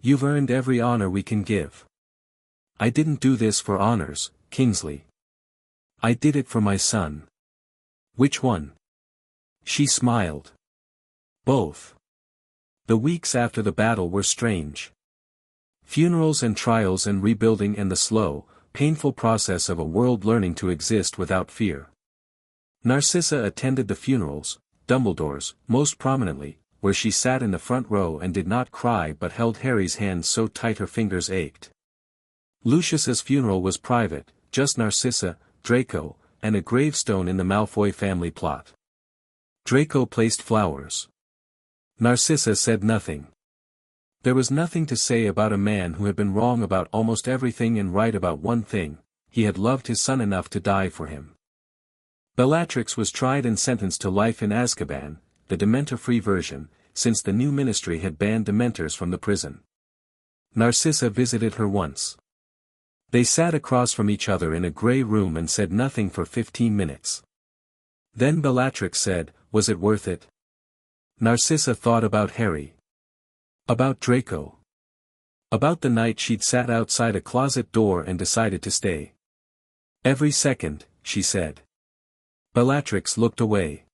You've earned every honor we can give. I didn't do this for honors, Kingsley. I did it for my son. Which one? She smiled. Both. The weeks after the battle were strange. Funerals and trials and rebuilding and the slow, painful process of a world learning to exist without fear. Narcissa attended the funerals, Dumbledore's, most prominently, where she sat in the front row and did not cry but held Harry's hand so tight her fingers ached. Lucius's funeral was private, just Narcissa, Draco, and a gravestone in the Malfoy family plot. Draco placed flowers. Narcissa said nothing. There was nothing to say about a man who had been wrong about almost everything and right about one thing: he had loved his son enough to die for him. Bellatrix was tried and sentenced to life in Azkaban, the Dementor-free version, since the new ministry had banned Dementors from the prison. Narcissa visited her once. They sat across from each other in a grey room and said nothing for 15 minutes. Then Bellatrix said, "Was it worth it?" Narcissa thought about Harry. About Draco. About the night she'd sat outside a closet door and decided to stay. "Every second," she said. Bellatrix looked away.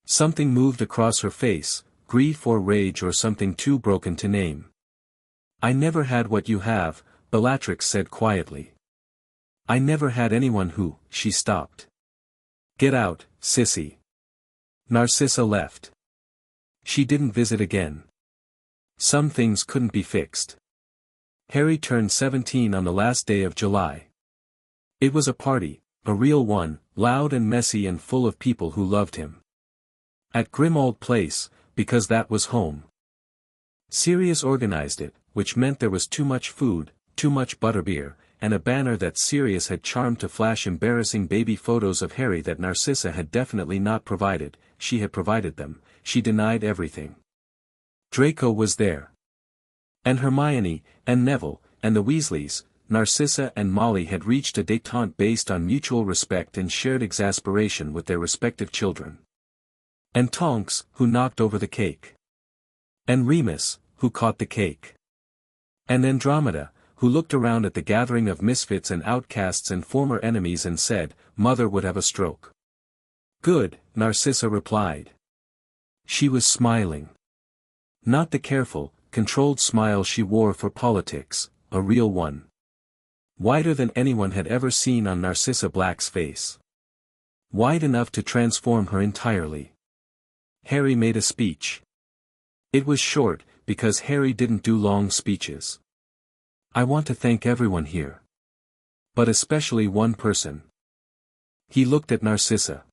Something moved across her face, grief or rage or something too broken to name. "I never had what you have," Bellatrix said quietly. "I never had anyone who," she stopped. "Get out, sissy." Narcissa left. She didn't visit again. Some things couldn't be fixed. Harry turned 17 on the last day of July. It was a party, a real one, loud and messy and full of people who loved him. At Grimmauld Place, because that was home. Sirius organized it, which meant there was too much food, too much butterbeer, and a banner that Sirius had charmed to flash embarrassing baby photos of Harry that Narcissa had definitely not provided. She had provided them, she denied everything. Draco was there. And Hermione, and Neville, and the Weasleys. Narcissa and Molly had reached a détente based on mutual respect and shared exasperation with their respective children. And Tonks, who knocked over the cake. And Remus, who caught the cake. And Andromeda, who looked around at the gathering of misfits and outcasts and former enemies and said, "Mother would have a stroke." "Good," Narcissa replied. She was smiling. Not the careful, controlled smile she wore for politics, a real one. Wider than anyone had ever seen on Narcissa Black's face. Wide enough to transform her entirely. Harry made a speech. It was short, because Harry didn't do long speeches. "I want to thank everyone here. But especially one person." He looked at Narcissa.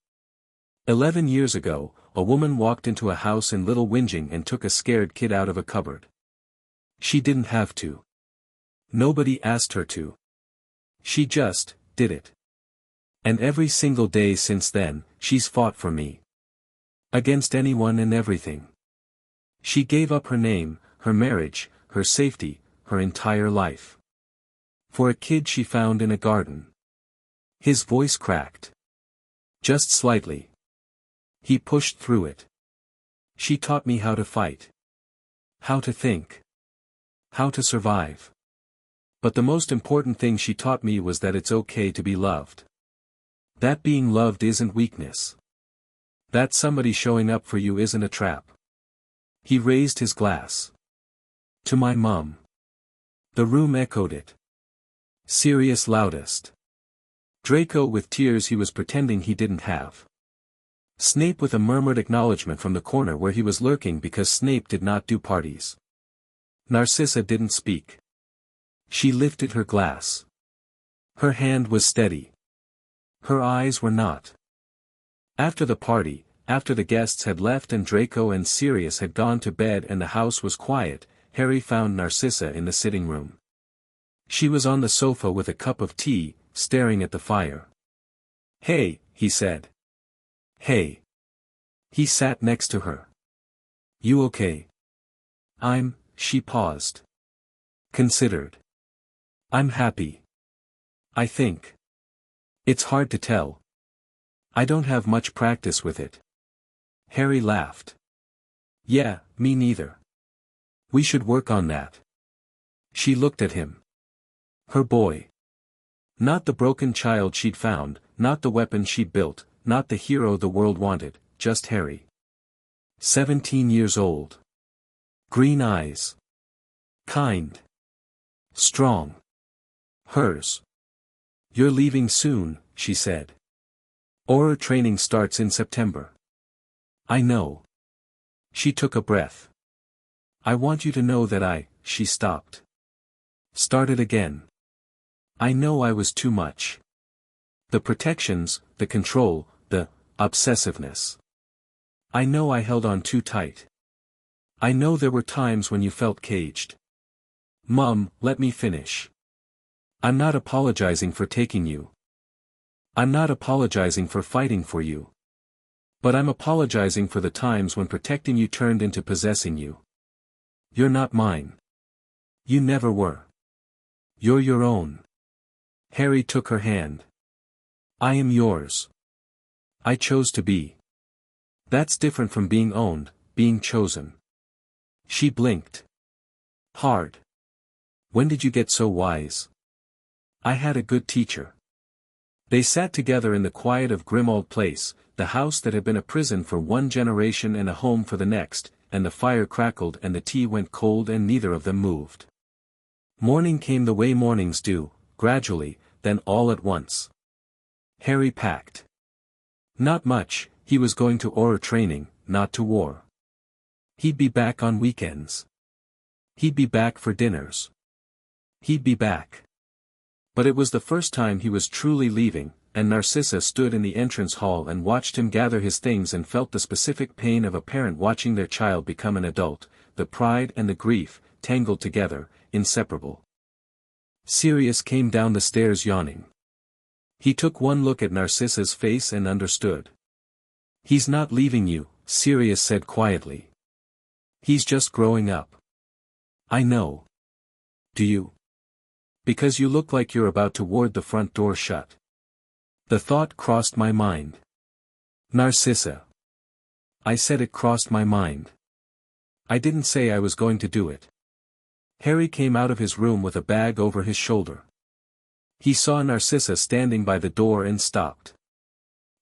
11 years ago, a woman walked into a house in Little Whinging and took a scared kid out of a cupboard. She didn't have to. Nobody asked her to. She just did it. And every single day since then, she's fought for me. Against anyone and everything. She gave up her name, her marriage, her safety, her entire life. For a kid she found in a garden. His voice cracked. Just slightly. He pushed through it. She taught me how to fight. How to think. How to survive. But the most important thing she taught me was that it's okay to be loved. That being loved isn't weakness. That somebody showing up for you isn't a trap. He raised his glass. To my mum. The room echoed it. Sirius loudest. Draco with tears he was pretending he didn't have. Snape with a murmured acknowledgement from the corner where he was lurking because Snape did not do parties. Narcissa didn't speak. She lifted her glass. Her hand was steady. Her eyes were not. After the party, After the guests had left and Draco and Sirius had gone to bed and the house was quiet, Harry found Narcissa in the sitting room. She was on the sofa with a cup of tea, staring at the fire. "Hey," he said. "Hey." He sat next to her. "You okay?" She paused. Considered. "I'm happy. I think. It's hard to tell. I don't have much practice with it." Harry laughed. "Yeah, me neither. We should work on that." She looked at him. Her boy. Not the broken child she'd found, not the weapon she'd built, not the hero the world wanted, just Harry. 17 years old. Green eyes. Kind. Strong. Hers. "You're leaving soon," she said. "Aura training starts in September." "I know." She took a breath. "I want you to know that she stopped. Started again. I know I was too much. The protections, the control, the obsessiveness. I know I held on too tight. I know there were times when you felt caged. Mum, let me finish. I'm not apologizing for taking you. I'm not apologizing for fighting for you. But I'm apologizing for the times when protecting you turned into possessing you. You're not mine. You never were. You're your own." Harry took her hand. "I am yours. I chose to be. That's different from being owned, being chosen." She blinked. "Hard. When did you get so wise?" "I had a good teacher." They sat together in the quiet of Grimmauld Place, the house that had been a prison for one generation and a home for the next, and the fire crackled and the tea went cold and neither of them moved. Morning came the way mornings do, gradually, then all at once. Harry packed. Not much, he was going to Aura training, not to war. He'd be back on weekends. He'd be back for dinners. He'd be back. But it was the first time he was truly leaving, and Narcissa stood in the entrance hall and watched him gather his things and felt the specific pain of a parent watching their child become an adult, the pride and the grief, tangled together, inseparable. Sirius came down the stairs yawning. He took one look at Narcissa's face and understood. "He's not leaving you," Sirius said quietly. "He's just growing up." "I know. Do you? Because you look like you're about to ward the front door shut." The thought crossed my mind. "Narcissa." I said it crossed my mind. I didn't say I was going to do it. Harry came out of his room with a bag over his shoulder. He saw Narcissa standing by the door and stopped.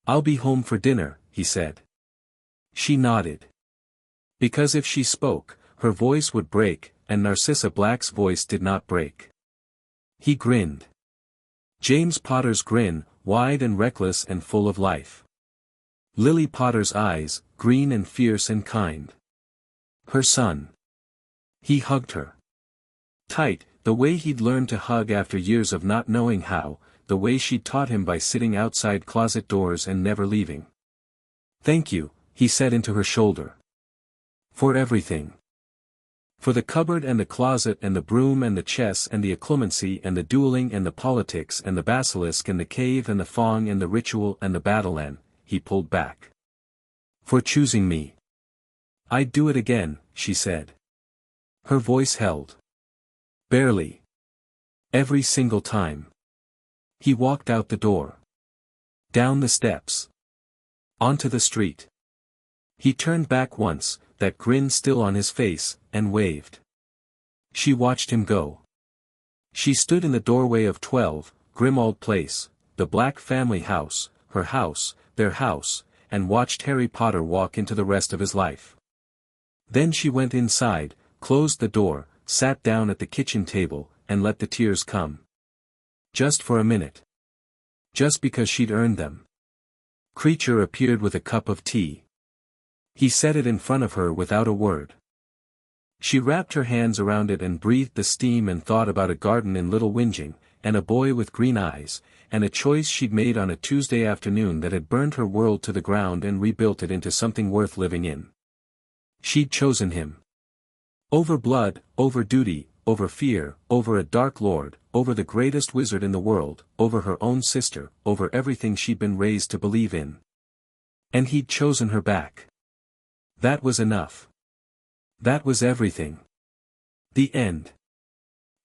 "I'll be home for dinner," he said. She nodded. Because if she spoke, her voice would break, and Narcissa Black's voice did not break. He grinned. James Potter's grin, wide and reckless and full of life. Lily Potter's eyes, green and fierce and kind. Her son. He hugged her. Tight, the way he'd learned to hug after years of not knowing how, the way she'd taught him by sitting outside closet doors and never leaving. "Thank you," he said into her shoulder. "For everything. For the cupboard and the closet and the broom and the chess and the acclimacy and the dueling and the politics and the basilisk and the cave and the fong and the ritual and the battle and," he pulled back. "For choosing me. I'd do it again," she said. Her voice held. Barely. Every single time. He walked out the door. Down the steps. Onto the street. He turned back once, that grin still on his face, and waved. She watched him go. She stood in the doorway of 12, Grimmauld Place, the Black family house, her house, their house, and watched Harry Potter walk into the rest of his life. Then she went inside, closed the door, sat down at the kitchen table, and let the tears come. Just for a minute. Just because she'd earned them. Creature appeared with a cup of tea. He set it in front of her without a word. She wrapped her hands around it and breathed the steam and thought about a garden in Little Whinging, and a boy with green eyes, and a choice she'd made on a Tuesday afternoon that had burned her world to the ground and rebuilt it into something worth living in. She'd chosen him. Over blood, over duty, over fear, over a dark lord, over the greatest wizard in the world, over her own sister, over everything she'd been raised to believe in. And he'd chosen her back. That was enough. That was everything. The end.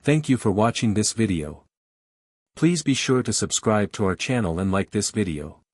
Thank you for watching this video. Please be sure to subscribe to our channel and like this video.